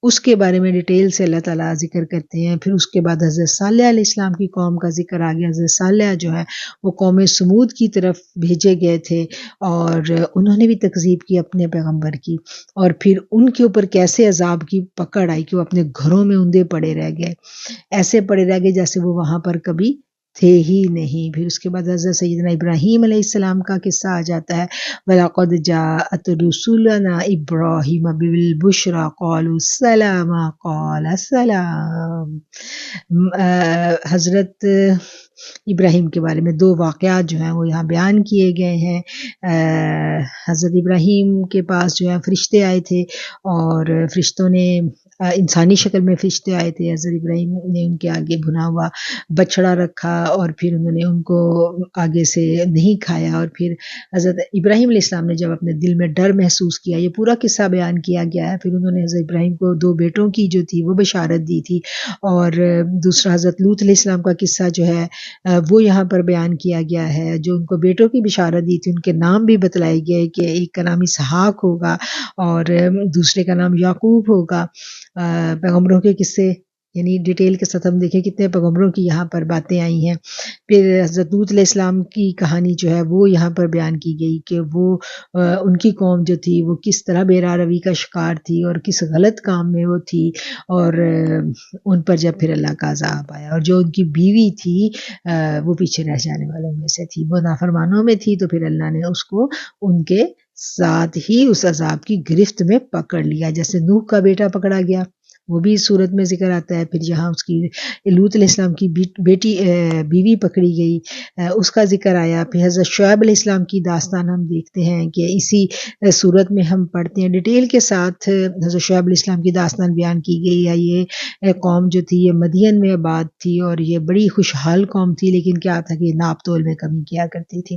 اس کے بارے میں ڈیٹیل سے اللہ تعالیٰ ذکر کرتے ہیں۔ پھر اس کے بعد حضرت صالح علیہ السلام کی قوم کا ذکر آ گیا۔ حضرت صالح جو ہے وہ قوم سمود کی طرف بھیجے گئے تھے، اور انہوں نے بھی تکذیب کی اپنے پیغمبر کی، اور پھر ان کے اوپر کیسے عذاب کی پکڑ آئی کہ وہ اپنے گھروں میں اوندے پڑے رہ گئے، ایسے پڑے رہ گئے جیسے وہ وہاں پر کبھی تھے ہی نہیں۔ پھر اس کے بعد حضرت سیدنا ابراہیم علیہ السلام کا قصہ آ جاتا ہے، وَلَقَدْ جَاءَتْ رُسُلُنَا إِبْرَاهِيمَ بِالْبُشْرَىٰ قَالُوا سَلَامًا قَالَ سَلَامٌ۔ حضرت ابراہیم کے بارے میں 2 واقعات جو ہیں وہ یہاں بیان کیے گئے ہیں۔ حضرت ابراہیم کے پاس جو ہے فرشتے آئے تھے، اور فرشتوں نے انسانی شکل میں فرشتے آئے تھے۔ حضرت ابراہیم نے ان کے آگے بھنا ہوا بچڑا رکھا، اور پھر انہوں نے ان کو آگے سے نہیں کھایا، اور پھر حضرت ابراہیم علیہ السلام نے جب اپنے دل میں ڈر محسوس کیا، یہ پورا قصہ بیان کیا گیا ہے۔ پھر انہوں نے حضرت ابراہیم کو 2 بیٹوں کی جو تھی وہ بشارت دی تھی، اور دوسرا حضرت لوط علیہ السلام کا قصہ جو ہے وہ یہاں پر بیان کیا گیا ہے، جو ان کو بیٹوں کی بشارت دی تھی، ان کے نام بھی بتلائے گئے کہ ایک کا نام اسحاق ہوگا اور دوسرے کا نام یعقوب ہوگا۔ پیغمبروں کے قصے یعنی ڈیٹیل کے ساتھ ہم دیکھیں کتنے پیغمبروں کی یہاں پر باتیں آئی ہیں۔ پھر حضرت لوط علیہ السلام کی کہانی جو ہے وہ یہاں پر بیان کی گئی کہ وہ ان کی قوم جو تھی وہ کس طرح بے راہ روی کا شکار تھی، اور کس غلط کام میں وہ تھی، اور ان پر جب پھر اللہ کا عذاب آیا، اور جو ان کی بیوی تھی وہ پیچھے رہ جانے والوں میں سے تھی، وہ نافرمانوں میں تھی، تو پھر اللہ نے اس کو ان کے ساتھ ہی اس عذاب کی گرفت میں پکڑ لیا، جیسے نوح کا بیٹا پکڑا گیا، وہ بھی اس صورت میں ذکر آتا ہے۔ پھر یہاں اس کی لوط علیہ السلام کی بیوی پکڑی گئی، اس کا ذکر آیا۔ پھر حضرت شعیب علیہ السلام کی داستان ہم دیکھتے ہیں کہ اسی صورت میں ہم پڑھتے ہیں، ڈیٹیل کے ساتھ حضرت شعیب علیہ السلام کی داستان بیان کی گئی ہے۔ یہ قوم جو تھی یہ مدین میں آباد تھی، اور یہ بڑی خوشحال قوم تھی، لیکن کیا تھا کہ ناپ تول میں کمی کیا کرتی تھی۔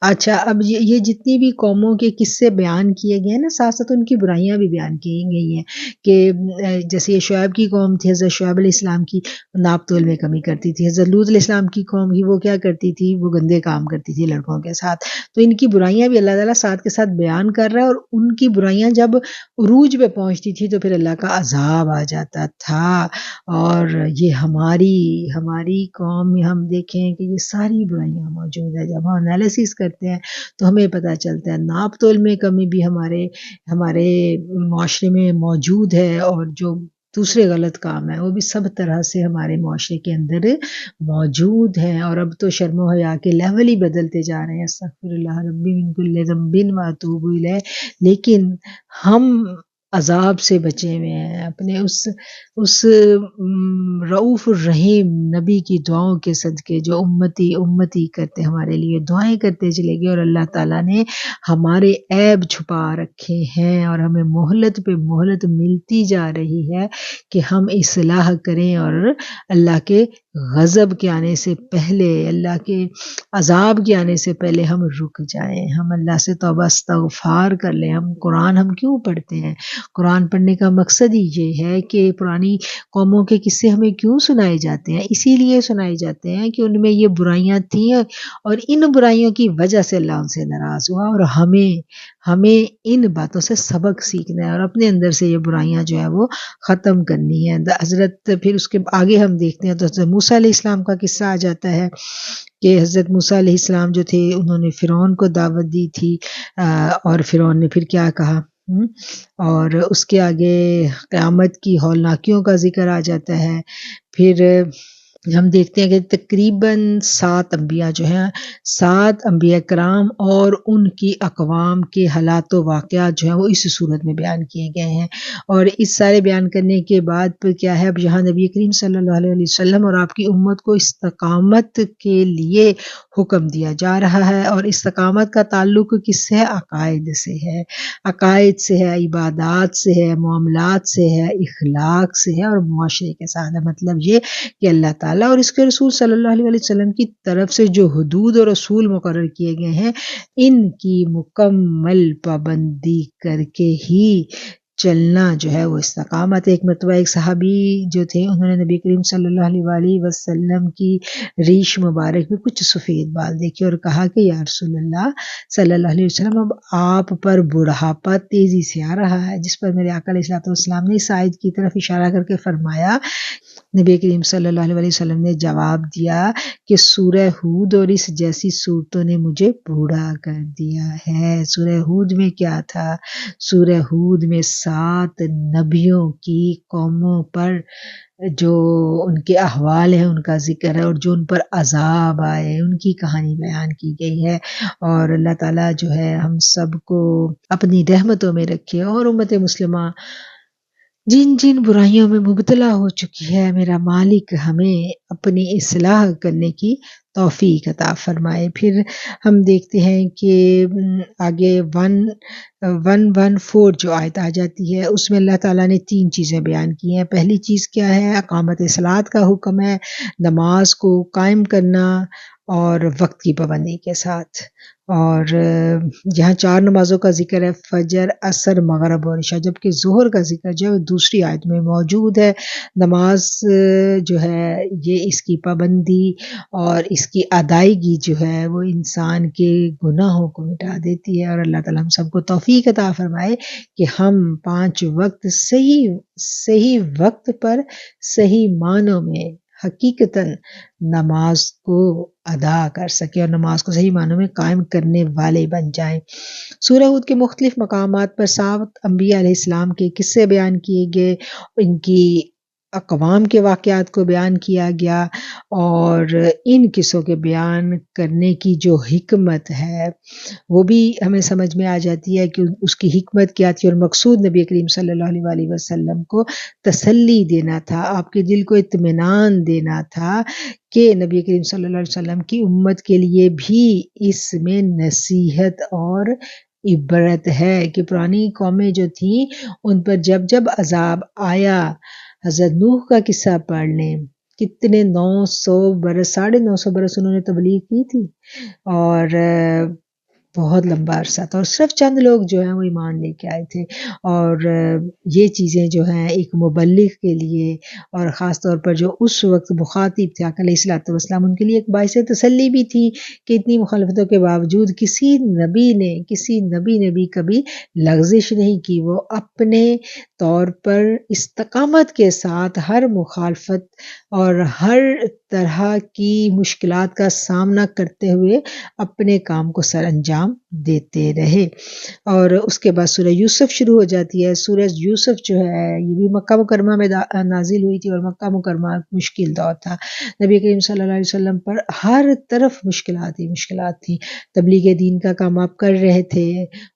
اچھا، اب یہ جتنی بھی قوموں کے قصے بیان کیے گئے ہیں نا، ساتھ ساتھ ان کی برائیاں بھی بیان کی گئی ہیں، کہ جیسے یہ شعیب کی قوم تھی، حضرت شعیب علیہ السلام کی ناپ تول میں کمی کرتی تھی۔ حضرت لوط علیہ السلام کی قوم کی وہ کیا کرتی تھی، وہ گندے کام کرتی تھی لڑکوں کے ساتھ۔ تو ان کی برائیاں بھی اللہ تعالیٰ ساتھ کے ساتھ بیان کر رہا ہے، اور ان کی برائیاں جب عروج پہ پہنچتی تھی تو پھر اللہ کا عذاب آ جاتا تھا۔ اور یہ ہماری قوم میں ہم دیکھیں کہ یہ ساری برائیاں موجود ہیں۔ جب ہم انالیسس کرتے ہیں تو ہمیں پتہ چلتا ہے ناپ تول میں کمی بھی ہمارے معاشرے میں موجود ہے، اور جو دوسرے غلط کام ہیں وہ بھی سب طرح سے ہمارے معاشرے کے اندر موجود ہیں، اور اب تو شرم و حیا کے لیول ہی بدلتے جا رہے ہیں۔ استغفر اللہ ربی من کل ذنب و اتوب الیہ۔ لیکن ہم عذاب سے بچے ہوئے ہیں، اپنے اس رؤوف الرحیم نبی کی دعاؤں کے صدقے، جو امتی امتی کرتے ہمارے لیے دعائیں کرتے چلے گئے، اور اللہ تعالیٰ نے ہمارے عیب چھپا رکھے ہیں اور ہمیں مہلت پہ مہلت ملتی جا رہی ہے کہ ہم اصلاح کریں اور اللہ کے غضب کے آنے سے پہلے، اللہ کے عذاب کے آنے سے پہلے ہم رک جائیں، ہم اللہ سے توبہ استغفار کر لیں۔ قرآن ہم کیوں پڑھتے ہیں؟ قرآن پڑھنے کا مقصد ہی یہ ہے کہ پرانی قوموں کے قصے ہمیں کیوں سنائے جاتے ہیں؟ اسی لیے سنائے جاتے ہیں کہ ان میں یہ برائیاں تھیں اور ان برائیوں کی وجہ سے اللہ ان سے ناراض ہوا، اور ہمیں ان باتوں سے سبق سیکھنا ہے اور اپنے اندر سے یہ برائیاں جو ہے وہ ختم کرنی ہے۔ حضرت پھر اس کے آگے ہم دیکھتے ہیں تو حضرت موسیٰ علیہ السلام کا قصہ آ جاتا ہے کہ حضرت موسیٰ علیہ السلام جو تھے انہوں نے فرعون کو دعوت دی تھی، اور فرعون نے پھر کیا کہا، اور اس کے آگے قیامت کی ہولناکیوں کا ذکر آ جاتا ہے۔ پھر ہم دیکھتے ہیں کہ تقریباً 7 انبیاء جو ہیں، 7 انبیاء کرام اور ان کی اقوام کے حالات و واقعات جو ہیں وہ اس صورت میں بیان کیے گئے ہیں، اور اس سارے بیان کرنے کے بعد پھر کیا ہے، اب یہاں نبی کریم صلی اللہ علیہ وسلم اور آپ کی امت کو استقامت کے لیے حکم دیا جا رہا ہے، اور استقامت کا تعلق کس سے ہے؟ عقائد سے ہے، عقائد سے ہے، عبادات سے ہے، معاملات سے ہے، اخلاق سے ہے اور معاشرے کے ساتھ ہے۔ مطلب یہ کہ اللہ تعالیٰ اور اس کے رسول صلی اللہ علیہ وسلم کی طرف سے جو حدود اور اصول مقرر کیے گئے ہیں، ان کی مکمل پابندی کر کے ہی چلنا جو ہے وہ استقامت۔ ایک مرتبہ ایک صحابی جو تھے انہوں نے نبی کریم صلی اللہ علیہ وسلم کی ریش مبارک میں کچھ سفید بال دیکھے اور کہا کہ یا رسول اللہ صلی اللہ علیہ وسلم، اب آپ پر بڑھاپا تیزی سے آ رہا ہے، جس پر میرے آقا علیہ السلام نے اس آیت کی طرف اشارہ کر کے فرمایا، نبی کریم صلی اللہ علیہ وسلم نے جواب دیا کہ سورہ ہود اور اس جیسی صورتوں نے مجھے بوڑھا کر دیا ہے۔ سورہ ہود میں کیا تھا؟ سورہ ہود میں 7 نبیوں کی قوموں پر جو ان کے احوال ہیں ان کا ذکر ہے، اور جو ان پر عذاب آئے ان کی کہانی بیان کی گئی ہے۔ اور اللہ تعالیٰ جو ہے ہم سب کو اپنی رحمتوں میں رکھے، اور امت مسلمہ جن جن برائیوں میں مبتلا ہو چکی ہے، میرا مالک ہمیں اپنی اصلاح کرنے کی توفیق عطا فرمائے۔ پھر ہم دیکھتے ہیں کہ آگے 114 جو آیت آ جاتی ہے، اس میں اللہ تعالیٰ نے 3 چیزیں بیان کی ہیں۔ پہلی چیز کیا ہے؟ اقامت صلاۃ کا حکم ہے، نماز کو قائم کرنا اور وقت کی پابندی کے ساتھ، اور یہاں 4 نمازوں کا ذکر ہے، فجر، عصر، مغرب اور عشاء، جبکہ ظہر کا ذکر جو ہے دوسری آیت میں موجود ہے۔ نماز جو ہے یہ اس کی پابندی اور اس کی ادائیگی جو ہے وہ انسان کے گناہوں کو مٹا دیتی ہے، اور اللہ تعالیٰ ہم سب کو توفیق عطا فرمائے کہ ہم 5 وقت صحیح وقت پر صحیح معنوں میں حقیقتاً نماز کو ادا کر سکے اور نماز کو صحیح معنوں میں قائم کرنے والے بن جائیں۔ سورہ ہود کے مختلف مقامات پر 7 انبیاء علیہ السلام کے قصے بیان کیے گئے، ان کی اقوام کے واقعات کو بیان کیا گیا، اور ان قصوں کے بیان کرنے کی جو حکمت ہے وہ بھی ہمیں سمجھ میں آ جاتی ہے کہ اس کی حکمت کیا تھی، اور مقصود نبی کریم صلی اللہ علیہ وسلم کو تسلی دینا تھا، آپ کے دل کو اطمینان دینا تھا کہ نبی کریم صلی اللہ علیہ وسلم کی امت کے لیے بھی اس میں نصیحت اور عبرت ہے کہ پرانی قومیں جو تھیں ان پر جب جب عذاب آیا، حضرت نوح کا قصہ پڑھ لیں، کتنے 900 برس 950 برس انہوں نے تبلیغ کی تھی، اور بہت لمبا عرصہ تھا، اور صرف چند لوگ جو ہیں وہ ایمان لے کے آئے تھے، اور یہ چیزیں جو ہیں ایک مبلغ کے لیے، اور خاص طور پر جو اس وقت مخاطب تھے آقا علیہ السلام، ان کے لیے ایک باعث تسلی بھی تھی کہ اتنی مخالفتوں کے باوجود کسی نبی نے کبھی لغزش نہیں کی، وہ اپنے طور پر استقامت کے ساتھ ہر مخالفت اور ہر طرح کی مشکلات کا سامنا کرتے ہوئے اپنے کام کو سر انجام دیتے رہے۔ اور اس کے بعد سورہ یوسف شروع ہو جاتی ہے۔ سورہ یوسف جو ہے یہ بھی مکہ مکرمہ میں نازل ہوئی تھی، اور مکہ مکرمہ مشکل دور تھا۔ نبی کریم صلی اللہ علیہ وسلم پر ہر طرف مشکلات ہی مشکلات تھیں۔ تبلیغ دین کا کام آپ کر رہے تھے،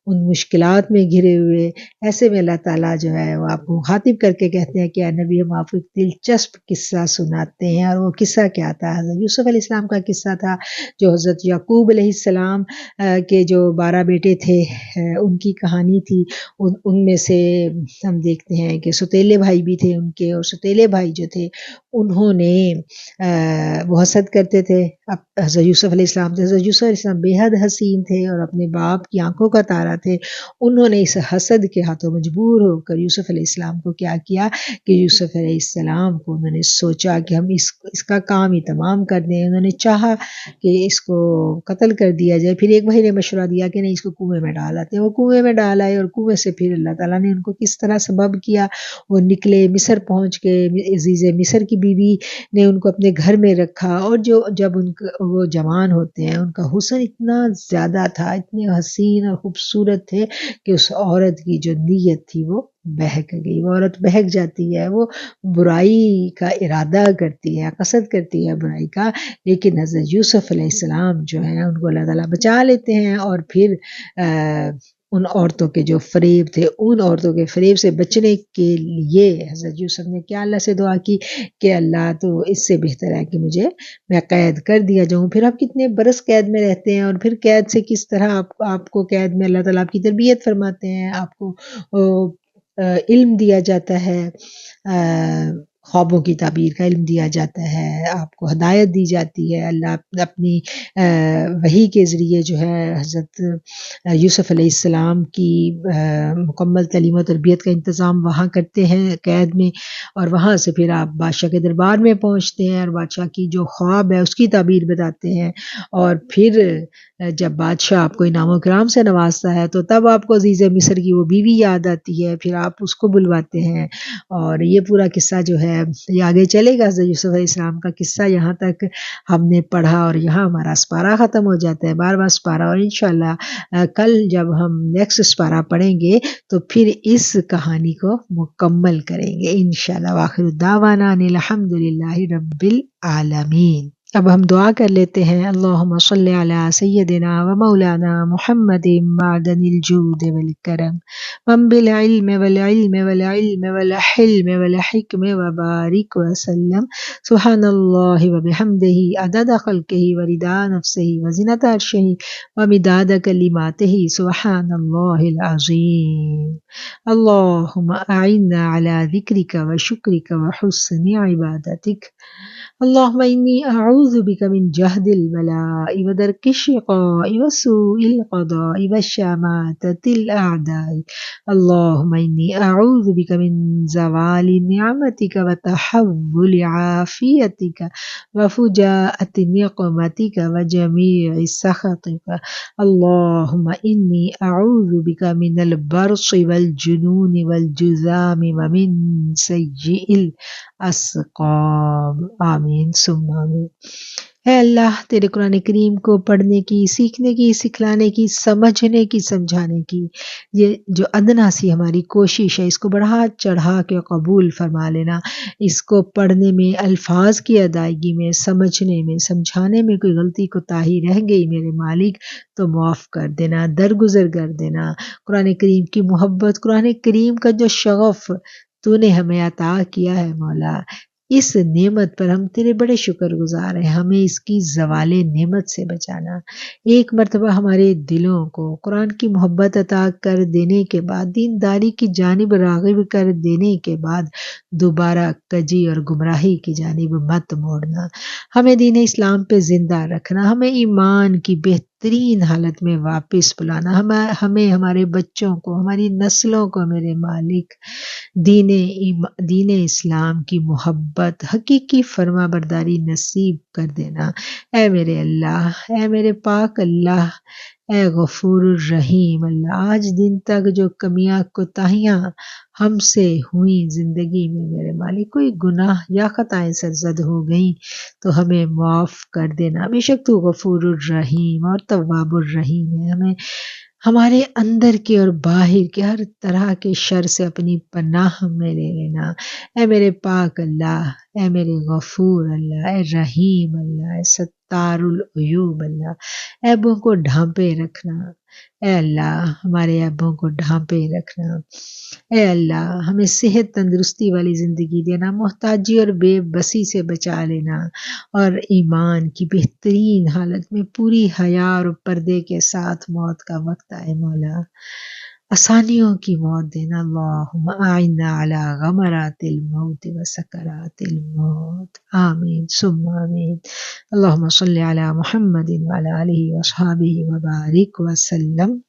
ان مشکلات میں گھرے ہوئے، ایسے میں اللہ تعالیٰ جو ہے وہ آپ کو مخاطب کر کے کہتے ہیں کہ اے نبی ہم آپ کو ایک دلچسپ قصہ سناتے ہیں۔ اور وہ قصہ کیا تھا؟ حضرت یوسف علیہ السلام کا قصہ تھا، جو حضرت یعقوب علیہ السلام کے جو 12 بیٹے تھے ان کی کہانی تھی۔ ان میں سے ہم دیکھتے ہیں کہ ستیلے بھائی بھی تھے ان کے، اور ستیلے بھائی جو تھے انہوں نے وہ حسد کرتے تھے اب حضرت یوسف علیہ السلام تھے۔ حضرت یوسف علیہ السلام بے حد حسین تھے اور اپنے باپ کی آنکھوں کا تارا تھے۔ انہوں نے اس حسد کے ہاتھوں مجبور ہو کر یوسف علیہ السلام کو کیا کیا کہ یوسف علیہ السلام کو انہوں نے سوچا کہ ہم اس کا کام ہی تمام کر دیں۔ انہوں نے چاہا کہ اس کو قتل کر دیا جائے۔ پھر ایک بھائی نے مشورہ دیا کہ نہیں، اس کو کنویں میں ڈال آتے ہیں۔ وہ کنویں میں ڈال آئے، اور کنویں سے پھر اللہ تعالیٰ نے ان کو کس طرح سبب کیا، وہ نکلے، مصر پہنچ کے عزیز مصر کی بیوی نے ان کو اپنے گھر میں رکھا۔ اور جب وہ جوان ہوتے ہیں، ان کا حسن اتنا زیادہ تھا، اتنے حسین اور خوبصورت تھے کہ اس عورت کی جو نیت تھی وہ بہک گئی۔ وہ عورت بہک جاتی ہے، وہ برائی کا ارادہ کرتی ہے، قصد کرتی ہے برائی کا، لیکن حضرت یوسف علیہ السلام جو ہیں ان کو اللہ تعالیٰ بچا لیتے ہیں۔ اور پھر ان عورتوں کے جو فریب تھے، ان عورتوں کے فریب سے بچنے کے لیے حضرت یوسف نے کیا اللہ سے دعا کی کہ اللہ تو اس سے بہتر ہے کہ میں قید کر دیا جاؤں۔ پھر آپ کتنے برس قید میں رہتے ہیں، اور پھر قید سے کس طرح آپ کو قید میں اللہ تعالیٰ آپ کی تربیت فرماتے ہیں، آپ کو علم دیا جاتا ہے، خوابوں کی تعبیر کا علم دیا جاتا ہے، آپ کو ہدایت دی جاتی ہے۔ اللہ اپنی وحی کے ذریعے جو ہے حضرت یوسف علیہ السلام کی مکمل تعلیم و تربیت کا انتظام وہاں کرتے ہیں قید میں، اور وہاں سے پھر آپ بادشاہ کے دربار میں پہنچتے ہیں، اور بادشاہ کی جو خواب ہے اس کی تعبیر بتاتے ہیں۔ اور پھر جب بادشاہ آپ کو انعام و اکرام سے نوازتا ہے تو تب آپ کو عزیز مصر کی وہ بیوی یاد آتی ہے، پھر آپ اس کو بلواتے ہیں۔ اور یہ پورا قصہ جو ہے یہ آگے چلے گا۔ حضرت یوسف علیہ السلام کا قصہ یہاں تک ہم نے پڑھا، اور یہاں ہمارا سپارہ ختم ہو جاتا ہے، 12واں سپارہ۔ اور انشاءاللہ کل جب ہم نیکسٹ سپارہ پڑھیں گے تو پھر اس کہانی کو مکمل کریں گے انشاءاللہ۔ وآخر دعوانا ان الحمدللہ رب العالمین۔ اب ہم دعا کر لیتے ہیں۔ اللہم صلی علی سیدنا و مولانا محمد معدن الجود والکرم منبع العلم والحلم والحکم وبارک وسلم سبحان اللہ وبحمدہ عدد خلقہ ورضا نفسہ وزنۃ عرشہ ومداد کلماتہ سبحان اللہ العظیم۔ اللہم اعنا علی ذکرک وشکرک وحسن عبادتک۔ اللهم إني أعوذ بك من جهد البلاء ودرك الشقاء وسوء القضاء وشماتة الأعداء. اللهم إني أعوذ بك من زوال نعمتك وتحول عافيتك وفجاءة نقمتك وجميع سخطك. اللهم إني أعوذ بك من البرص والجنون والجذام ومن سيء الأسقام. آمین ثم آمین۔ اے اللہ، تیرے قرآن کریم کو پڑھنے کی، سیکھنے کی، سکھلانے کی، سمجھنے کی، سمجھانے کی یہ جو ادنا سی ہماری کوشش ہے، اس کو بڑھا چڑھا کے قبول فرما لینا۔ اس کو پڑھنے میں، الفاظ کی ادائیگی میں، سمجھنے میں، سمجھانے میں کوئی غلطی کوتاہی رہ گئی میرے مالک تو معاف کر دینا، درگزر کر دینا۔ قرآن کریم کی محبت، قرآن کریم کا جو شغف تو نے ہمیں عطا کیا ہے مولا، اس نعمت پر ہم تیرے بڑے شکر گزار ہیں۔ ہمیں اس کی زوال نعمت سے بچانا۔ ایک مرتبہ ہمارے دلوں کو قرآن کی محبت عطا کر دینے کے بعد، دینداری کی جانب راغب کر دینے کے بعد دوبارہ کجی اور گمراہی کی جانب مت موڑنا۔ ہمیں دین اسلام پہ زندہ رکھنا، ہمیں ایمان کی بہترین حالت میں واپس بلانا، ہمیں ہمارے بچوں کو، ہماری نسلوں کو میرے مالک دین اسلام کی محبت، حقیقی فرما برداری نصیب کر دینا۔ اے میرے اللہ، اے میرے پاک اللہ، اے غفور الرحیم اللہ، آج دن تک جو کمیاں کوتاہیاں ہم سے ہوئیں زندگی میں میرے مالک، کوئی گناہ یا خطائیں سرزد ہو گئیں تو ہمیں معاف کر دینا، بے شک تو غفور الرحیم اور تواب الرحیم ہے۔ ہمیں ہمارے اندر کے اور باہر کے ہر طرح کے شر سے اپنی پناہ میں لے لینا، اے میرے پاک اللہ، اے میرے غفور اللہ، اے رحیم اللہ، اے ستار العیوب اللہ، عیبوں کو ڈھانپے رکھنا، اے اللہ ہمارے عیبوں کو ڈھانپے رکھنا، اے اللہ ہمیں صحت تندرستی والی زندگی دینا، محتاجی اور بے بسی سے بچا لینا، اور ایمان کی بہترین حالت میں پوری حیا اور پردے کے ساتھ موت کا وقت آئے مولا، آسانیوں کی موت دینا۔ اللہم اعنا علی غمرات الموت و سکرات الموت، آمین ثم آمین۔ اللہم صلی علی محمد وعلی آلہ وصحبہ وبارک وسلم۔